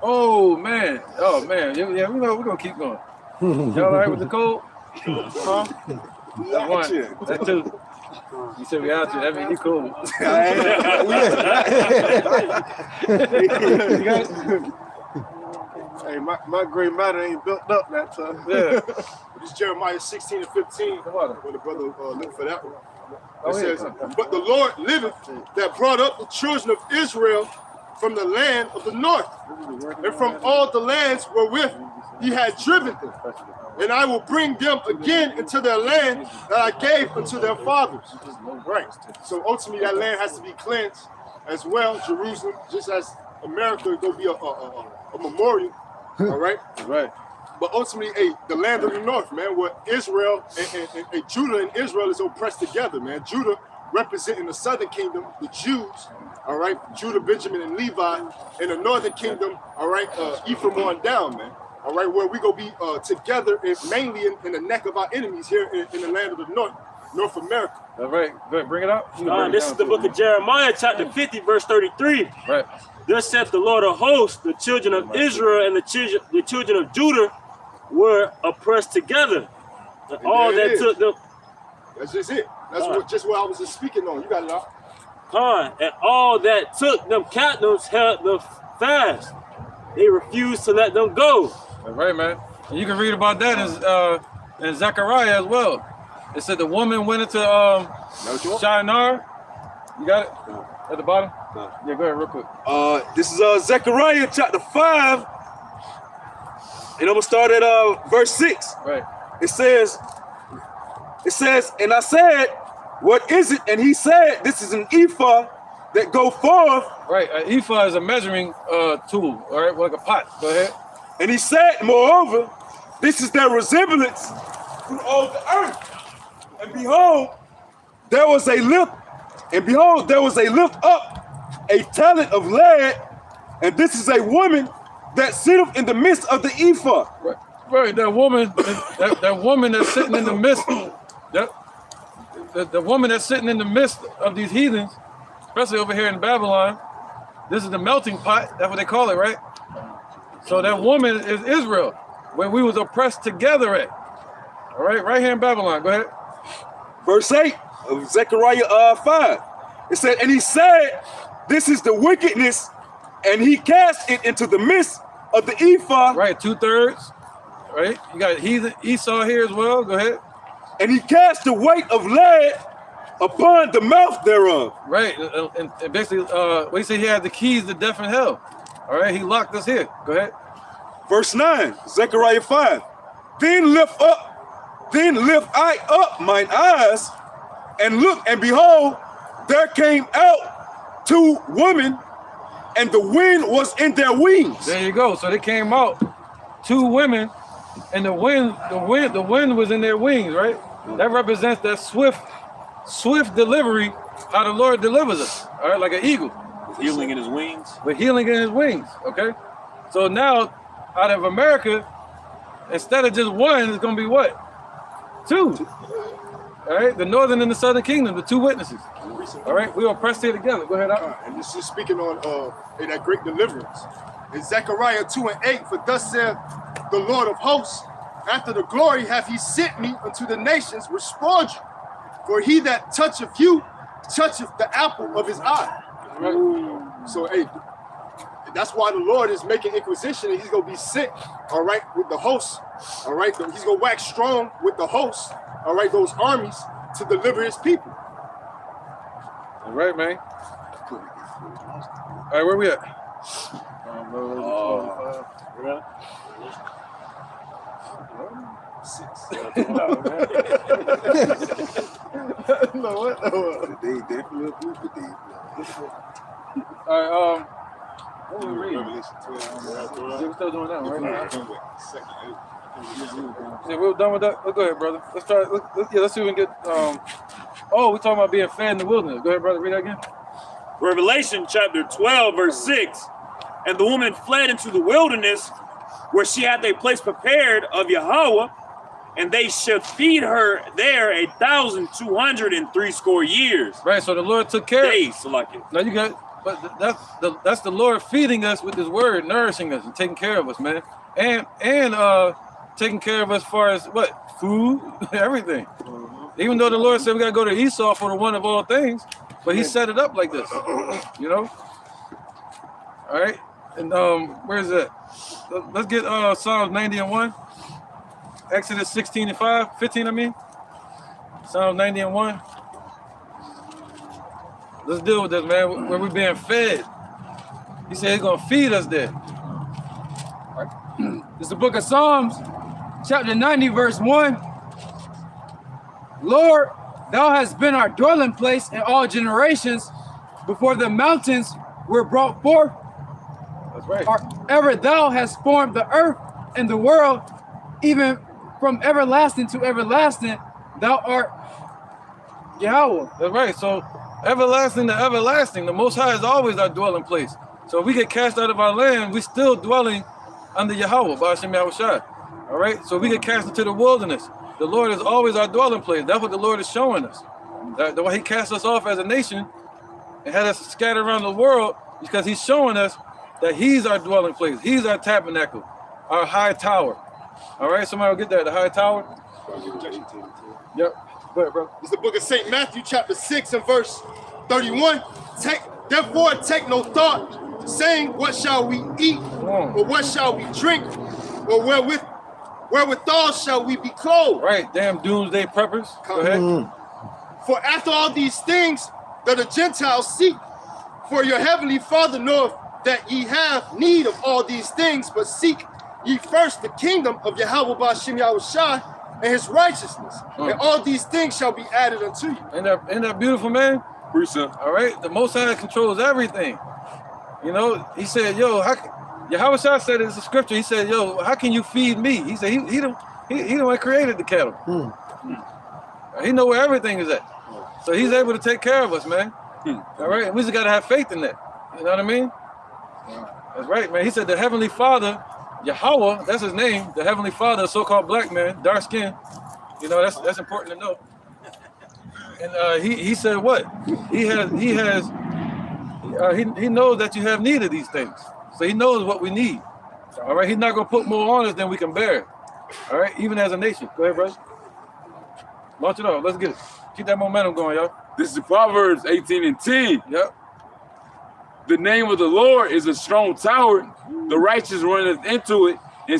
Oh man. Yeah, we know we're gonna keep going. Y'all all right with the cold? Huh? That's one. That's two. You said we out here. That means you cool. Hey, my gray matter ain't built up that time. Yeah. This Jeremiah 16 and 15. When the brother looked for that one. It says, but the Lord liveth that brought up the children of Israel from the land of the north, and from all the lands wherewith he had driven them. And I will bring them again into their land that I gave unto their fathers. Right. So ultimately that land has to be cleansed as well. Jerusalem, just as America, is going to be a memorial. All right? Right. But ultimately, the land of the north, man, where Israel and Judah and Israel is oppressed together, man. Judah representing the southern kingdom, the Jews, all right? Judah, Benjamin, and Levi. In the northern kingdom, all right, Ephraim on down, man. All right, where we gonna be together, mainly in the neck of our enemies here in the land of the north, North America. All right, go ahead, bring it out. This is the book of Jeremiah, chapter 50, verse 33. Right. Thus saith the Lord of hosts, the children of Israel and the children of Judah were oppressed together. And all that took them. That's just it. That's just what I was just speaking on. You got it out. And all that took them captives held them fast. They refused to let them go. That's right, man. And you can read about that in Zechariah as well. It said the woman went into Shinar. You got it at the bottom? No. Yeah, go ahead real quick. This is Zechariah chapter 5. And I'm gonna start at verse 6. Right. It says, and I said, what is it? And he said, this is an ephah that go forth. Right, an ephah is a measuring tool, all right, like a pot. Go ahead. And he said, moreover, this is their resemblance through all the earth. And behold, there was a lift up, a talent of lead, and this is a woman that sitteth in the midst of the ephah. Right, that woman, that woman that's sitting in the midst, the woman that's sitting in the midst of these heathens, especially over here in Babylon. This is the melting pot. That's what they call it, right? So that woman is Israel, where we was oppressed together at. All right here in Babylon. Go ahead. Verse 8 of Zechariah 5. It said, and he said, this is the wickedness, and he cast it into the midst of the ephah. Right, 2/3. Right, you got heathen Esau here as well. Go ahead. And he cast the weight of lead upon the mouth thereof. Right, and basically, what he said, he had the keys to death and hell. All right, he locked us here. Go ahead. Verse 9, Zechariah 5. Then lift I up mine eyes, and look, and behold, there came out 2 women, and the wind was in their wings. There you go. So they came out, 2 women, and the wind was in their wings, right? That represents that swift delivery, how the Lord delivers us, all right, like an eagle. With healing in his wings. With healing in his wings, okay? So now, out of America, instead of just one, it's gonna be what? 2. All right, the northern and the southern kingdom, the 2 witnesses. All right, we are pressed here together. Go ahead, out. And this is speaking on that great deliverance. In Zechariah 2 and 8, for thus saith the Lord of hosts, after the glory hath he sent me unto the nations which spoiled you. For he that toucheth you, toucheth the apple of his eye. Right. So, hey, that's why the Lord is making inquisition, and he's going to be sent, all right, with the hosts, all right? He's going to wax strong with the hosts, all right, those armies, to deliver his people. All right, man. All right, where we at? No, what? They definitely agree with these. All right, what we reading? Revelation 12. We're still doing that right now. Yeah, we're done with that. Let's go ahead, brother. Let's try. Let's see if we can get. Oh, we're talking about being fed in the wilderness. Go ahead, brother. Read that again. Revelation chapter 12, verse 6. And the woman fled into the wilderness, where she had a place prepared of Yahweh, and they should feed her there 1,260 years. Right. So the Lord took care. Days, so like it. Now you got, but that's the Lord feeding us with His word, nourishing us, and taking care of us, man, and taking care of us as far as what food, everything. Even though the Lord said we got to go to Esau for the one of all things, but he set it up like this, you know? All right, and where is that? Let's get Psalms 90 and 1. Exodus 16 and 5, 15 I mean. Psalms 90 and 1. Let's deal with this, man, where we're being fed. He said he's going to feed us there. It's the book of Psalms, chapter 90, verse 1. Lord, thou hast been our dwelling place in all generations. Before the mountains were brought forth, that's right. Or ever thou hast formed the earth and the world, even from everlasting to everlasting, thou art Yahweh. That's right. So everlasting to everlasting, the Most High is always our dwelling place. So if we get cast out of our land, we're still dwelling under Yahweh, Ba'ashem Yahushua. All right? So we get cast into the wilderness. The Lord is always our dwelling place. That's what the Lord is showing us. The way he cast us off as a nation and had us scattered around the world, because he's showing us that he's our dwelling place. He's our tabernacle, our high tower. All right? Somebody will get that, the high tower? Yep. Go ahead, bro. It's the book of St. Matthew, chapter 6 and verse 31. Therefore take no thought, saying, what shall we eat, or what shall we drink, or wherewithal shall we be clothed? Right, damn doomsday preppers. Go ahead. For after all these things that the Gentiles seek, for your heavenly Father knoweth that ye have need of all these things, but seek ye first the kingdom of Yahweh Ba'ashem Yahushua and his righteousness, and all these things shall be added unto you. Ain't that beautiful, man? All right, the Most High controls everything. You know, he said, yo, Yahweh Shah said it's a scripture. He said, yo, how can you feed me? He said, he the one created the cattle. He know where everything is at. So he's able to take care of us, man. All right, and we just got to have faith in that. You know what I mean? That's right, man. He said the Heavenly Father, Yahweh, that's his name, the Heavenly Father, a so-called black man, dark skin. You know, that's important to know. And he said what? He knows that you have need of these things. So he knows what we need. All right, he's not gonna put more on us than we can bear. All right, even as a nation. Go ahead, brother. Launch it off. Let's get it. Keep that momentum going, y'all. This is Proverbs 18 and 10. Yep. The name of the Lord is a strong tower. The righteous runneth into it and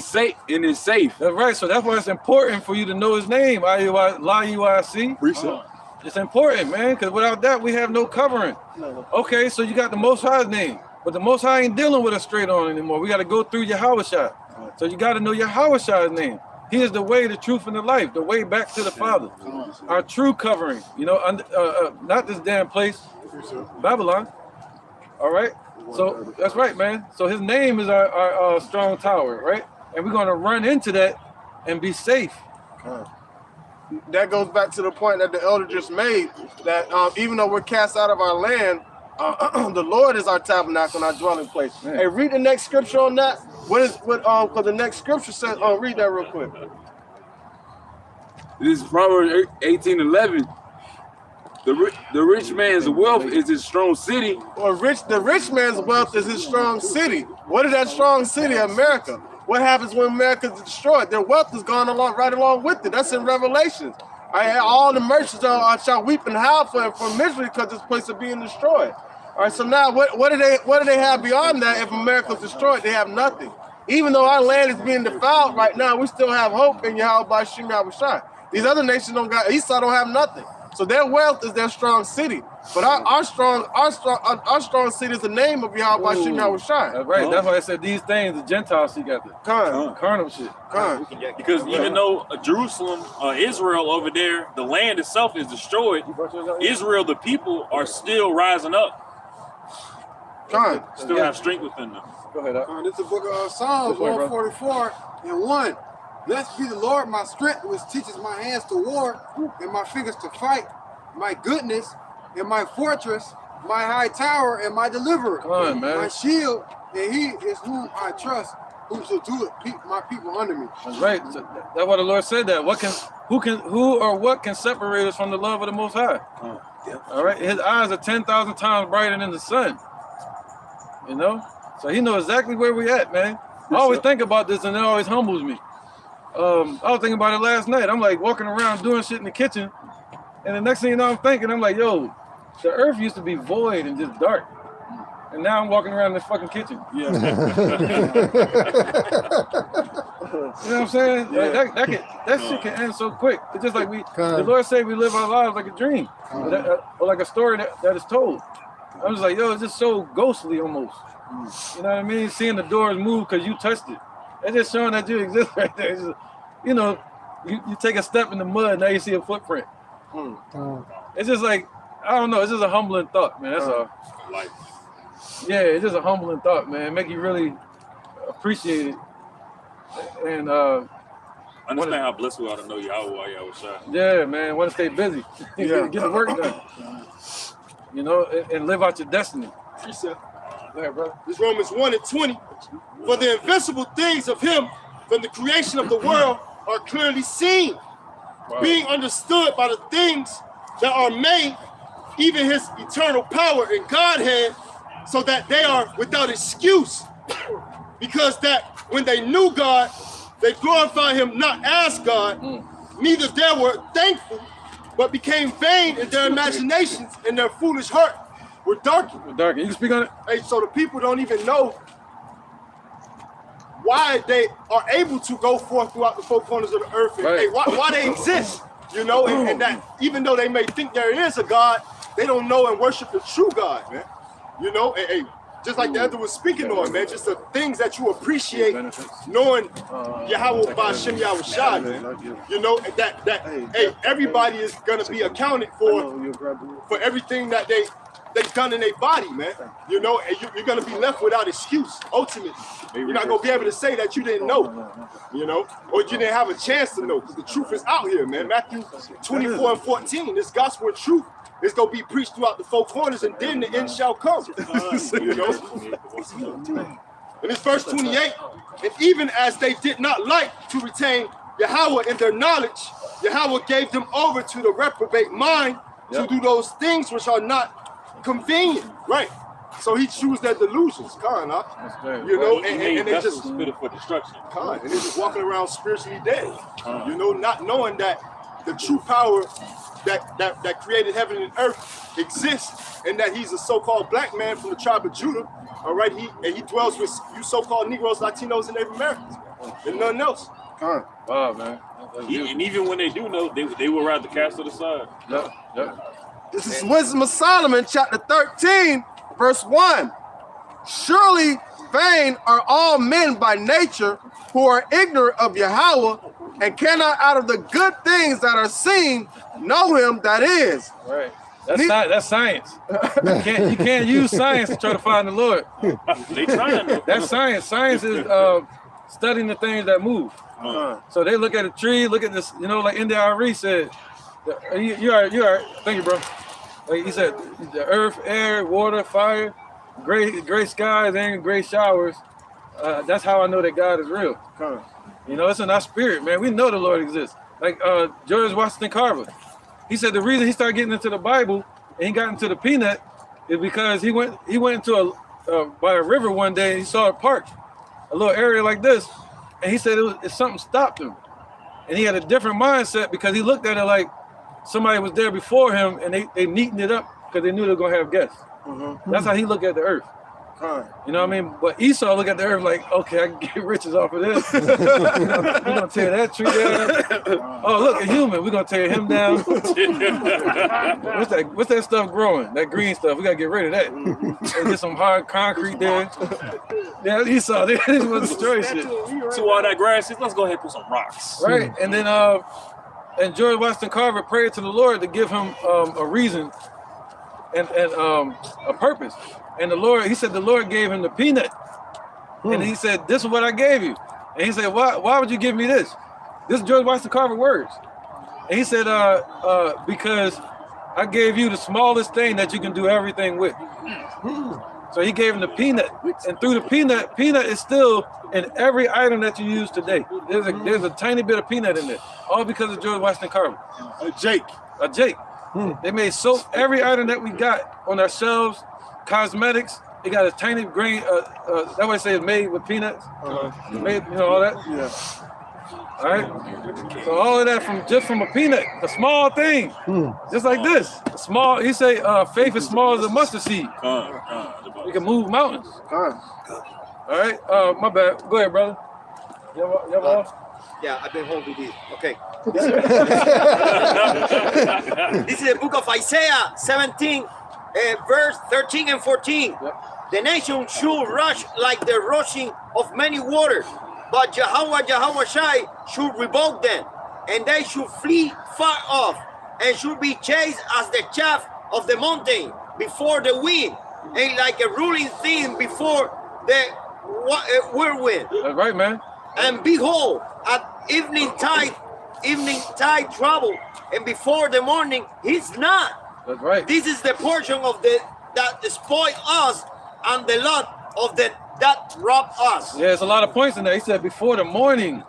is safe. That's right. So that's why it's important for you to know his name. I-U-I-C. It's important, man, because without that, we have no covering. Okay, so you got the Most High's name, but the Most High ain't dealing with us straight on anymore. We got to go through Yahweh Shah. So you got to know Yahweh Shah's name. He is the way, the truth, and the life, the way back to the Father. Our true covering, you know, not this damn place, Babylon. All right? So that's right, man. So his name is our strong tower, right? And we're going to run into that and be safe. That goes back to the point that the elder just made, that even though we're cast out of our land, the Lord is our tabernacle and our dwelling place. Man. Hey, read the next scripture on that. Because the next scripture says, read that real quick. This is Proverbs 18:11. The rich man's wealth is his strong city. Well, the rich man's wealth is his strong city. What is that strong city? America. What happens when America is destroyed? Their wealth is gone right along with it. That's in Revelations. All the merchants shall weep and howl for misery because this place is being destroyed. All right, so now what do they have beyond that? If America's destroyed, they have nothing. Even though our land is being defiled right now, we still have hope in Yahweh Ba'ashem Yahushua. These other nations Esau don't have nothing. So their wealth is their strong city. But our strong city is the name of Yahweh Ba'ashem Yahushua. That's right. That's why I said these things the Gentiles seek after. Carnal shit. Because even though Jerusalem, Israel over there, the land itself is destroyed, Israel, the people, are still rising up. Still have strength within them. Go ahead. This is the book of Psalms 144 and 1. Blessed be the Lord, my strength, which teaches my hands to war and my fingers to fight, my goodness and my fortress, my high tower and my deliverer. Come on, man. My shield, and he is whom I trust, who shall do it, my people under me. That's right. So that's why the Lord said that. Who or what can separate us from the love of the Most High? All right. His eyes are 10,000 times brighter than the sun. You know? So he knows exactly where we at, man. I always think about this and it always humbles me. I was thinking about it last night. I'm like walking around doing shit in the kitchen And the next thing you know, I'm thinking, I'm like, yo, the earth used to be void and just dark. And now I'm walking around this fucking kitchen. Yeah. You know what I'm saying? Yeah. Like that shit can end so quick. It's just like the Lord say we live our lives like a dream, or like a story that is told. I was like, yo, it's just so ghostly almost. You know what I mean? Seeing the doors move because you touched it. It's just showing that you exist right there. It's just, you know, you take a step in the mud, now you see a footprint. It's just like, I don't know, it's just a humbling thought, man. That's all. Like, yeah, it's just a humbling thought, man. Make you really appreciate it. And understand how blessed we are to know Yahweh while y'all was shy. yeah, man, want to stay busy. Get the work done. You know, and live out your destiny. Precept. Go ahead, brother. This Romans 1:20. For the invisible things of him from the creation of the world are clearly seen, being understood by the things that are made, even his eternal power and Godhead, so that they are without excuse. Because that when they knew God, they glorified him not as God, neither they were thankful, but became vain in their imaginations, and their foolish heart were darkened. You can speak on it? Hey, so the people don't even know why they are able to go forth throughout the four corners of the earth, and hey, why they exist, you know, and that even though they may think there is a God, they don't know and worship the true God, man. You know, and, hey, just like the other was speaking on, man, just the things that you appreciate knowing Yahweh Ba'Shem Yahushua, man. You know, that hey, everybody is gonna be accounted for everything that they've done in their body, man. You know, and you're gonna be left without excuse, ultimately. You're not gonna be able to say that you didn't know, you know, or you didn't have a chance to know, because the truth is out here, man. Matthew 24:14, this gospel of truth is gonna be preached throughout the four corners, and then the end shall come. You know? And this verse 28, and even as they did not like to retain Yahweh in their knowledge, Yahweh gave them over to the reprobate mind to do those things which are not convenient, right? So he chose their delusions, you know, and they just spit for destruction. And they're just walking around spiritually dead, you know, not knowing that the true power that created heaven and earth exists, and that he's a so-called black man from the tribe of Judah. All right, he dwells with you so-called Negroes, Latinos, and Native Americans, and nothing else. Wow, man. And even when they do know, they will rather cast it aside. This is Wisdom of Solomon, chapter 13, verse 1. Surely vain are all men by nature who are ignorant of Yahweh and cannot out of the good things that are seen know him that is. Right. That's science. You can't use science to try to find the Lord. They trying. That's science. Science is studying the things that move. So they look at a tree, look at this, you know, like India Ari said, you are. Thank you, bro. Like he said, the earth, air, water, fire, gray skies, and gray showers. That's how I know that God is real. You know, it's in our spirit, man. We know the Lord exists. Like George Washington Carver, he said the reason he started getting into the Bible and he got into the peanut is because he went into by a river one day and he saw a park, a little area like this, and he said something stopped him, and he had a different mindset because he looked at it like somebody was there before him and they neatened it up because they knew they were gonna have guests. That's how he looked at the earth. You know what I mean? But Esau look at the earth like, okay, I can get riches off of this. We're gonna tear that tree down. Oh, look, a human, we're gonna tear him down. What's that stuff growing? That green stuff, we gotta get rid of that. And get some hard concrete there. Yeah, Esau, they just want to destroy shit. So all that grass is, let's go ahead and put some rocks. Right, and then and George Washington Carver prayed to the Lord to give him a reason and a purpose. And the Lord, he said the Lord gave him the peanut. And he said, this is what I gave you. And he said, why would you give me this? This is George Washington Carver words. And he said, because I gave you the smallest thing that you can do everything with. So he gave him the peanut. And through the peanut is still in every item that you use today. There's a tiny bit of peanut in there. All because of George Washington Carver. A Jake. They made soap. Every item that we got on our shelves, cosmetics, it got a tiny grain, that way say it's made with peanuts. Made, you know, all that. All right. So all of that from a peanut, a small thing, just like this. A small. He say faith is small as a mustard seed. You can move mountains. All right. My bad. Go ahead, brother. You have off? Yeah, I've been holding this. Okay. This is the book of Isaiah 17, verse 13 and 14. Yep. The nation should rush like the rushing of many waters, but Yahweh Shai should revoke them, and they should flee far off, and should be chased as the chaff of the mountain before the wind, and like a ruling thing before the whirlwind. That's right, man. And behold, at evening tide trouble, and before the morning, he's not. That's right. This is the portion of that despoil us, and the lot of that rob us. Yeah, it's a lot of points in there. He said before the morning.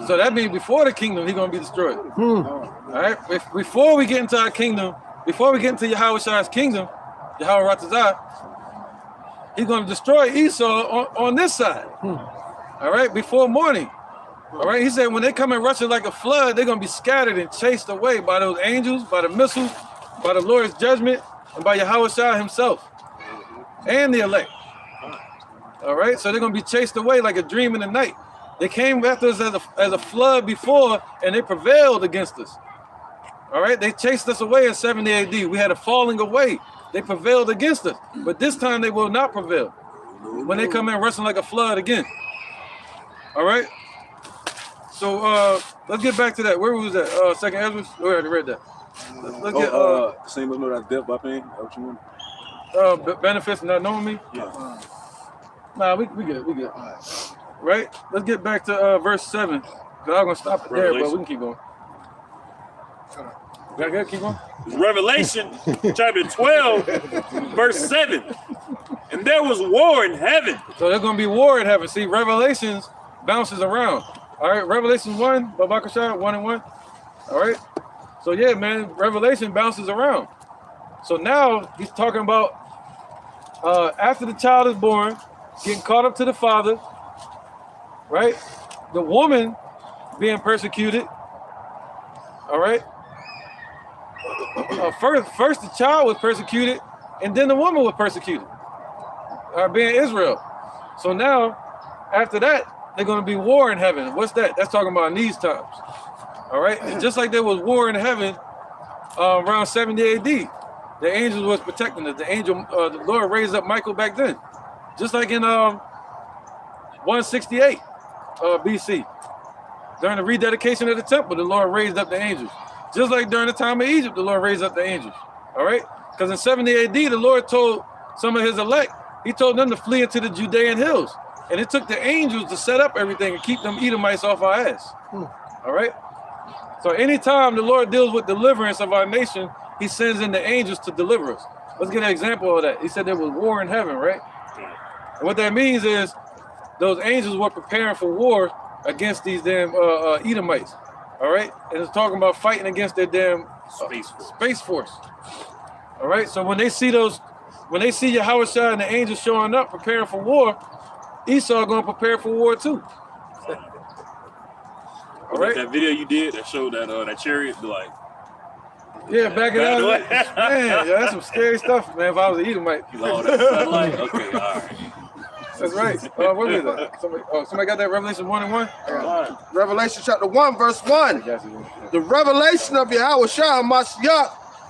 So that means before the kingdom, he's going to be destroyed. All right? Before we get into our kingdom, before we get into Yahweh Shai's kingdom, Yahweh Ratazah, he's going to destroy Esau on this side. All right? Before morning. All right? He said when they come and rushing like a flood, they're going to be scattered and chased away by those angels, by the missiles, by the Lord's judgment, and by Yahweh Shai himself. And the elect. All right, so they're gonna be chased away like a dream in the night. They came after us as a flood before, and they prevailed against us. All right, they chased us away in 70 AD. We had a falling away. They prevailed against us, but this time they will not prevail when they come in rushing like a flood again. All right, so let's get back to that. Where was that? Second Ezra. We already read that. Let's get same as know that death by pain. What you want? Benefits of not knowing me? Yeah. Nah, we good. Right? Let's get back to verse 7. Cause I'm gonna stop it there, but we can keep going. Keep going. Revelation chapter 12, verse 7. And there was war in heaven. So there's gonna be war in heaven. See, Revelations bounces around. All right, Revelation 1, Babakashah, 1 and 1. All right. So yeah, man, Revelation bounces around. So now he's talking about after the child is born, getting caught up to the father, right? The woman being persecuted, all right? First the child was persecuted, and then the woman was persecuted, being Israel. So now, after that, they're going to be war in heaven. What's that? That's talking about in these times, all right? And just like there was war in heaven around 70 AD. The angels was protecting us. The Lord raised up Michael back then. Just like in 168 BC. During the rededication of the temple, the Lord raised up the angels. Just like during the time of Egypt, the Lord raised up the angels. All right? Because in 70 AD, the Lord told some of his elect, he told them to flee into the Judean hills. And it took the angels to set up everything and keep them Edomites off our ass. All right? So anytime the Lord deals with deliverance of our nation, he sends in the angels to deliver us. Let's get an example of that. He said there was war in heaven, right? And what that means is those angels were preparing for war against these damn Edomites. All right? And it's talking about fighting against their damn space force. All right? So when they see Yahweh Shai and the angels showing up preparing for war, Esau going to prepare for war too. All right? That video you did that showed that chariot, like, yeah, back it up. Man, yeah, that's some scary stuff, man. If I was an Edomite. Oh, that's sunlight? Okay, all right. That's right. What is that? Somebody got that Revelation 1 and 1? Revelation chapter 1, verse 1. The revelation of Yahweh Shai Mashiach,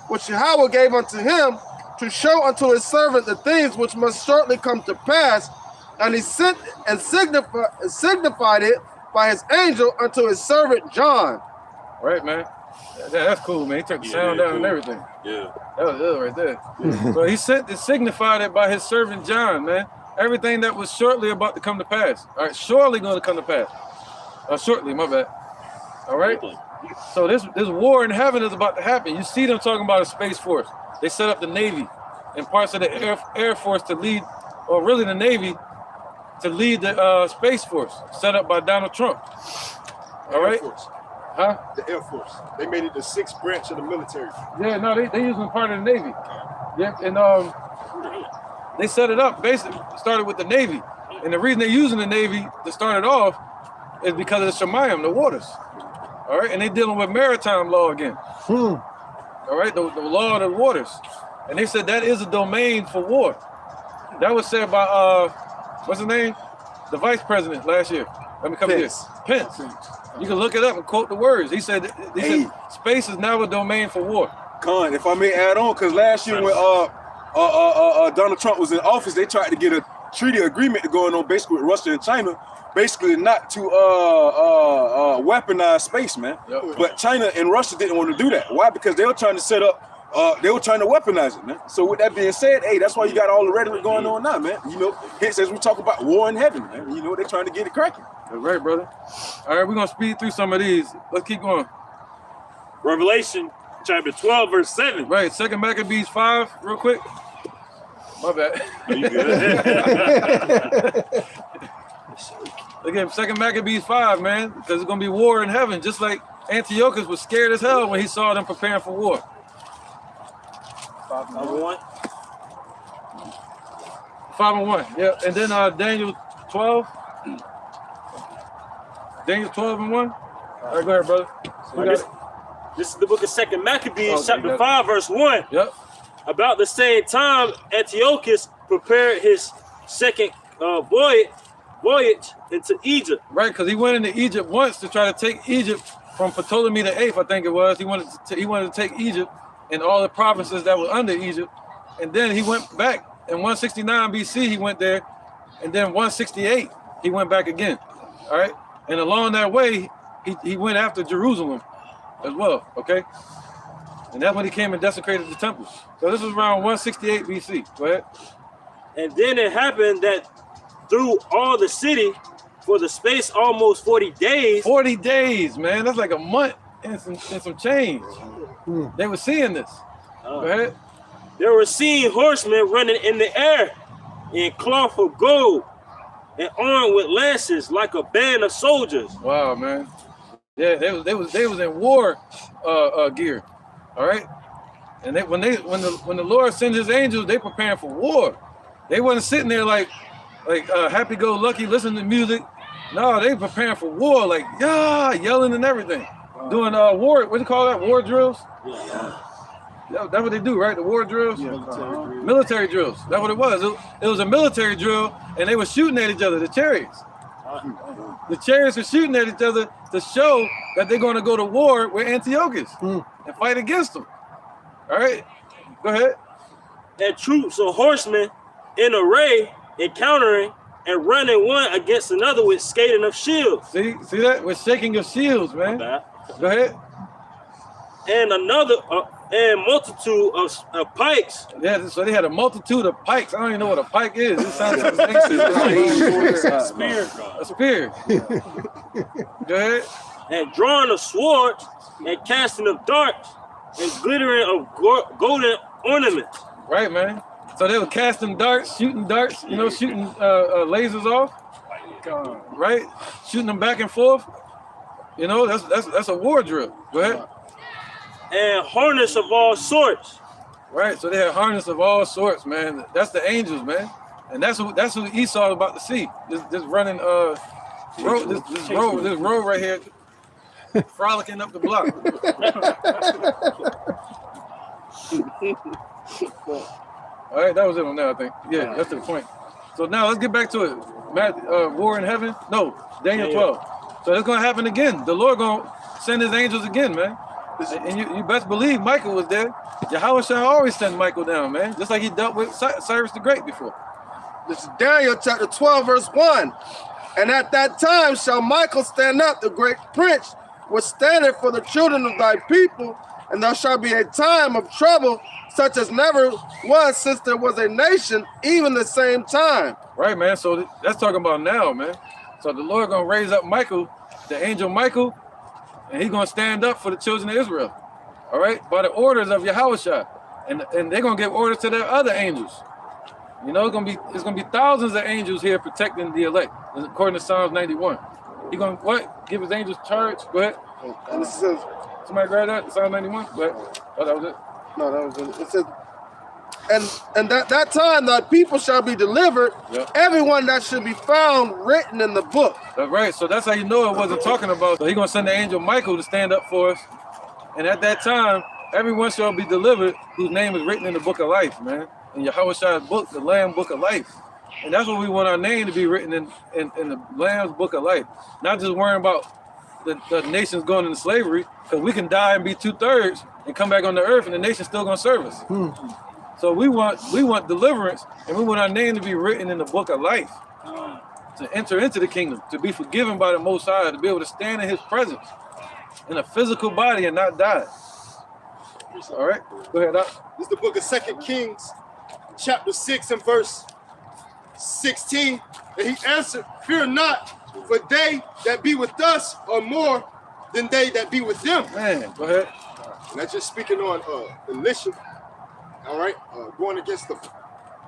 which Yahweh gave unto him to show unto his servant the things which must shortly come to pass. And he sent and signified it by his angel unto his servant John. Right, man. Yeah, that's cool, man. He took the sound down and everything. Yeah. That was right there. So he sent and signified it by his servant John, man. Everything that was shortly about to come to pass. All right, surely going to come to pass. Shortly, my bad. All right? So this war in heaven is about to happen. You see them talking about a space force. They set up the Navy and parts of the Air Force to lead, or really the Navy, to lead the Space Force, set up by Donald Trump. All right? Huh? The Air Force. They made it the 6th branch of the military. Yeah, no, they using part of the Navy. Yeah, and they set it up, basically started with the Navy. And the reason they're using the Navy to start it off is because of the Shemayim, the waters. All right, and they're dealing with maritime law again. All right, the law of the waters. And they said that is a domain for war. That was said by, what's his name? The vice president last year. Let me come here. Pence. You can look it up and quote the words. He said space is now a domain for war. Con, if I may add on, because last year when Donald Trump was in office, they tried to get a treaty agreement going on basically with Russia and China, basically not to weaponize space, man. Yep. But China and Russia didn't want to do that. Why? Because they were trying to set up, they were trying to weaponize it, man. So with that being said, hey, that's why you got all the rhetoric going on now, man. You know, hence as we talk about war in heaven, man. You know, they're trying to get it cracking. That's right, brother. All right, we're gonna speed through some of these. Let's keep going. Revelation chapter 12, verse 7. Right, 2 Maccabees 5, real quick. My bad. You good? Again, 2 Maccabees 5, man, because it's gonna be war in heaven, just like Antiochus was scared as hell when he saw them preparing for war. 5:1. 5:1, yeah. And then Daniel 12. Daniel 12:1. All right, go ahead, brother. This is the book of 2 Maccabees, Oh, chapter okay. 5, verse 1. Yep. About the same time, Antiochus prepared his second voyage into Egypt. Right, because he went into Egypt once to try to take Egypt from Ptolemy the Eighth, I think it was. He wanted to take Egypt and all the provinces that were under Egypt, and then he went back in 169 BC. He went there, and then 168 he went back again. All right, and along that way he went after Jerusalem as well. Okay, and that's when he came and desecrated the temples. So this was around 168 BC. Go ahead. And then it happened that through all the city for the space almost 40 days. 40 days, man. That's like a month and some change. They were seeing this. Go ahead. They were seeing horsemen running in the air in cloth of gold and armed with lances like a band of soldiers. Wow, man. Yeah, they was in war gear. All right. And when the Lord sends his angels, they preparing for war. They wasn't sitting there like happy-go-lucky, listening to music. No, they preparing for war, like yelling and everything. Doing war, what do you call that? War drills? Yeah, that's what they do, right? The war drills? Yeah, military drills. That's what it was. It was a military drill, and they were shooting at each other, the chariots. The chariots were shooting at each other to show that they're going to go to war with Antiochus and fight against them. All right, go ahead. And troops of horsemen in array, encountering and running one against another with skating of shields. See that? We're shaking of shields, man. Go ahead. And another, and multitude of pikes. Yeah, so they had a multitude of pikes. I don't even know what a pike is. It sounds like a spear. A spear. Go ahead. And drawing of swords, and casting of darts, and glittering of golden ornaments. Right, man. So they were casting darts, shooting lasers off. Right? Shooting them back and forth. You know, that's a war drill. Go ahead. And harness of all sorts. Right, so they had harness of all sorts, man. That's the angels, man. And that's who Esau about to see. This running road right here, frolicking up the block. All right, that was it on that, I think. Yeah, that's the point. So now let's get back to it. War in heaven? No, Daniel 12. So it's gonna happen again. The Lord gonna send his angels again, man. And you best believe Michael was there. Yahweh shall always send Michael down, man. Just like he dealt with Cyrus the Great before. This is Daniel chapter 12, verse 1. And at that time shall Michael stand up, the great prince, which standeth for the children of thy people, and there shall be a time of trouble such as never was since there was a nation, even the same time. Right, man. So that's talking about now, man. So the Lord gonna raise up Michael, the angel Michael, and he's gonna stand up for the children of Israel. All right, by the orders of Yahushua, and they're gonna give orders to their other angels. You know, it's gonna be thousands of angels here protecting the elect, according to Psalms 91. He gonna give his angels charge. Go ahead. And it says, somebody grab that. Psalm 91. Go ahead. Oh, that was it. No, that was it. It says, And that time that people shall be delivered, everyone that should be found written in the book. That's right. So that's how you know it wasn't talking about. So he's gonna send the angel Michael to stand up for us. And at that time, everyone shall be delivered whose name is written in the book of life, man. In Yahweh book, the Lamb book of life. And that's what we want our name to be written in the Lamb's book of life. Not just worrying about the nations going into slavery, because we can die and be 2/3 and come back on the earth and the nation's still gonna serve us. So we want deliverance, and we want our name to be written in the book of life, to enter into the kingdom, to be forgiven by the Most High, to be able to stand in His presence in a physical body and not die. All right, go ahead. This is the book of 2 Kings, chapter 6 and verse 16. And he answered, "Fear not, for they that be with us are more than they that be with them." Man, go ahead. And that's just speaking on Elisha. All right, going against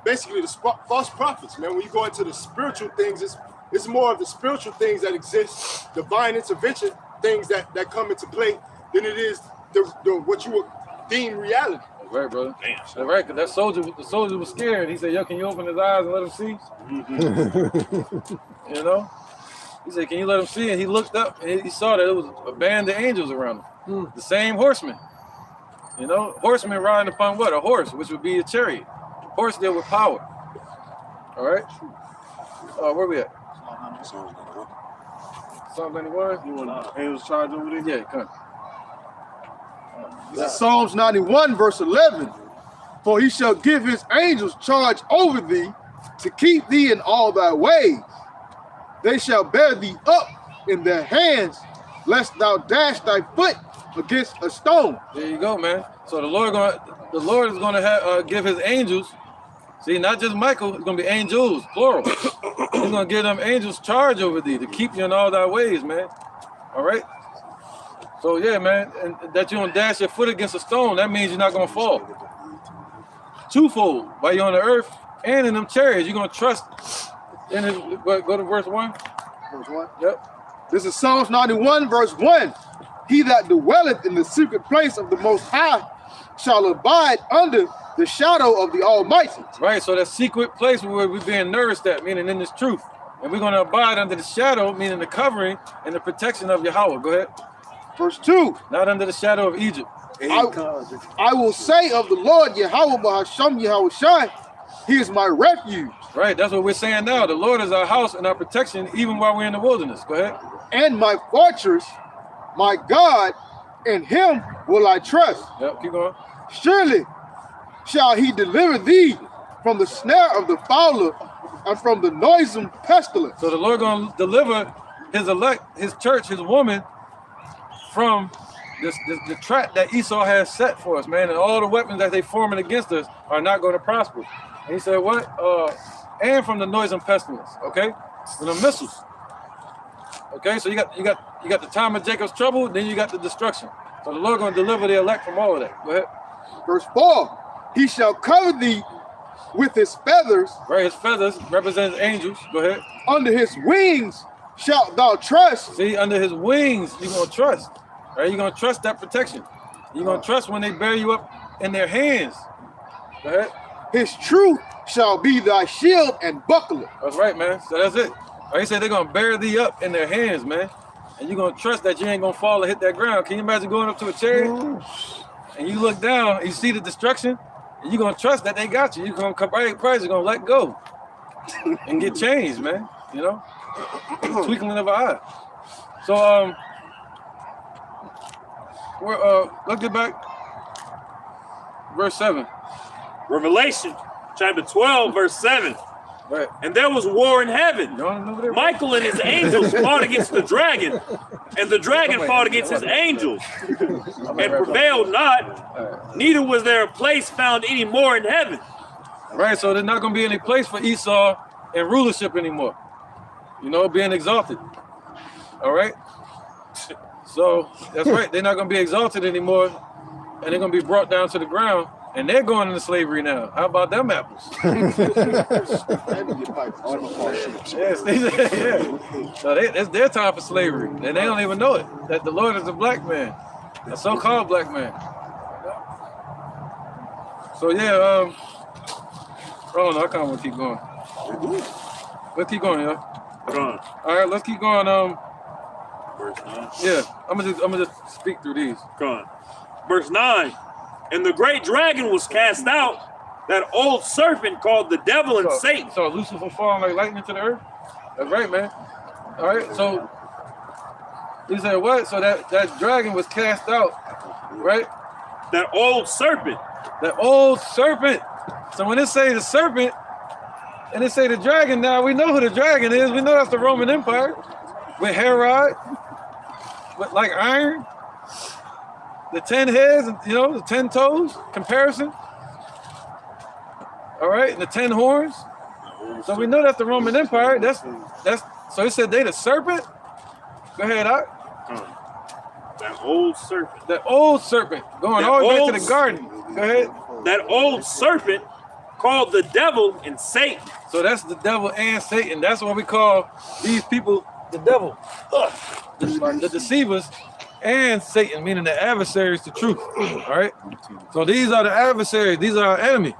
basically the false prophets, man. When you go into the spiritual things, it's more of the spiritual things that exist, divine intervention things that come into play, than it is the what you would deem reality. That's right, brother. That's right, because the soldier was scared. He said, "Yo, can you open his eyes and let him see?" You know? He said, "Can you let him see?" And he looked up and he saw that it was a band of angels around him. The same horsemen. You know, horsemen riding upon what? A horse, which would be a chariot. Horse deal with power. All right? Where we at? Psalm 91. You want angels charge over there? Yeah, come. This is Psalms 91, verse 11. For he shall give his angels charge over thee to keep thee in all thy ways. They shall bear thee up in their hands, lest thou dash thy foot against a stone. There you go, man. So the Lord is gonna give his angels. See, not just Michael. It's gonna be angels, plural. He's gonna give them angels charge over thee to keep you in all thy ways, man. All right. So yeah, man, and that you don't dash your foot against a stone. That means you're not gonna fall. Twofold, while you're on the earth and in them chariots, you're gonna trust. In his, go to verse 1. Verse 1. Yep. This is Psalms 91, verse 1. He that dwelleth in the secret place of the Most High shall abide under the shadow of the Almighty. Right, so that secret place where we're being nourished at, meaning in this truth. And we're going to abide under the shadow, meaning the covering and the protection of Yahweh. Go ahead. Verse 2. Not under the shadow of Egypt. I will say of the Lord Yahweh Bahasham Yahweh Shai, He is my refuge. Right, that's what we're saying now. The Lord is our house and our protection, even while we're in the wilderness. Go ahead. And my fortress, my God, in Him will I trust. Yep, keep going. Surely shall He deliver thee from the snare of the fowler and from the noisome pestilence. So the Lord going to deliver His elect, His church, His woman, from the trap that Esau has set for us, man. And all the weapons that they forming against us are not going to prosper. And He said, what? And from the noisome pestilence, okay? From the missiles. Okay, so you got the time of Jacob's trouble, then you got the destruction. So the Lord going to deliver the elect from all of that. Go ahead. Verse 4, He shall cover thee with His feathers. Right, His feathers represents angels. Go ahead. Under His wings shalt thou trust. See, under His wings, you're going to trust. Right, you're going to trust that protection. You're going to trust when they bear you up in their hands. Go ahead. His truth shall be thy shield and buckler. That's right, man. So that's it. He said they're going to bear thee up in their hands, man. And you're going to trust that you ain't going to fall and hit that ground. Can you imagine going up to a chariot and you look down and you see the destruction and you're going to trust that they got you. You're going to come right price, you're going to let go and get changed, man. You know? Twinkling of an eye. So, let's get back. Verse 7. Revelation chapter 12, verse 7. Right. And there was war in heaven. Michael and his angels fought against the dragon, and the dragon fought against his angels, and prevailed not. Neither was there a place found any more in heaven. Right, so there's not going to be any place for Esau in rulership anymore. You know, being exalted. All right? So, that's right. They're not going to be exalted anymore, and they're going to be brought down to the ground. And they're going into slavery now. How about them apples? Yes, yeah. So it's their time for slavery. And they don't even know it. That the Lord is a black man. A so-called black man. So yeah, I don't know. I kind of want to keep going. Let's keep going, y'all. Go on. All right, let's keep going. Verse 9. Yeah, I'm gonna just speak through these. Go on. Verse 9. And the great dragon was cast out, that old serpent called the devil and Satan. So Lucifer falling like lightning to the earth? That's right, man. All right, so he said what? So that dragon was cast out, right? That old serpent. That old serpent. So when it say the serpent and it say the dragon, now we know who the dragon is. We know that's the Roman Empire with Herod, with like iron, the 10 heads, and the 10 toes comparison. All right, and the 10 horns. So we know that's the Roman Empire. That's so he said they the serpent. Go ahead, Doc. That old serpent. That old serpent going all the way back to the garden. Go ahead. That old serpent called the devil and Satan. So that's the devil and Satan. That's what we call these people the devil. The deceivers and Satan, meaning the adversaries to truth. All right. So these are the adversaries. These are our enemy.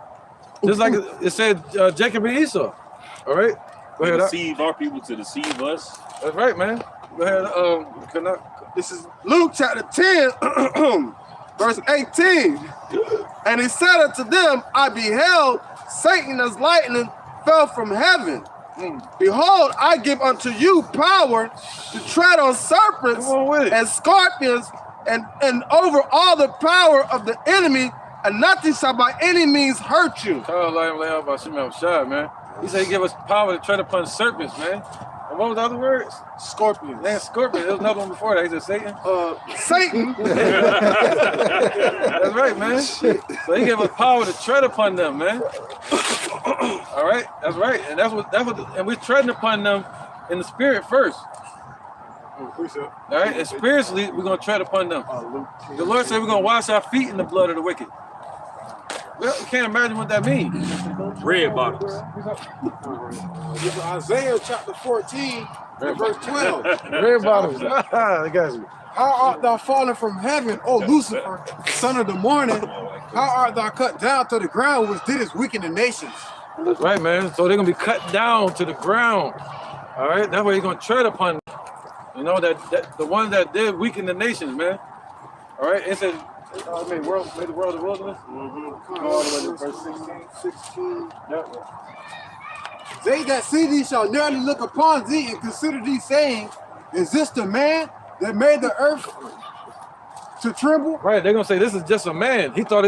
Just like it said Jacob and Esau. All right. Go ahead. Deceive our people to deceive us. That's right, man. Go ahead. This is Luke chapter 10, verse 18. And he said unto them, I beheld Satan as lightning fell from heaven. Behold, I give unto you power to tread on serpents and scorpions and over all the power of the enemy, and nothing shall by any means hurt you. Man. He said he gave us power to tread upon serpents, man. And what was the other words? Scorpions. Man, scorpion. There was another one before that. He said Satan. Satan. That's right, man. So he gave us power to tread upon them, man. All right, that's right, and and we're treading upon them in the spirit first. All right, and spiritually we're gonna tread upon them. The Lord said we're gonna wash our feet in the blood of the wicked. Well, you can't imagine what that means. Red bottoms. This is Isaiah chapter 14, verse 12. Red bottoms. I got you. How art thou fallen from heaven, O Lucifer, son of the morning? How art thou cut down to the ground, which didst weaken the nations? That's right, man. So they're gonna be cut down to the ground. All right, that's why you're gonna tread upon. That the ones that did weaken the nations, man. All right, it said, made the world a wilderness. All the way to verse 16. Yep. They that see thee shall narrowly look upon thee and consider thee, saying, is this the man that made the earth to tremble? Right, they're gonna say this is just a man. He thought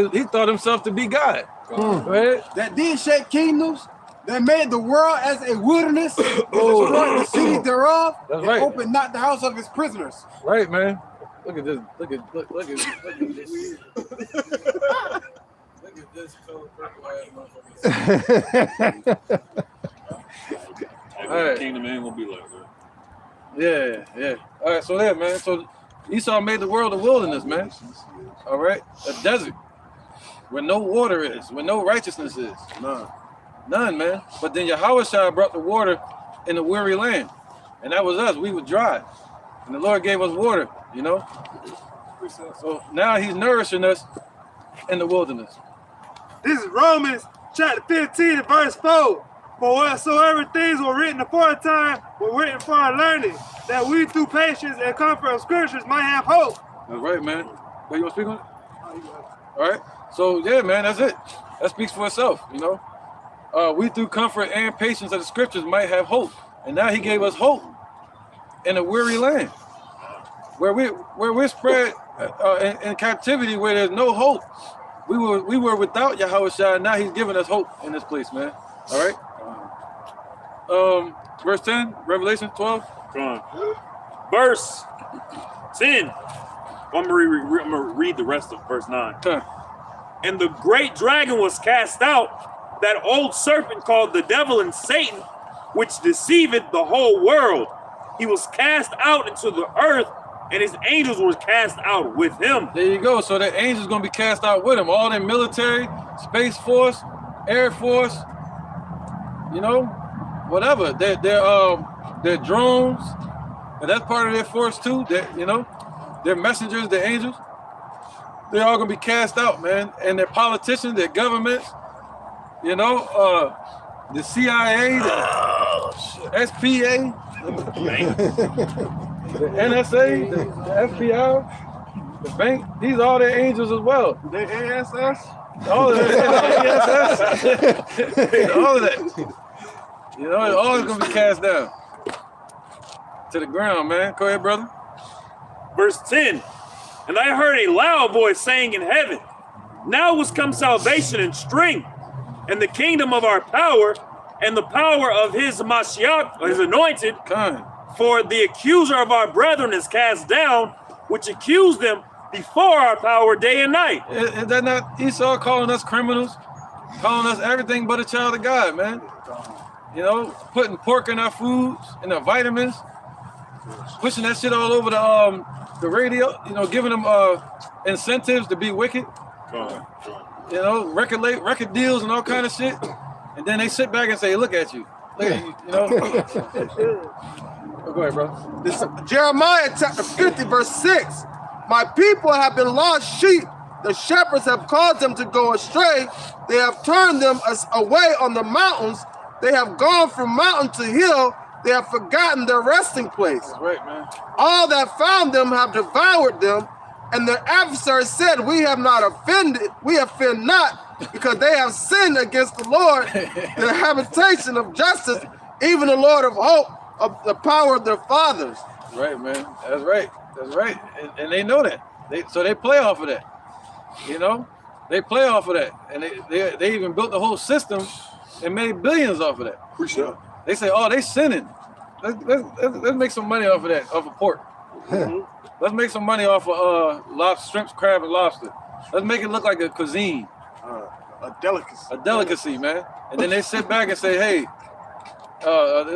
himself to be God. Right? That did shake kingdoms, that made the world as a wilderness, and destroyed the cities thereof, and opened not the house of his prisoners. Right, man. Look at this. Look at this. Look at this color purple ass motherfucker. All right. Kingdom ain't gonna be like that. Yeah. All right, so there, man. So Esau made the world a wilderness, man. All right, a desert where no water is, where no righteousness is. None, man. But then Yahweh brought the water in the weary land, and that was us. We were dry, and the Lord gave us water. So now He's nourishing us in the wilderness. This is Romans chapter 15 and verse 4. For whatsoever things were written aforetime were written for our learning, that we through patience and comfort of scriptures might have hope. That's right, man. What, you want to speak on it? All right. So yeah, man, that's it. That speaks for itself, we through comfort and patience of the scriptures might have hope. And now He gave us hope in a weary land, where we're spread in captivity, where there's no hope. We were without Yahweh, now He's giving us hope in this place, man. All right. Verse 10, Revelation 12. Come on. Verse 10. I'm gonna read the rest of verse 9. And the great dragon was cast out, that old serpent called the devil and Satan, which deceiveth the whole world. He was cast out into the earth, and his angels were cast out with him. There you go. So the angels gonna be cast out with him. All their military, space force, air force, whatever. They're drones, and that's part of their force too. They're messengers, they're angels. they're all gonna be cast out, man. And their politicians, their governments, you know, the CIA, the SPA, the NSA, the FBI, the bank. These are all their angels as well. The ASS? All of that. All of that. You know, it's always gonna be cast down to the ground, man. Go ahead, brother. Verse 10. And I heard a loud voice saying in heaven, now was come salvation and strength, and the kingdom of our power, and the power of his Mashiach, or his anointed. For the accuser of our brethren is cast down, which accused them before our power day and night. Is that not Esau calling us criminals? Calling us everything but a child of God, man. You know, putting pork in our foods, in our vitamins, pushing that shit all over the radio, you know, giving them incentives to be wicked. You know, record deals and all kind of shit. And then they sit back and say, look at you. Look at you, you know. Oh, go ahead, bro. This Jeremiah chapter 50, verse 6. My people have been lost sheep. The shepherds have caused them to go astray. They have turned them away on the mountains. They have gone from mountain to hill. They have forgotten their resting place. That's right, man. All that found them have devoured them. And their adversaries said, we have not offended, we offend not, because they have sinned against the Lord, the habitation of justice, even the Lord of hope, of the power of their fathers. Right, man. That's right. That's right. And they know that. So they play off of that. You know? They play off of that. And they even built the whole system and made billions off of that. Appreciate it. They say, oh, they sinning. Let's make some money off of that, off of pork. Let's make some money off of shrimp, crab, and lobster. Let's make it look like a cuisine. A delicacy. A delicacy, man. And then they sit back and say, hey,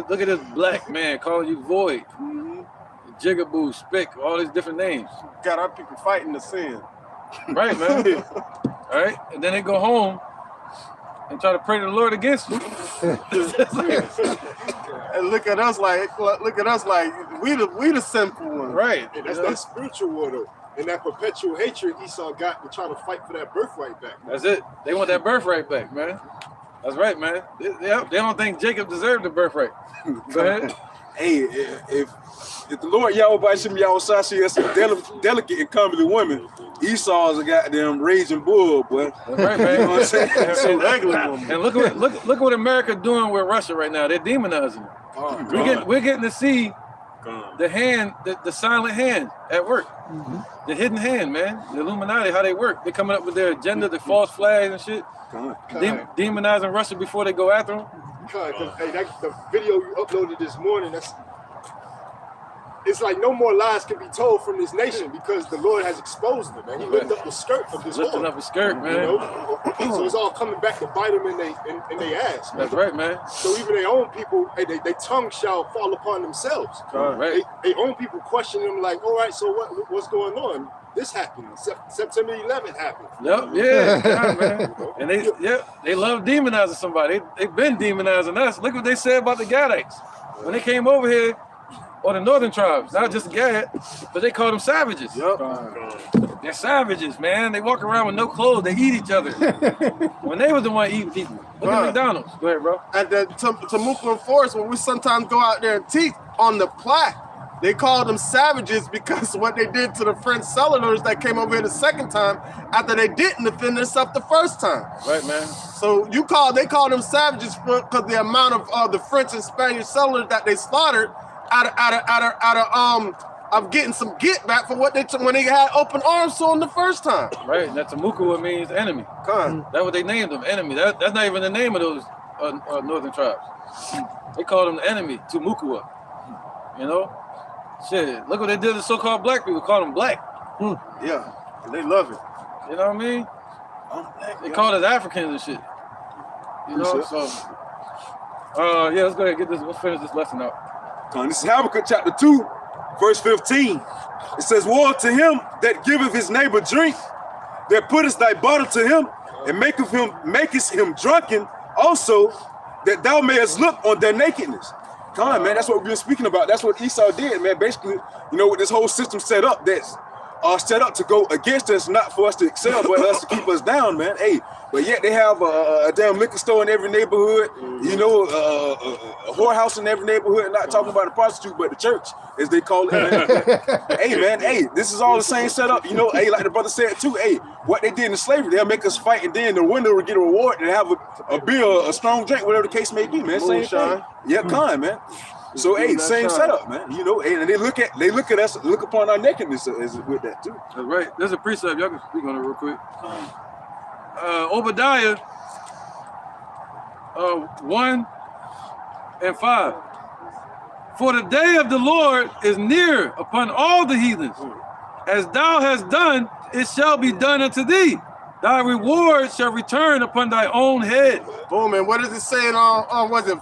look at this black man calling you void. Jigaboo, Spick, all these different names. Got our people fighting the sin. Right, man. All right? And then they go home and try to pray to the Lord against you. And look at us like we the sinful ones. Right. And that's that spiritual war though. And that perpetual hatred Esau got to try to fight for that birthright back. That's it. They want that birthright back, man. That's right, man. They don't think Jacob deserved the birthright. Go ahead. Hey, if the Lord Yahweh Shem Yahweh Sashi has some delicate and comely women, Esau's a goddamn raging bull, boy. That's right, man. You know what I'm saying? So regular woman. And look what America doing with Russia right now. They're demonizing it. Oh, we're getting to see the hand, the silent hand at work. The hidden hand, man. The Illuminati, how they work. They're coming up with their agenda, the false flags and shit. Demonizing Russia before they go after them. Hey, the video you uploaded this morning, it's like no more lies can be told from this nation because the Lord has exposed them, man. He lifted up the skirt of this Lifting up his skirt, man. You know? So it's all coming back to bite them in their ass. Man. That's right, man. So even their own people, hey, their tongue shall fall upon themselves. Right. Their own people question them like, all right, so what's going on? This happened. September 11th happened. Yep, yeah, man. And they love demonizing somebody. They've been demonizing us. Look what they said about the Gadites. When they came over here, or the northern tribes, not just Gad, but they called them savages. Yep. They're savages, man. They walk around with no clothes. They eat each other. When they was the one eating people. Look at McDonald's. Go ahead, bro. At the Temuco Forest, when we sometimes go out there and teach on the plaque, they call them savages because what they did to the French settlers that came over here the second time after they didn't defend themselves the first time. Right, man. So they call them savages because the amount of the French and Spanish settlers that they slaughtered of getting some get back for what when they had open arms on the first time. Right, and that Temuco means enemy. That's what they named them, enemy. That's not even the name of those northern tribes. They called them the enemy, Temuco. You know? Shit, look what they did to so-called black people, call them black. Yeah, they love it. You know what I mean? They called us Africans and shit. You know, so yeah, let's go ahead and get this. Let's finish this lesson out. This is Habakkuk chapter 2, verse 15. It says, woe to him that giveth his neighbor drink, that puttest thy bottle to him, and makest him drunken, also that thou mayest look on their nakedness. Come on, man, that's what we've been speaking about. That's what Esau did, man. Basically, you know, with this whole system set up, that's are set up to go against us, not for us to excel, but us to keep us down, man. Hey, but yet they have a damn liquor store in every neighborhood, you know, a whorehouse in every neighborhood. Not talking about a prostitute, but the church, as they call it. Hey, man, hey, this is all the same setup, you know. Hey, like the brother said too. Hey, what they did in slavery, they'll make us fight, and then the winner will get a reward and have a beer, a strong drink, whatever the case may be, man. Same thing. Yeah, kind, man. So hey, same setup, man. You know, and they look at us, look upon our nakedness as with that too. That's right. There's a precept. Y'all can speak on it real quick. Obadiah 1 and 5. For the day of the Lord is near upon all the heathens. As thou hast done, it shall be done unto thee. Thy reward shall return upon thy own head. Boom, and what does it say in was it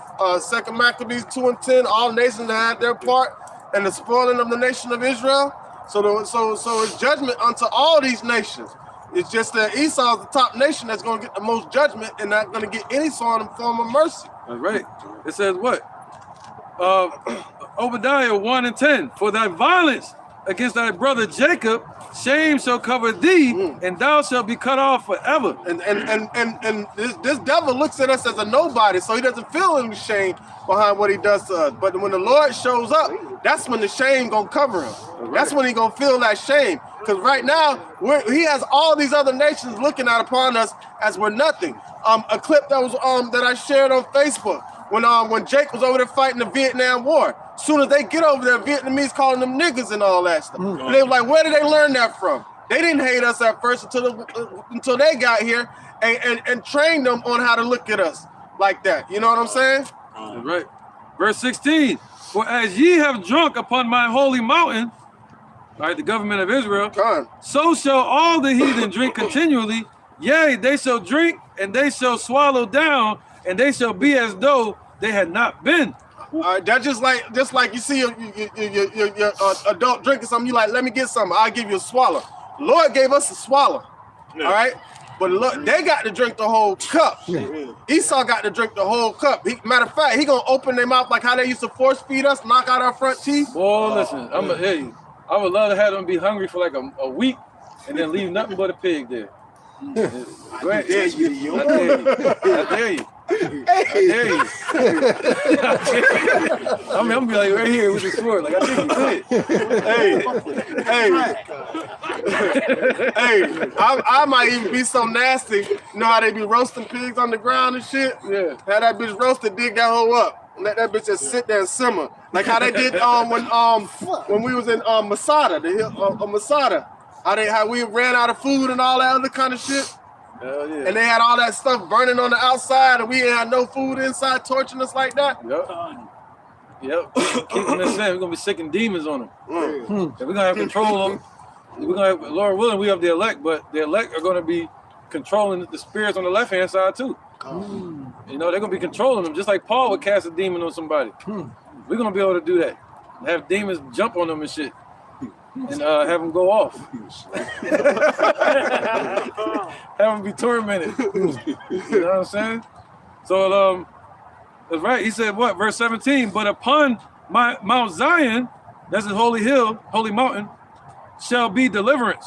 2 Maccabees 2 and 10? All nations had their part in the spoiling of the nation of Israel. So it's judgment unto all these nations. It's just that Esau is the top nation that's going to get the most judgment and not going to get any sort of form of mercy. That's right. It says what? Obadiah 1 and 10. For thy violence against thy brother Jacob, shame shall cover thee, and thou shalt be cut off forever. And this devil looks at us as a nobody, so he doesn't feel any shame behind what he does to us. But when the Lord shows up, that's when the shame gonna cover him. That's when he gonna feel that shame. Because right now, he has all these other nations looking out upon us as we're nothing. A clip that was that I shared on Facebook when Jake was over there fighting the Vietnam War. As soon as they get over there, Vietnamese calling them niggas and all that stuff. And they were like, where did they learn that from? They didn't hate us at first until they got here and trained them on how to look at us like that. You know what I'm saying? That's right. Verse 16. For as ye have drunk upon my holy mountain, right, the government of Israel, so shall all the heathen drink continually. Yea, they shall drink and they shall swallow down, and they shall be as though they had not been. That's just like you see your adult drinking something. You like, let me get something. I'll give you a swallow. The Lord gave us a swallow. Yeah. All right. But look, they got to drink the whole cup. Yeah. Esau got to drink the whole cup. Matter of fact, he gonna open their mouth like how they used to force feed us, knock out our front teeth. Boy, listen, I'm gonna tell you, I would love to have them be hungry for like a week and then leave nothing but a pig there. Go ahead. I dare you. I dare you. I dare you. I'm gonna be like right here with the sword. Like I think you could. Hey, I might even be so nasty. You know how they be roasting pigs on the ground and shit? Yeah. Have that bitch roasted, dig that hoe up. Let that bitch just sit there and simmer. Like how they did when we was in Masada, the hill Masada. How we ran out of food and all that other kind of shit. Hell yeah. And they had all that stuff burning on the outside and we had no food inside, torching us like that. Yep. Keep them in sin. We're gonna be sick and demons on them. We're gonna have control of them. We're gonna have, Lord willing, we have the elect, but the elect are gonna be controlling the spirits on the left hand side too. You know, they're gonna be controlling them, just like Paul would cast a demon on somebody. We're gonna be able to do that. Have demons jump on them and shit. And have them go off. Have them be tormented. You know what I'm saying? So that's right. He said what? Verse 17. But upon my Mount Zion, that's his holy hill, holy mountain, shall be deliverance.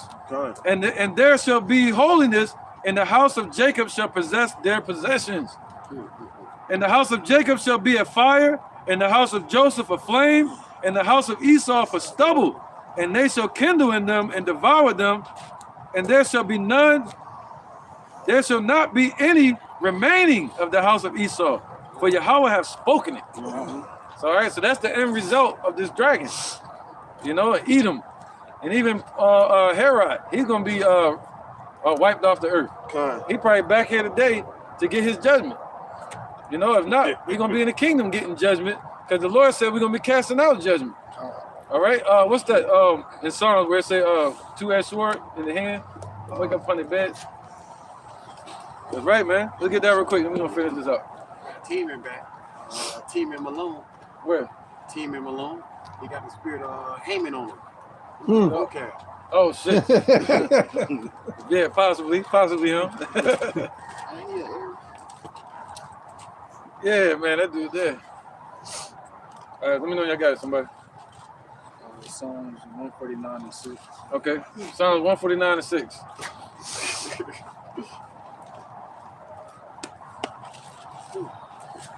And there shall be holiness, and the house of Jacob shall possess their possessions. And the house of Jacob shall be a fire, and the house of Joseph a flame, and the house of Esau for stubble. And they shall kindle in them and devour them, and there shall not be any remaining of the house of Esau, for Yahweh have spoken it. So, all right, so that's the end result of this dragon. You know, Edom, and even Herod, he's gonna be wiped off the earth. He probably back here today to get his judgment. You know, if not, we're gonna be in the kingdom getting judgment, because the Lord said we're gonna be casting out judgment. All right, what's that in Psalms where it say two-edged sword in the hand, wake up on the bed? That's right, man. Let's get that real quick, and we're gonna finish this up. Teaming back. Teaming Malone. Where? Teaming Malone. He got the spirit of Haman on him. Okay. Oh shit. Yeah, possibly him. Yeah, man, that dude there. All right, let me know y'all got it, somebody. Psalms 149 and 6. Okay, Psalms 149 and 6.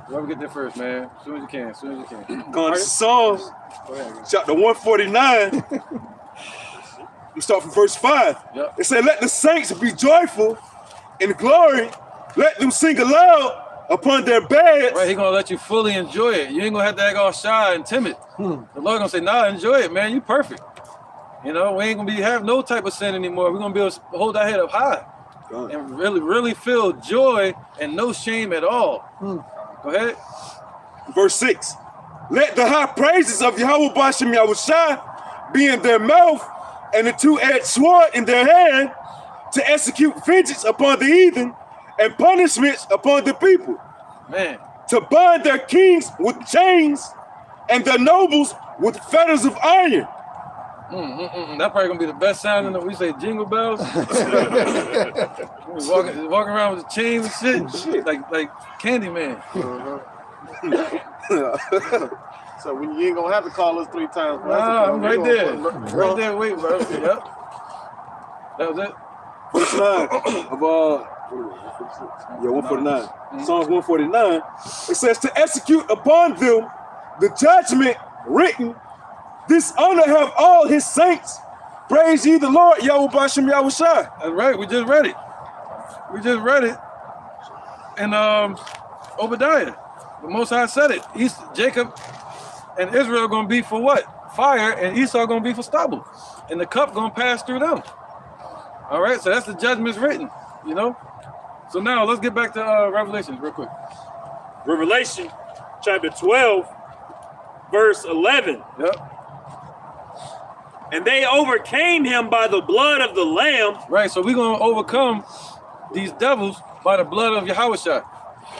Whoever get there first, man. As soon as you can. Going to Psalms, Go ahead. chapter 149. We start from verse 5. Yep. It said, let the saints be joyful in glory. Let them sing aloud upon their beds. Right, he gonna let you fully enjoy it. You ain't gonna have to act all shy and timid. The Lord gonna say, nah, enjoy it, man. You perfect. You know, we ain't gonna have no type of sin anymore. We're gonna be able to hold our head up high and really feel joy and no shame at all. Go ahead. Verse 6. Let the high praises of Yahweh Bashem Yahushua be in their mouth and the two-edged sword in their hand to execute vengeance upon the heathen and punishments upon the people. Man. To bind their kings with chains and their nobles with fetters of iron. That probably gonna be the best sound in the, we say jingle bells. walking around with the chains and shit. Like Candyman. So when you ain't gonna have to call us 3 times. Nah, I'm right there. Right there, wait, bro. Yep. That was it. Verse 9 of 149. Psalms 149. It says to execute upon them the judgment written. This honor have all his saints. Praise ye the Lord, Yahweh Bashem Yahushua. That's right. We just read it. And Obadiah, the Most High said it. Jacob and Israel gonna be for what? Fire, and Esau gonna be for stubble. And the cup gonna pass through them. All right, so that's the judgment's written, you know? So now let's get back to Revelations real quick. Revelation chapter 12, verse 11. Yep. And they overcame him by the blood of the Lamb. Right, so we're gonna overcome these devils by the blood of Yahushua.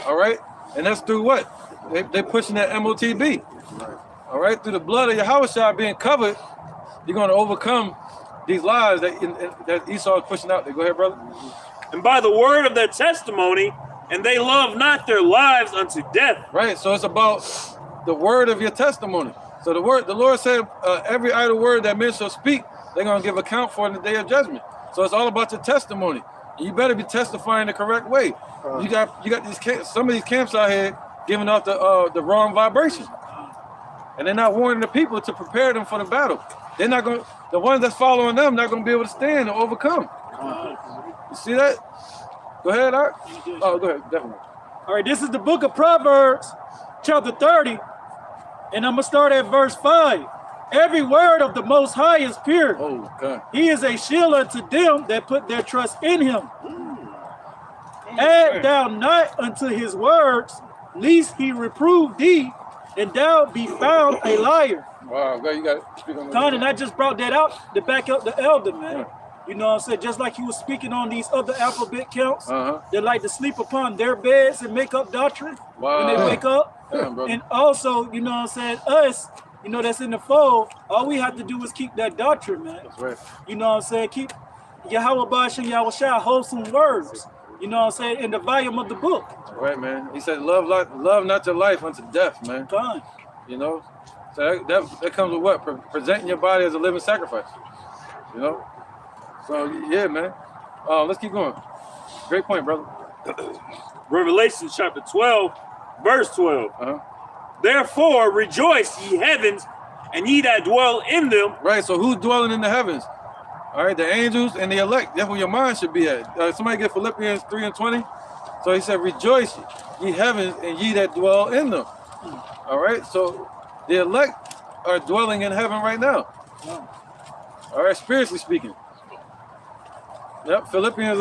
All right, and that's through what? They pushing that MOTB. All right, through the blood of Yahushua being covered, you're gonna overcome these lies that Esau is pushing out there. Go ahead, brother. And by the word of their testimony, and they love not their lives unto death. Right, so it's about the word of your testimony. So the Lord said, every idle word that men shall speak, they're gonna give account for in the day of judgment. So it's all about your testimony. And you better be testifying the correct way. You got these some of these camps out here giving off the wrong vibration, and they're not warning the people to prepare them for the battle. They're not going. The ones that's following them not going to be able to stand and overcome. You see that? Go ahead, Art. Oh, go ahead. Definitely. All right, this is the book of Proverbs, chapter 30, and I'm gonna start at verse 5. Every word of the Most High is pure. Oh, God. He is a shield unto them that put their trust in him. Add thou not unto his words, lest he reprove thee, and thou be found a liar. Wow, God, you got to speak on that. Con, and I just brought that out to back up the elder, man. You know what I'm saying? Just like he was speaking on these other alphabet counts that like to sleep upon their beds and make up doctrine when they wake up. And also, you know what I'm saying, us, you know, that's in the fold, all we have to do is keep that doctrine, man. That's right. You know what I'm saying? Keep Yahweh Bashem Yahushua wholesome words, you know what I'm saying, in the volume of the book. Right, man. He said, love not your life unto death, man. Fine. You know? So that comes with what? Presenting your body as a living sacrifice. You know? So, yeah, man. Let's keep going. Great point, brother. Revelation chapter 12, verse 12. Therefore rejoice, ye heavens, and ye that dwell in them. Right, so who's dwelling in the heavens? All right, the angels and the elect. That's where your mind should be at. Somebody get Philippians 3 and 20. So he said, rejoice, ye heavens, and ye that dwell in them. All right, so the elect are dwelling in heaven right now. All right, spiritually speaking. Yep, Philippians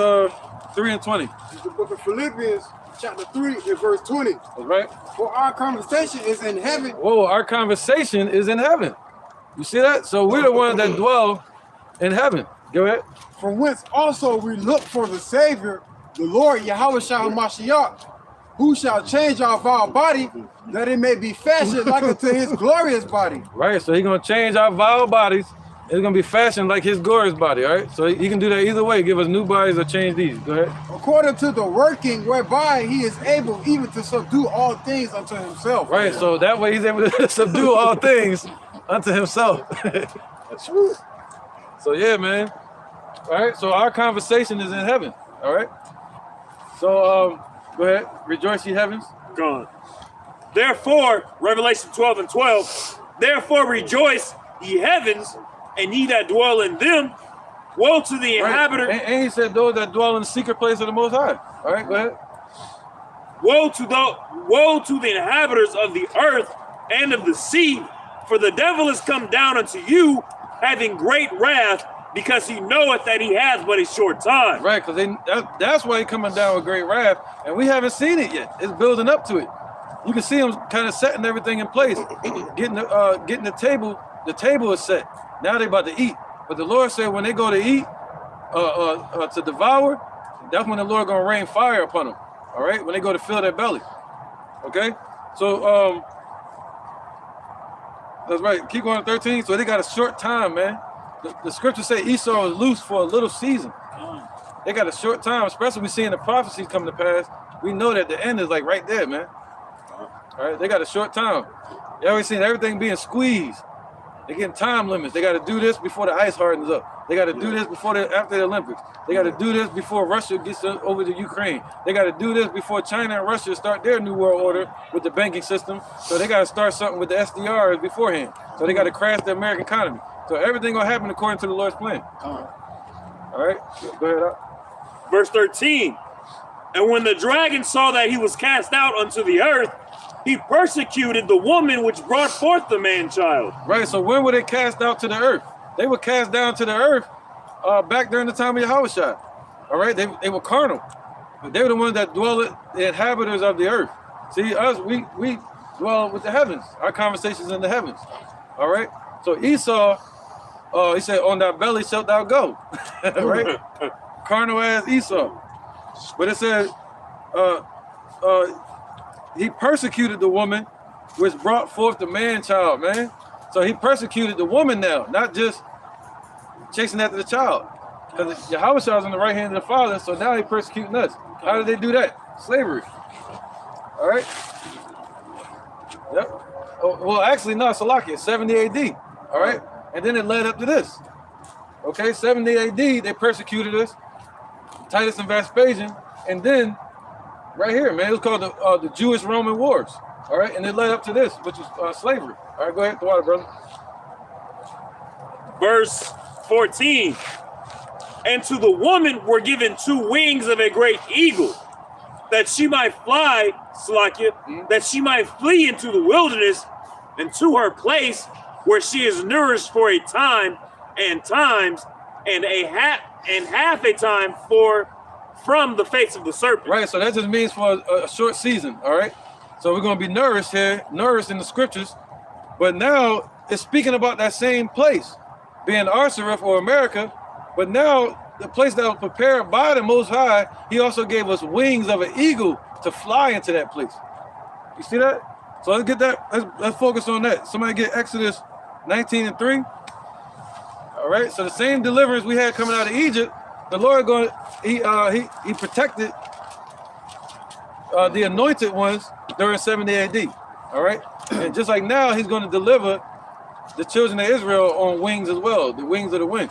3 and 20. It's the book of Philippians, chapter 3 and verse 20. That's right. For our conversation is in heaven. Whoa, our conversation is in heaven. You see that? So we're the ones that dwell in heaven. Go ahead. From whence also we look for the Savior, the Lord Yahushua Mashiach, who shall change our vile body, that it may be fashioned like unto his glorious body. Right, so he's going to change our vile bodies. It's going to be fashioned like his glorious body, all right? So he can do that either way, give us new bodies or change these. Go ahead. According to the working whereby he is able even to subdue all things unto himself. Right, so that way he's able to subdue all things unto himself. So yeah, man. All right. So our conversation is in heaven. All right. So go ahead. Rejoice, ye heavens. Gone. Therefore, Revelation 12:12. Therefore rejoice, ye heavens, and ye that dwell in them. Woe to the inhabitant. And he said, those that dwell in the secret place of the Most High. All right. Go ahead. Woe to the inhabitants of the earth and of the sea, for the devil is come down unto you, having great wrath, because he knoweth that he has but a short time. Right, because that's why he's coming down with great wrath, and we haven't seen it yet. It's building up to it. You can see him kind of setting everything in place, getting the table. The table is set. Now they're about to eat. But the Lord said when they go to eat, to devour, that's when the Lord gonna rain fire upon them. All right, when they go to fill their belly. Okay, so that's right. Keep going to 13. So they got a short time, man. The scriptures say Esau is loose for a little season. They got a short time, especially we seeing the prophecies coming to pass. We know that the end is like right there, man. All right, they got a short time. You always seen everything being squeezed. They're getting time limits. They got to do this before the ice hardens up. They got to do this after the Olympics. They got to do this before Russia gets over to Ukraine. They got to do this before China and Russia start their new world order with the banking system. So they got to start something with the SDRs beforehand. So they got to crash the American economy. So everything gonna happen according to the Lord's plan. All right, go ahead. Verse 13. And when the dragon saw that he was cast out unto the earth, he persecuted the woman which brought forth the man-child. Right, so when were they cast out to the earth? They were cast down to the earth back during the time of Yahushua. All right, they were carnal. But they were the ones that dwell, the inhabitants of the earth. See, us, we dwell with the heavens. Our conversation's in the heavens. All right, so Esau, he said, on thy belly shalt thou go. Right? Carnal ass Esau. But it says, he persecuted the woman which brought forth the man-child, man. So he persecuted the woman now, not just chasing after the child. Because Yahushua is on the right hand of the Father, so now he's persecuting us. How did they do that? Slavery. All right? Yep. Oh, well, actually, no, Salakia, 70 AD. All right? And then it led up to this. Okay, 70 AD, they persecuted us. Titus and Vespasian. And then, right here, man, it was called the Jewish-Roman Wars. All right? And it led up to this, which was slavery. All right, go ahead, the water, brother. Verse 14. And to the woman were given 2 wings of a great eagle, that she might fly, Salakia, that she might flee into the wilderness and to her place where she is nourished for a time and times and half a time from the face of the serpent. Right, so that just means for a short season, all right? So we're going to be nourished here, nourished in the scriptures, but now it's speaking about that same place, being Arsareth or America, but now the place that was prepared by the Most High, he also gave us wings of an eagle to fly into that place. You see that? So let's get that, let's focus on that. Somebody get Exodus 19:3. All right, so the same deliverance we had coming out of Egypt, the Lord he protected the anointed ones during 70 AD. All right, and just like now, he's going to deliver the children of Israel on wings as well, the wings of the wind.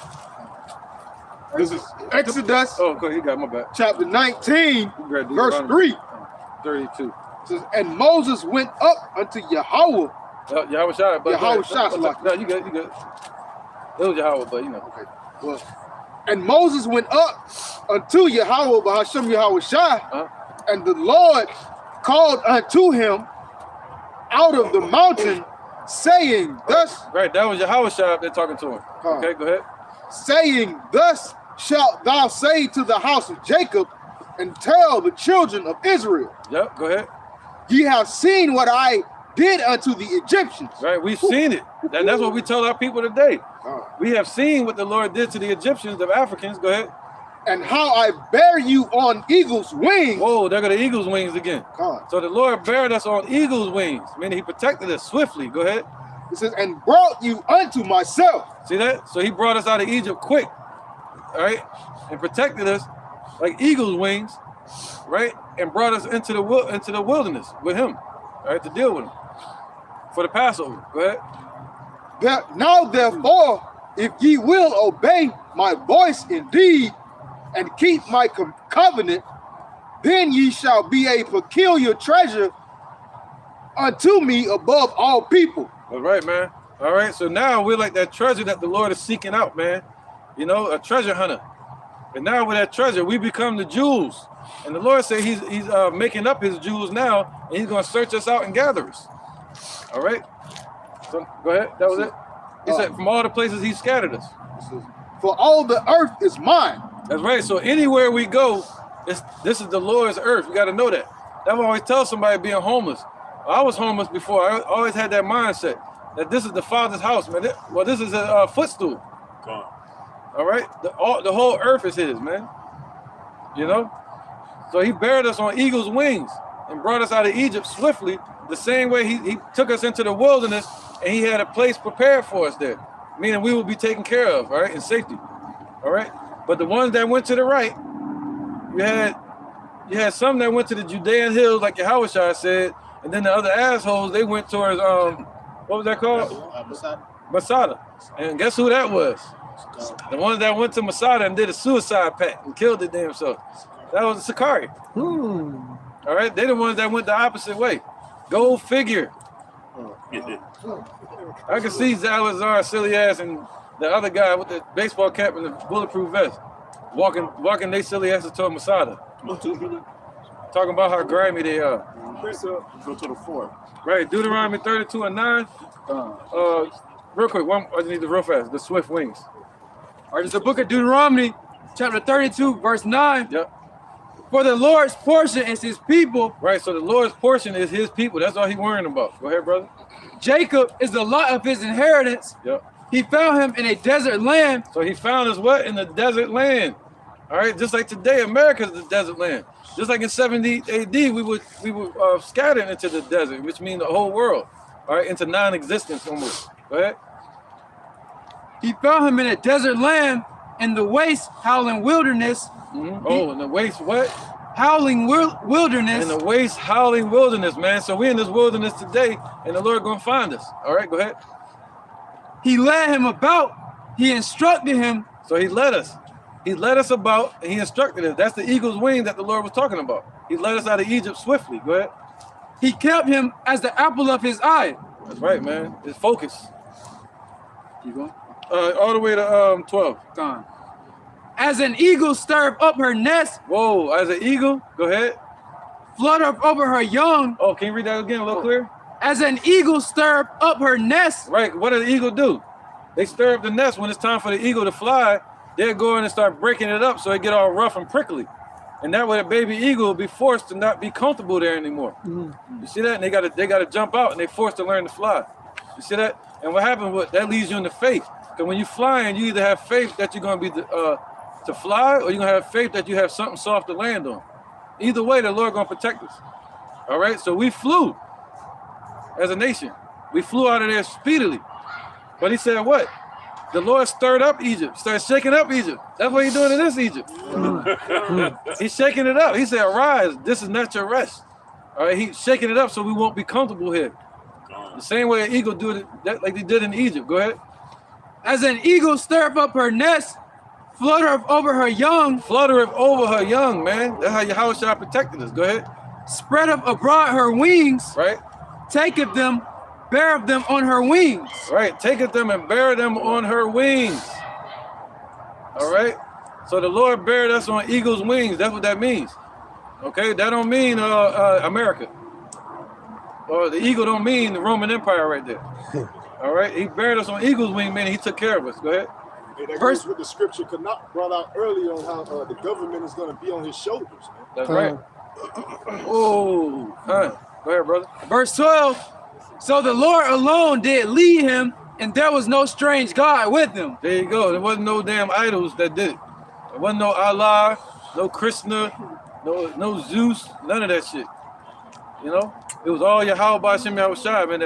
This is Exodus. Oh, okay, you got my back. Chapter 19, verse 3. 32. It says, and Moses went up unto Yahweh. Yahushua, but Yahushua. No, you good. It was Yahweh, but you know. Okay. Well, and Moses went up unto Yahweh by Hashem Yahushua, and the Lord called unto him out of the mountain, saying, thus. Right, that was Yahushua they're talking to him. Okay, go ahead. Saying, thus shalt thou say to the house of Jacob, and tell the children of Israel. Yep, go ahead. Ye have seen what I did unto the Egyptians. Right, we've seen it. That's what we tell our people today. We have seen what the Lord did to the Egyptians, the Africans. Go ahead. And how I bear you on eagle's wings. Whoa, there go the eagle's wings again. So the Lord bared us on eagle's wings, meaning he protected us swiftly. Go ahead. It says, and brought you unto myself. See that? So he brought us out of Egypt quick, all right? And protected us like eagle's wings, right? And brought us into the wilderness with him, all right, to deal with him for the Passover. Go ahead. Now therefore, if ye will obey my voice indeed, and keep my covenant, then ye shall be a peculiar treasure unto me above all people. All right, man. All right, so now we're like that treasure that the Lord is seeking out, man. You know, a treasure hunter. And now with that treasure, we become the jewels. And the Lord said he's making up his jewels now, and he's going to search us out and gather us. All right? So go ahead. That was it? He said from all the places he scattered us. For all the earth is mine. That's right. So anywhere we go, this is the Lord's earth. We got to know that. That's why I always tell somebody being homeless. I was homeless before. I always had that mindset that this is the Father's house, man. Well, this is a footstool. All right? The whole earth is his, man. You know? So he buried us on eagle's wings and brought us out of Egypt swiftly, the same way he took us into the wilderness and he had a place prepared for us there, meaning we will be taken care of, all right, in safety. All right? But the ones that went to the right, you had some that went to the Judean hills, like Yahushua said, and then the other assholes, they went towards, what was that called? Masada. And guess who that was? The ones that went to Masada and did a suicide pact and killed the damn self. That was Sakari. All right, they're the ones that went the opposite way. Go figure. I can see Zalazar, silly ass, and the other guy with the baseball cap and the bulletproof vest walking they silly asses toward Masada. Talking about how grimy they are. Go to the 4. Right, Deuteronomy 32 and 9. Real quick, I just need the real fast. The swift wings. All right, it's the book of Deuteronomy, chapter 32, verse 9. Yep. For the Lord's portion is his people. Right, so the Lord's portion is his people. That's all he's worrying about. Go ahead, brother. Jacob is the lot of his inheritance. Yep. He found him in a desert land. So he found us what? In the desert land. All right, just like today, America is the desert land. Just like in 70 AD, we were scattered into the desert, which means the whole world, all right, into non-existence almost. Go ahead. He found him in a desert land, in the waste, howling wilderness. Oh, in the waste what? Howling wilderness. In the waste, howling wilderness, man. So we're in this wilderness today, and the Lord gonna find us. All right, go ahead. He led him about. He instructed him. So he led us. He led us about, and he instructed us. That's the eagle's wing that the Lord was talking about. He led us out of Egypt swiftly. Go ahead. He kept him as the apple of his eye. That's right, man. It's focus. Keep going. All the way to 12. Gone. As an eagle stirred up her nest. Whoa, as an eagle? Go ahead. Fluttered over her young. Oh, can you read that again a little clearer? As an eagle stirred up her nest. Right, what does the eagle do? They stir up the nest. When it's time for the eagle to fly, they'll go in and start breaking it up so it get all rough and prickly. And that way a baby eagle will be forced to not be comfortable there anymore. You see that? And they gotta jump out and they forced to learn to fly. You see that? And what happens, that leads you into faith. Because when you're flying, you either have faith that you're gonna be to fly, or you're gonna have faith that you have something soft to land on. Either way, the Lord gonna protect us. All right, so we flew as a nation. We flew out of there speedily. But he said what? The Lord stirred up Egypt, started shaking up Egypt. That's what he's doing in this Egypt. He's shaking it up. He said, arise, this is not your rest. All right, he's shaking it up so we won't be comfortable here. The same way an eagle do it, like they did in Egypt. Go ahead. As an eagle stirred up her nest, fluttereth over her young. Fluttereth over her young, man. That's how Yahushua protected us. Go ahead. Spreadeth abroad her wings. Right. Taketh them, beareth them on her wings. Right. Taketh them and bear them on her wings. All right. So the Lord buried us on eagle's wings. That's what that means. Okay. That don't mean America. Or the eagle don't mean the Roman Empire right there. All right. He buried us on eagle's wing, meaning he took care of us. Go ahead. Hey, that goes with the scripture Canuck brought out earlier on how the government is going to be on his shoulders. Man. That's right. Oh, go ahead, brother. Verse 12. So the Lord alone did lead him, and there was no strange God with him. There you go. There wasn't no damn idols that did it. There wasn't no Allah, no Krishna, no Zeus, none of that shit. You know? It was all Yahweh B'Shem Yahushua, man,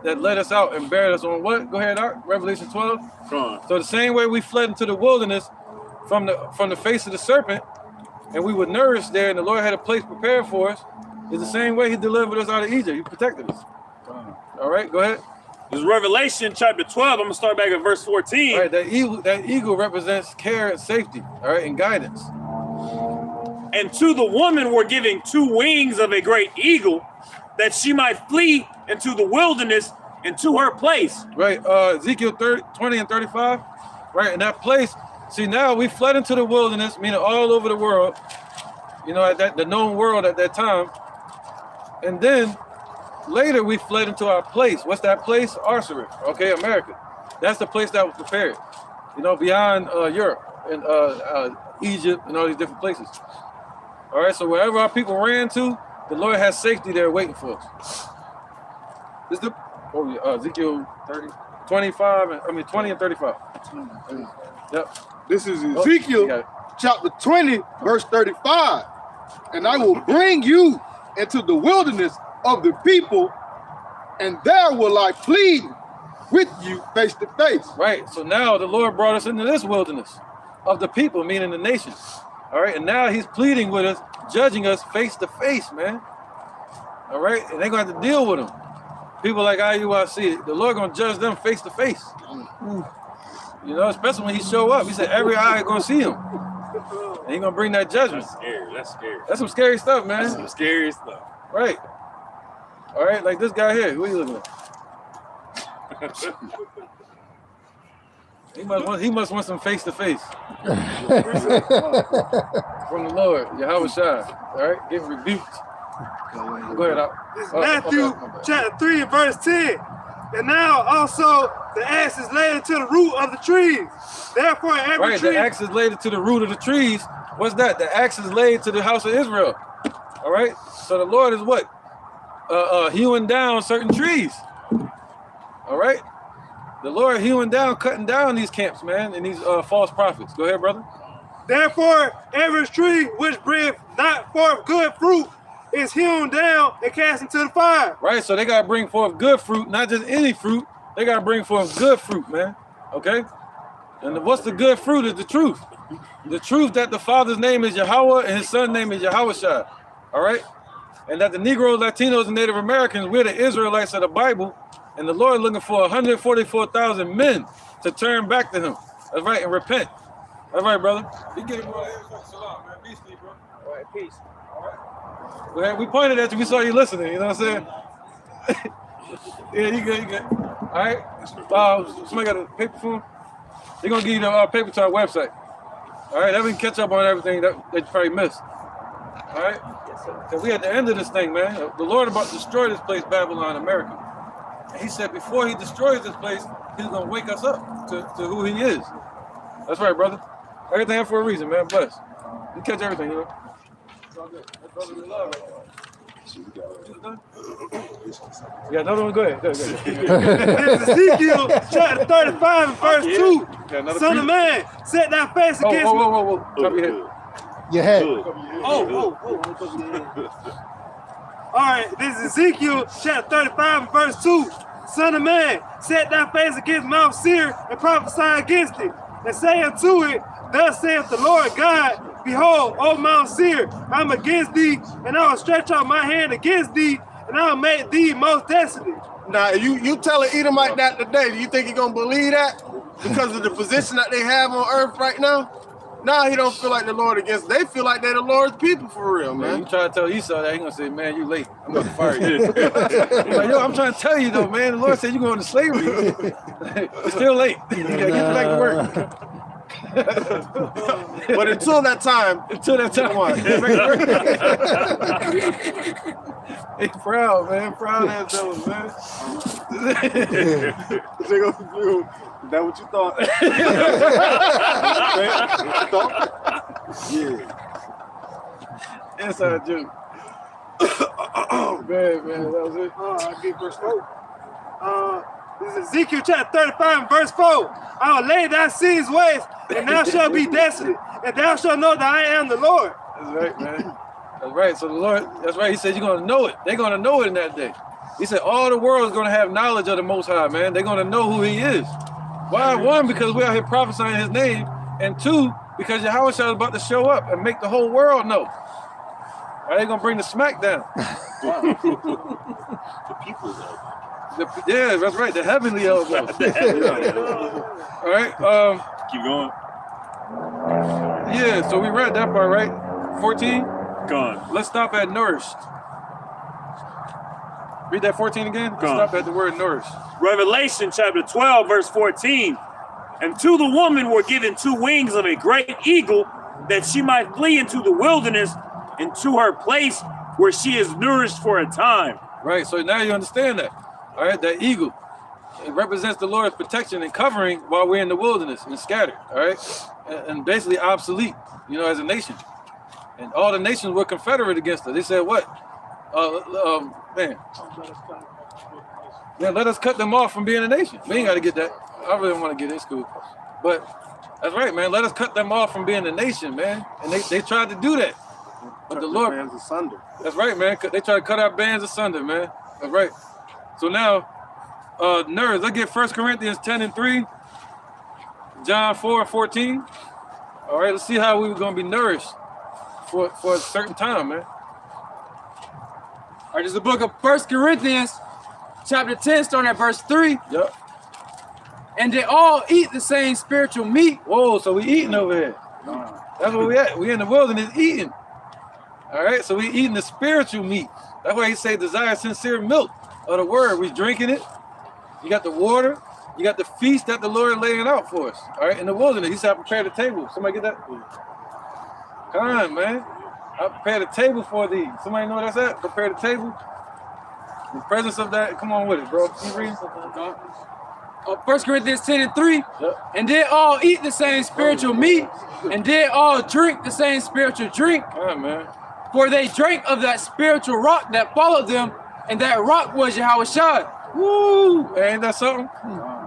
that led us out and buried us on what? Go ahead, Art. Revelation 12. So the same way we fled into the wilderness from the face of the serpent, and we were nourished there, and the Lord had a place prepared for us, is the same way he delivered us out of Egypt. He protected us. All right, go ahead. This is Revelation chapter 12. I'm gonna start back at verse 14. All right, that eagle represents care and safety, all right, and guidance. And to the woman were giving 2 wings of a great eagle, that she might flee into the wilderness and to her place. Right, Ezekiel 20 and 35. Right, in that place. See, now we fled into the wilderness, meaning all over the world. You know, at the known world at that time. And then later we fled into our place. What's that place? Arsarit, okay, America. That's the place that was prepared. You know, beyond Europe and Egypt and all these different places. All right, so wherever our people ran to, the Lord has safety there waiting for us. This is the Ezekiel 20 and 35. Yep. This is Ezekiel chapter 20, verse 35. And I will bring you into the wilderness of the people, and there will I plead with you face to face. Right. So now the Lord brought us into this wilderness of the people, meaning the nations. All right. And now he's pleading with us, judging us face to face, man. All right. And they're going to have to deal with them. People like IUIC, the Lord going to judge them face to face. You know, especially when he show up. He said every eye going to see him. And he's going to bring that judgment. That's scary. That's scary. That's some scary stuff, man. That's some scary stuff. Right. All right, like this guy here. Who are you looking at? He must want some face to face from the Lord, Yahweh Shai. All right, get rebuked. Go ahead. Matthew chapter 3 and verse 10. And now also the axe is laid to the root of the trees. Therefore, every tree. The axe is laid to the root of the trees. What's that? The axe is laid to the house of Israel. All right. So the Lord is what? Hewing down certain trees. All right. The Lord hewing down, cutting down these camps, man, and these false prophets. Go ahead, brother. Therefore, every tree which bringeth not forth good fruit is hewn down and cast into the fire. Right, so they got to bring forth good fruit, not just any fruit. They got to bring forth good fruit, man. Okay? And what's the good fruit is the truth. The truth that the Father's name is Yahweh and his Son's name is Yahweh Shai. All right? And that the Negroes, Latinos, and Native Americans, we're the Israelites of the Bible, and the Lord looking for 144,000 men to turn back to him. That's right, and repent. That's right, brother. You get it, bro. Salam, man. Peace, bro. All right, peace. All right. We pointed at you. We saw you listening. You know what I'm saying? Yeah, you good. You good. All right. Somebody got a paper for him? They're gonna give you the paper to our website. All right. That we can catch up on everything that you probably missed. All right. So we at the end of this thing, man. The Lord about to destroy this place, Babylon, America. And he said before he destroys this place, he's gonna wake us up to who he is. That's right, brother. Everything happened for a reason, man. Bless. You catch everything, you know. It's all good. That's brotherly love right now. Yeah, another one. Go ahead. Go ahead. This is Ezekiel chapter 35 and verse 2. Son of man, set thy face against me. Whoa. Top your head. Your head. Oh. All right, this is Ezekiel chapter 35 and verse 2. Son of man, set thy face against Mount Seir and prophesy against it, and say unto it, thus saith the Lord God, behold, O Mount Seir, I'm against thee, and I will stretch out my hand against thee, and I will make thee most desolate. Now, you telling Edomite that today, do you think he gonna believe that? Because of the position that they have on earth right now? Now he don't feel like the Lord against. They feel like they're the Lord's people for real, man. You try to tell Esau that, he gonna say, man, you late. I'm gonna fire you. He's like, yo, I'm trying to tell you though, man. The Lord said you're going to slavery. It's still late. You gotta get back to work. But until that time, He's proud, man. Proud ass fellas, man. Is that what you thought? Yeah. Inside joke. Man, that was it. I get verse 4. This is Ezekiel chapter 35 and verse 4. I will lay thy sins waste, and thou shalt be desolate, and thou shalt know that I am the Lord. That's right, man. That's right. So the Lord, that's right. He said you're going to know it. They're going to know it in that day. He said all the world is going to have knowledge of the Most High, man. They're going to know who he is. Why? One, because we're out here prophesying his name. And two, because Yahweh is about to show up and make the whole world know. Are they going to bring the smack down? The people know. Yeah, that's right. The heavenly elbow. All right. Keep going. Yeah. So we read that part, right? 14. Gone. Let's stop at nourished. Read that 14 again. Let's stop at the word nourished. Revelation chapter 12, verse 14. And to the woman were given 2 wings of a great eagle, that she might flee into the wilderness, into her place where she is nourished for a time. Right. So now you understand that. All right. That eagle, it represents the Lord's protection and covering while we're in the wilderness and scattered. All right. And basically obsolete, as a nation. And all the nations were confederate against us. They said what? Let us cut them off from being a nation. We ain't got to get that. I really don't want to get in school. But that's right, man. Let us cut them off from being a nation, man. And they tried to do that. But the Lord. Bands asunder. That's right, man. They tried to cut our bands asunder, man. That's right. So now, nerds, let's get 1 Corinthians 10 and 3, John 4 and 14. All right, let's see how we were going to be nourished for a certain time, man. All right, this is the book of 1 Corinthians, chapter 10, starting at verse 3. Yep. And they all eat the same spiritual meat. Whoa, so we eating over here. That's where we at. We in the wilderness eating. All right, so we eating the spiritual meat. That's why he say desire sincere milk of the word. We drinking it. You got the water. You got the feast that the Lord laying out for us. All right, in the wilderness. He said, I prepared the table. Somebody get that? Come on, man. I prepared a table for thee. Somebody know what that's at? Prepare the table. In the presence of that, come on with it, bro. Keep reading. 1 Corinthians 10 and 3. Yep. And they all eat the same spiritual meat, and they all drink the same spiritual drink. Come on, man. For they drank of that spiritual rock that followed them, and that rock was Yahushua. Woo! Ain't that something?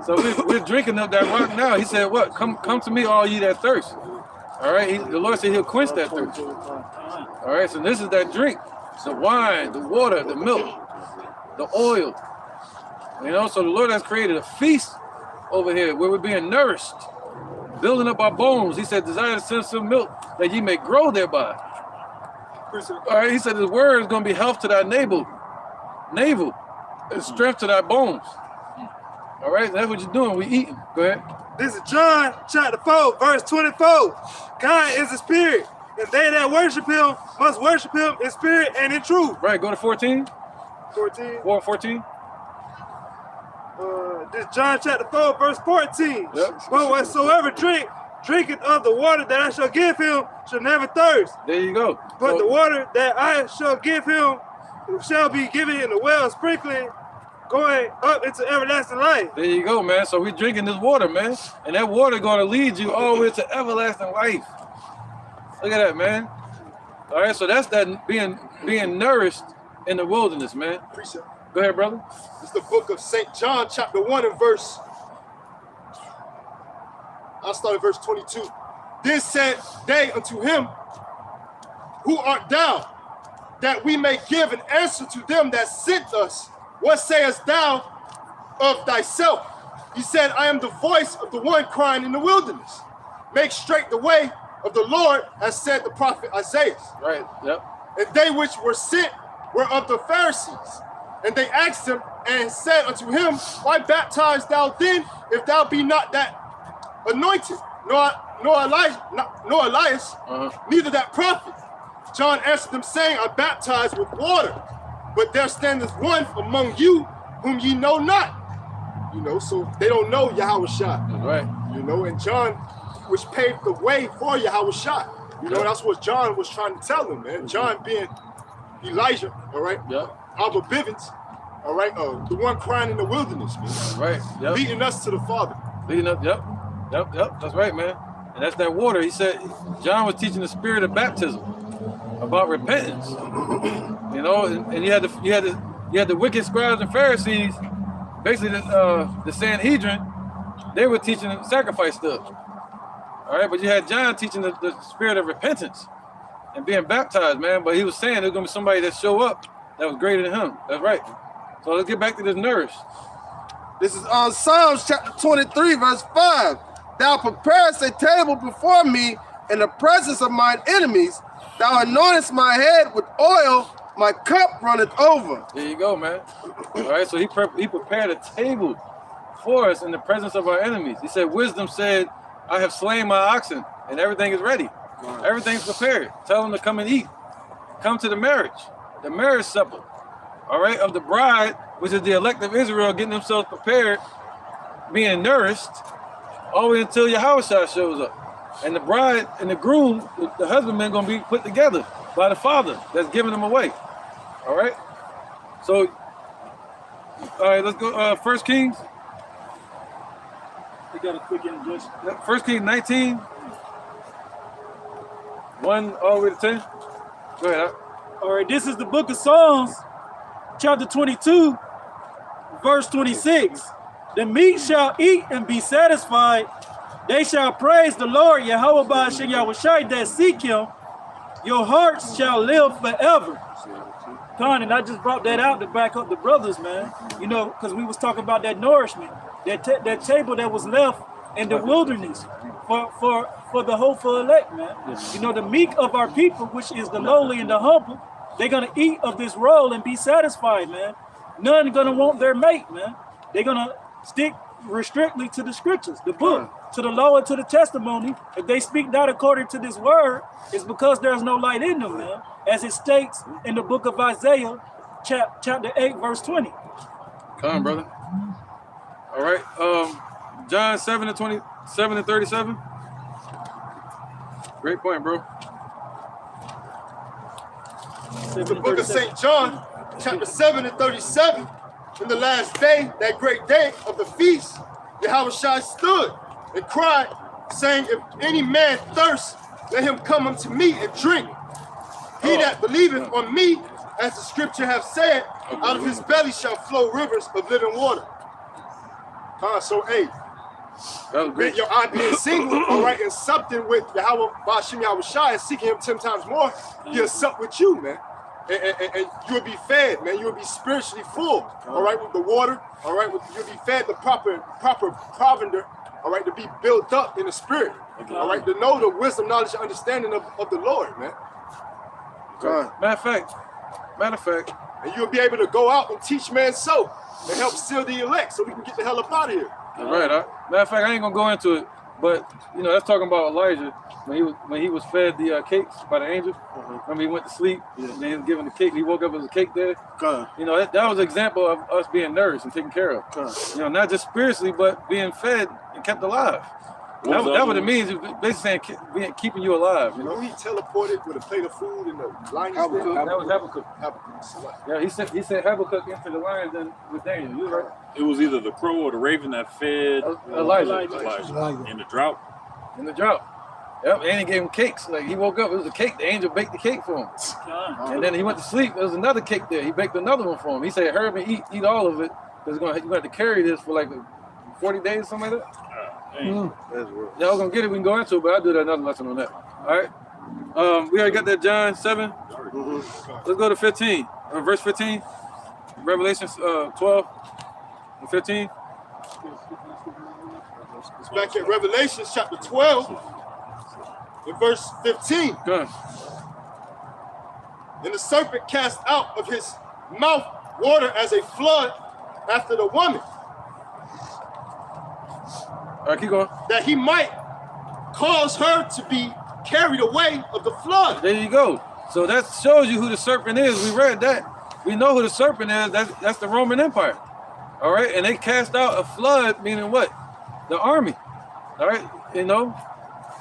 So we're drinking up that rock now. He said, what? Come to me, all ye that thirst. All right, the Lord said he'll quench that thirst. All right, so this is that drink. The wine, the water, the milk, the oil. So the Lord has created a feast over here where we're being nourished, building up our bones. He said, desire to send some milk that ye may grow thereby. All right, he said his word is going to be health to thy navel, and strength to thy bones. All right, that's what you're doing. We eating. Go ahead. This is John chapter 4, verse 24. God is a spirit, and they that worship him must worship him in spirit and in truth. Right, go to 14. 14. 4 and 14. This is John chapter 4, verse 14. Yep. But whatsoever drinketh of the water that I shall give him shall never thirst. There you go. But the water that I shall give him shall be given in the well of sprinkling, going up into everlasting life. There you go, man. So we're drinking this water, man. And that water going to lead you all the way to everlasting life. Look at that, man. All right, so that's that being nourished in the wilderness, man. Precept. Go ahead, brother. It's the book of St. John, chapter 1 and verse. I'll start at verse 22. Then said they unto him, Who art thou, that we may give an answer to them that sent us? What sayest thou of thyself? He said, I am the voice of the one crying in the wilderness. Make straight the way of the Lord, as said the prophet Isaiah. Right, yep. And they which were sent were of the Pharisees. And they asked him and said unto him, Why baptize thou then, if thou be not that anointed, nor Elias, neither that prophet? John answered them, saying, I baptize with water, but there standeth one among you whom ye know not. So they don't know Yahushua. Right. And John, which paved the way for Yahushua. That's what John was trying to tell them, man. John being Elijah, all right? Yep. Abba Bivens, all right? The one crying in the wilderness, man. Right, yep. Leading us to the Father. Leading up, yep. That's right, man. And that's that water. He said, John was teaching the spirit of baptism about repentance. And you had the wicked scribes and Pharisees, basically the Sanhedrin. They were teaching sacrifice stuff. All right, but you had John teaching the spirit of repentance and being baptized, man. But he was saying there's gonna be somebody that show up that was greater than him. That's right. So let's get back to this nourished. This is on Psalms chapter 23, verse 5. Thou preparest a table before me in the presence of mine enemies. Thou anointest my head with oil, my cup runneth over. There you go, man. All right, so he prepared a table for us in the presence of our enemies. He said, wisdom said, I have slain my oxen, and everything is ready. Everything's prepared. Tell them to come and eat. Come to the marriage supper, all right, of the bride, which is the elect of Israel, getting themselves prepared, being nourished, all the way until Yahushua shows up. And the bride and the groom, the husbandman, going to be put together by the father that's giving them away. All right? So, all right, let's go. 1 Kings. We got a quick introduction. 1 Kings 19. 1 all the way to 10. Go ahead. All right, this is the book of Psalms, chapter 22, verse 26. The meek shall eat and be satisfied. They shall praise the Lord, Yahweh Ba'ashem Yahushai, that seek him. Your hearts shall live forever. Con, and I just brought that out to back up the brothers, man. You know, because we was talking about that nourishment, that table that was left in the wilderness for the hopeful elect, man. You know, the meek of our people, which is the lowly and the humble, they're gonna eat of this roll and be satisfied, man. None gonna want their mate, man. They're gonna stick strictly to the scriptures, the book, to the law and to the testimony. If they speak not according to this word, it's because there's no light in them, man. As it states in the book of Isaiah, chapter 8, verse 20. Come on, brother. All right. John 7 and 27 and 37. Great point, bro. The book of St. John, chapter 7 and 37. In the last day, that great day of the feast, Yahushua stood and cried, saying, if any man thirst, let him come unto me and drink. He that believeth on me, as the scripture have said, out of his belly shall flow rivers of living water. So, hey, your aunt being single, all right, and something with Yahweh Ba'ashem Yahushai and seeking him 10 times more, he'll sup with you, man. And you'll be fed, man. You'll be spiritually full, all right, with the water, all right. You'll be fed the proper provender, all right, to be built up in the spirit, all right, to know the wisdom, knowledge, and understanding of the Lord, man. Matter of fact, and you'll be able to go out and teach man so and help seal the elect, so we can get the hell up out of here. All right. Matter of fact, I ain't gonna go into it, but you know that's talking about Elijah when he was fed the cakes by the angel. Remember he went to sleep, and then he was given the cake. He woke up with a cake there. You know that was an example of us being nourished and taken care of. You know, not just spiritually, but being fed and kept alive. That what it means. Basically saying keeping you alive. You know, he teleported with a plate of food in the lion's den. That was Habakkuk. Yeah, he said Habakkuk into the lion's den with Daniel. You right? It was either the crow or the raven that fed Elijah. In the drought. In the drought. Yep, and he gave him cakes. Like he woke up, it was a cake. The angel baked the cake for him. And then he went to sleep. There was another cake there. He baked another one for him. He said, "Hurry up and eat all of it. Because you're gonna have to carry this for like 40 days, something like that." Y'all gonna get it. We can go into it, but I'll do another lesson on that. All right. We already got that John 7. Let's go to 15. Verse 15. Revelation 12 and 15. It's back at Revelation chapter 12. In verse 15, good. And the serpent cast out of his mouth water as a flood after the woman. All right, keep going. That he might cause her to be carried away of the flood. There you go. So that shows you who the serpent is. We read that. We know who the serpent is. That's the Roman Empire. All right, and they cast out a flood, meaning what? The army. All right, you know.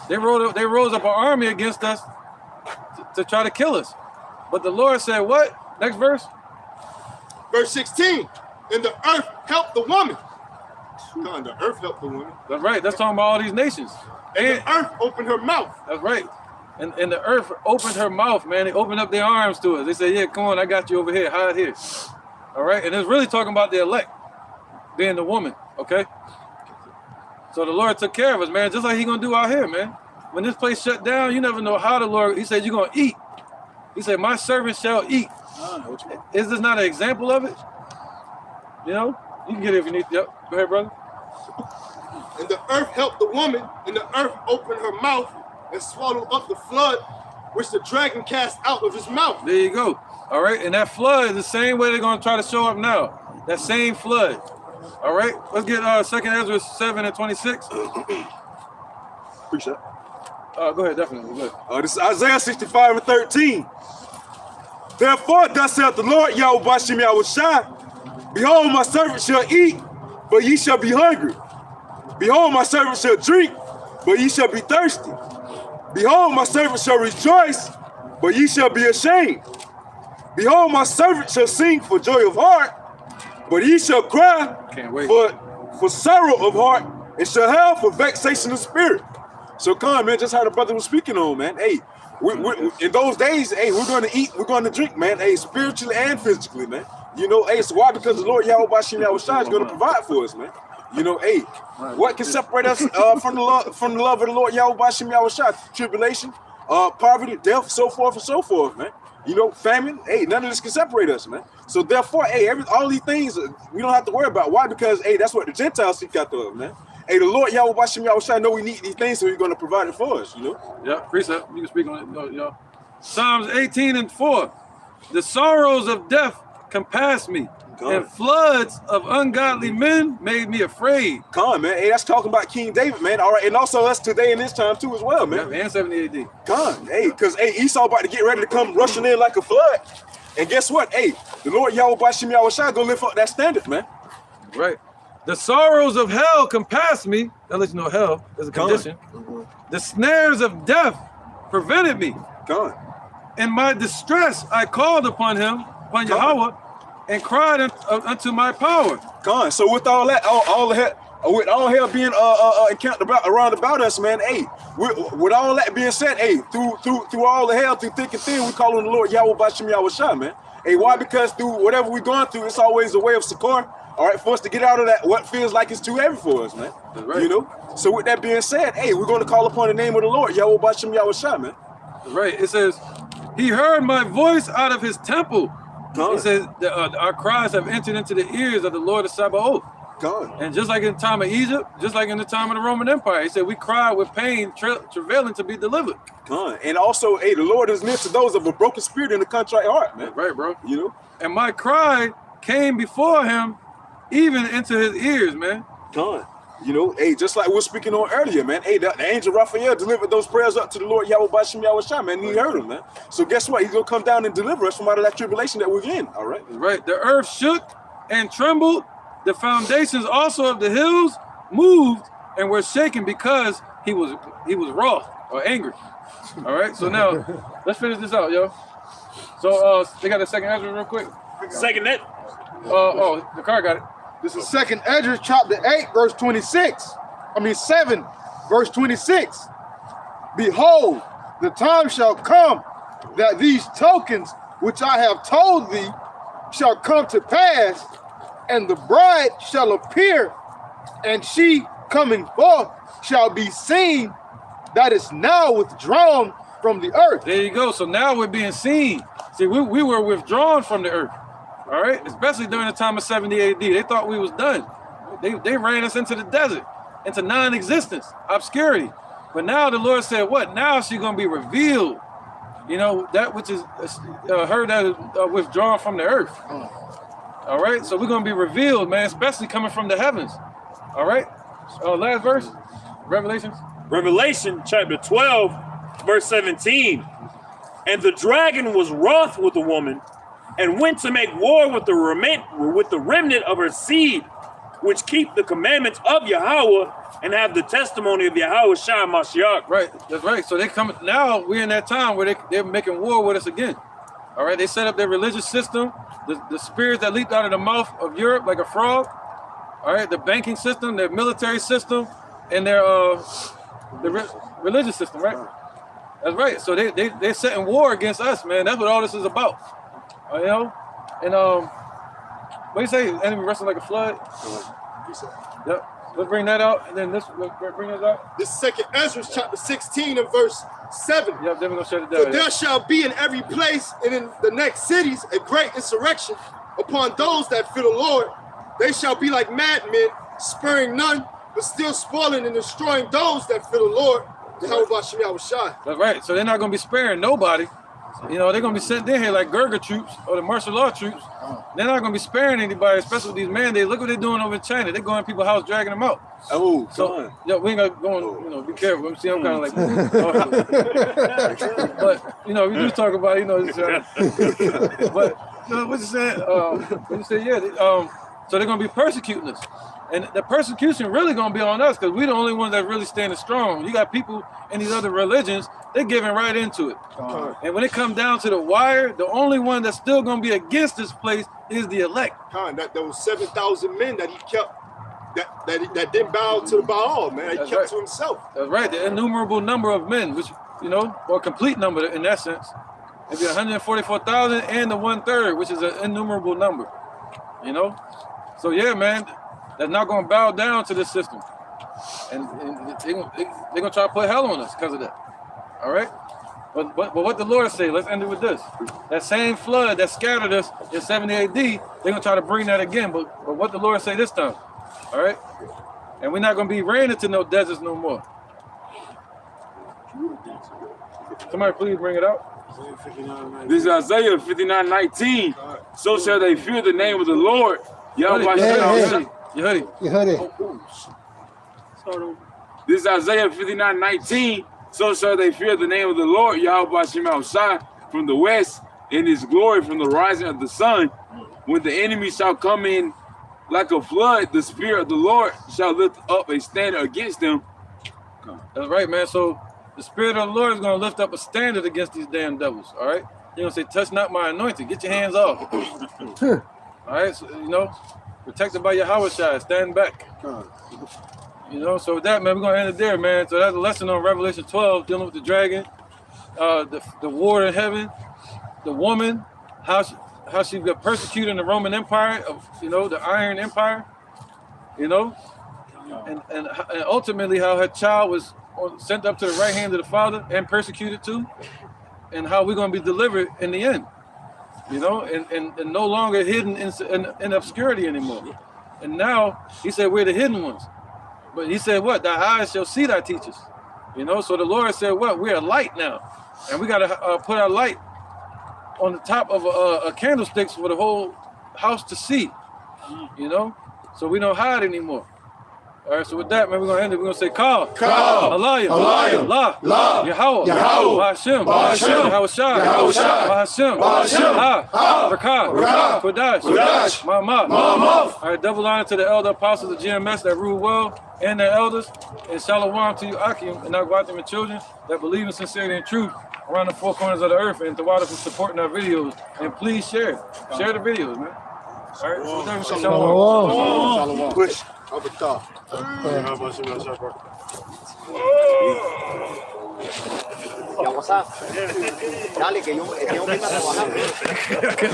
They rose up an army against us to try to kill us. But the Lord said, what? Next verse. Verse 16. And the earth helped the woman. God, the earth helped the woman. That's right. That's talking about all these nations. And the earth opened her mouth. That's right. And the earth opened her mouth, man. They opened up their arms to us. They said, yeah, come on, I got you over here. Hide here. All right. And it's really talking about the elect being the woman. Okay. So the Lord took care of us, man, just like He's gonna do out here, man. When this place shut down, you never know how the Lord, He said, you're gonna eat. He said, my servant shall eat. Is this not an example of it? You know, you can get it if you need to. Yep. Go ahead, brother. And the earth helped the woman, and the earth opened her mouth and swallowed up the flood which the dragon cast out of his mouth. There you go. All right, and that flood is the same way they're going to try to show up now. That same flood. All right, let's get 2nd Ezra 7 and 26. Appreciate it. Go ahead, definitely. Go ahead. This is Isaiah 65 and 13. Therefore, thus saith the Lord, Yahweh Bashem Yahushai, behold, my servant shall eat, but ye shall be hungry. Behold, my servant shall drink, but ye shall be thirsty. Behold, my servant shall rejoice, but ye shall be ashamed. Behold, my servant shall sing for joy of heart, but ye shall cry for sorrow of heart, and shall have for vexation of spirit. So come, man, just how the brother was speaking on, man. Hey, in those days, hey, we're going to eat, we're going to drink, man. Hey, spiritually and physically, man. You know, hey, so why? Because the Lord Yahweh Bashem Yahushai is going to provide for us, man. You know, hey, what can separate us from the love of the Lord Yahweh Bashem Yahushai? Tribulation, poverty, death, so forth and so forth, man. You know, famine, hey, none of this can separate us, man. So therefore, hey, all these things we don't have to worry about. Why? Because, hey, that's what the Gentiles seek after us, man. Hey, the Lord Yahweh Bashem Yahushai know we need these things, so he's going to provide it for us, you know? Yeah, precept. You can speak on it, y'all. Psalms 18 and 4. The sorrows of death compassed me, and floods of ungodly men made me afraid. Come on, man. Hey, that's talking about King David, man. All right, and also us today in this time too as well, man. Yeah, and 70 AD. Come on, hey, because hey, Esau about to get ready to come rushing in like a flood. And guess what? Hey, the Lord Yahweh Bashem Yahushai gonna lift up that standard, man. Right. The sorrows of hell compassed me. That lets you know hell is a condition. The snares of death prevented me. God. In my distress, I called upon him, upon Yahweh, and cried unto my power. God. So with all that, with all hell being encountered around about us, man. Hey, with all that being said, hey, through all the hell, through thick and thin, we call on the Lord Yahweh Bashem Yahushai, man. Hey, why? Because through whatever we're going through, it's always a way of succor. All right, for us to get out of that, what feels like it's too heavy for us, man. That's right. You know. So with that being said, hey, we're going to call upon the name of the Lord Yahweh Bashem Yahushai, man. That's right. It says, he heard my voice out of his temple. It says, our cries have entered into the ears of the Lord of Sabaoth. God. And just like in the time of Egypt, just like in the time of the Roman Empire, he said, we cry with pain, travailing to be delivered. God. And also, hey, the Lord is near to those of a broken spirit and a contrite heart, man. That's right, bro. You know. And my cry came before him, even into his ears, man. God. You know, hey, just like we were speaking on earlier, man. Hey, the angel Raphael delivered those prayers up to the Lord Yahweh Bashem Yahushai, man. And he heard them, man. So guess what? He's gonna come down and deliver us from out of that tribulation that we're in. All right. Right. The earth shook and trembled. The foundations also of the hills moved and were shaken because he was wroth or angry. All right. So now let's finish this out, yo. So they got the 2nd Ezra real quick. Second it. The car got it. This is 2nd Ezra chapter 8, verse 26. 7, verse 26. Behold, the time shall come that these tokens which I have told thee shall come to pass, and the bride shall appear, and she coming forth shall be seen that is now withdrawn from the earth. There you go. So now we're being seen. See, we were withdrawn from the earth. All right, especially during the time of 70 AD. They thought we was done. They ran us into the desert, into non-existence, obscurity. But now the Lord said, what? Now she's going to be revealed. You know, that which is her that is withdrawn from the earth. All right, so we're going to be revealed, man, especially coming from the heavens. All right, last verse, Revelations. Revelation chapter 12, verse 17. And the dragon was wroth with the woman, and went to make war with the remnant of her seed, which keep the commandments of Yahweh and have the testimony of Yahweh Shai Mashiach. Right, that's right. So they come now. We're in that time where they're making war with us again. All right, they set up their religious system, the spirits that leaped out of the mouth of Europe like a frog. All right, the banking system, their military system, and their religious system. Right, that's right. So they're setting war against us, man. That's what all this is about. You know, and what do you say? Enemy wrestling like a flood. Yep. Let's bring that out, and then let's bring this out. This is 2nd Ezra chapter 16 and verse 7. Yep. Then we're gonna shut it down. For there shall be in every place and in the next cities a great insurrection upon those that fear the Lord. They shall be like madmen, sparing none, but still spoiling and destroying those that fear the Lord. That's right. So they're not going to be sparing nobody. You know, they're going to be sent in here like Gurkha troops or the martial law troops. They're not going to be sparing anybody, especially with these mandates. Look what they're doing over in China. They're going to people's house, dragging them out. Oh, so we ain't got going. You know, be careful. I'm kind of like, but you know, we do talk about, you know, but you know, what you said? What you said? Yeah. So they're going to be persecuting us, and the persecution really going to be on us because we're the only ones that really standing strong. You got people in these other religions. They're giving right into it. And when it comes down to the wire, the only one that's still going to be against this place is the elect. There was 7,000 men that he kept, that didn't bow to the Baal, man. He kept to himself. That's right. The innumerable number of men, which, you know, or a complete number in that sense. It'd be 144,000 and the 1/3, which is an innumerable number. You know? So, yeah, man, that's not going to bow down to this system. And they're going to try to put hell on us because of that. All right? But what the Lord say, let's end it with this. That same flood that scattered us in 70 AD, they're going to try to bring that again. But what the Lord say this time? All right? And we're not going to be ran into no deserts no more. Somebody please bring it out. This is Isaiah 59:19. So shall they fear the name of the Lord. You heard it. This is Isaiah 59:19. So shall they fear the name of the Lord, Yahweh Shem Shai, from the west, in his glory from the rising of the sun. When the enemy shall come in like a flood, the Spirit of the Lord shall lift up a standard against them. That's right, man. So the Spirit of the Lord is going to lift up a standard against these damn devils, all right? You're going to say, touch not my anointed. Get your hands off. All right? So, you know, protected by Yahweh Shai. Stand back. You know, so with that, man, we're going to end it there, man. So that's a lesson on Revelation 12, dealing with the dragon, the war in heaven, the woman, how she got persecuted in the Roman Empire, of, you know, the Iron Empire, you know, and ultimately how her child was sent up to the right hand of the Father and persecuted too, and how we're going to be delivered in the end, you know, and no longer hidden in obscurity anymore. And now, he said, we're the hidden ones. But he said, what? Thy eyes shall see thy teachers. You know, so the Lord said, what? We're a light now. And we got to put our light on the top of a candlesticks for the whole house to see. You know, so we don't hide anymore. All right, so with that, man, we're going to end it. We're going to say, Kal, Alayim, La, Yahweh, Ba'ashem, Yahweh Shai, Ba'ashem, Ha, Rakah, Kodash, Ma'amah. All right, double honor to the elder apostles of GMS that rule well, and their elders, and Shalom to you, Akim, and Nagwatim and children that believe in sincerity and truth around the four corners of the earth, and to Tawada for supporting our videos. And please share the videos, man. All right, so with that, Shalom. Push. Can't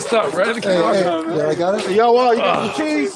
stop, right? Yeah, I got it. Yo, you got the cheese?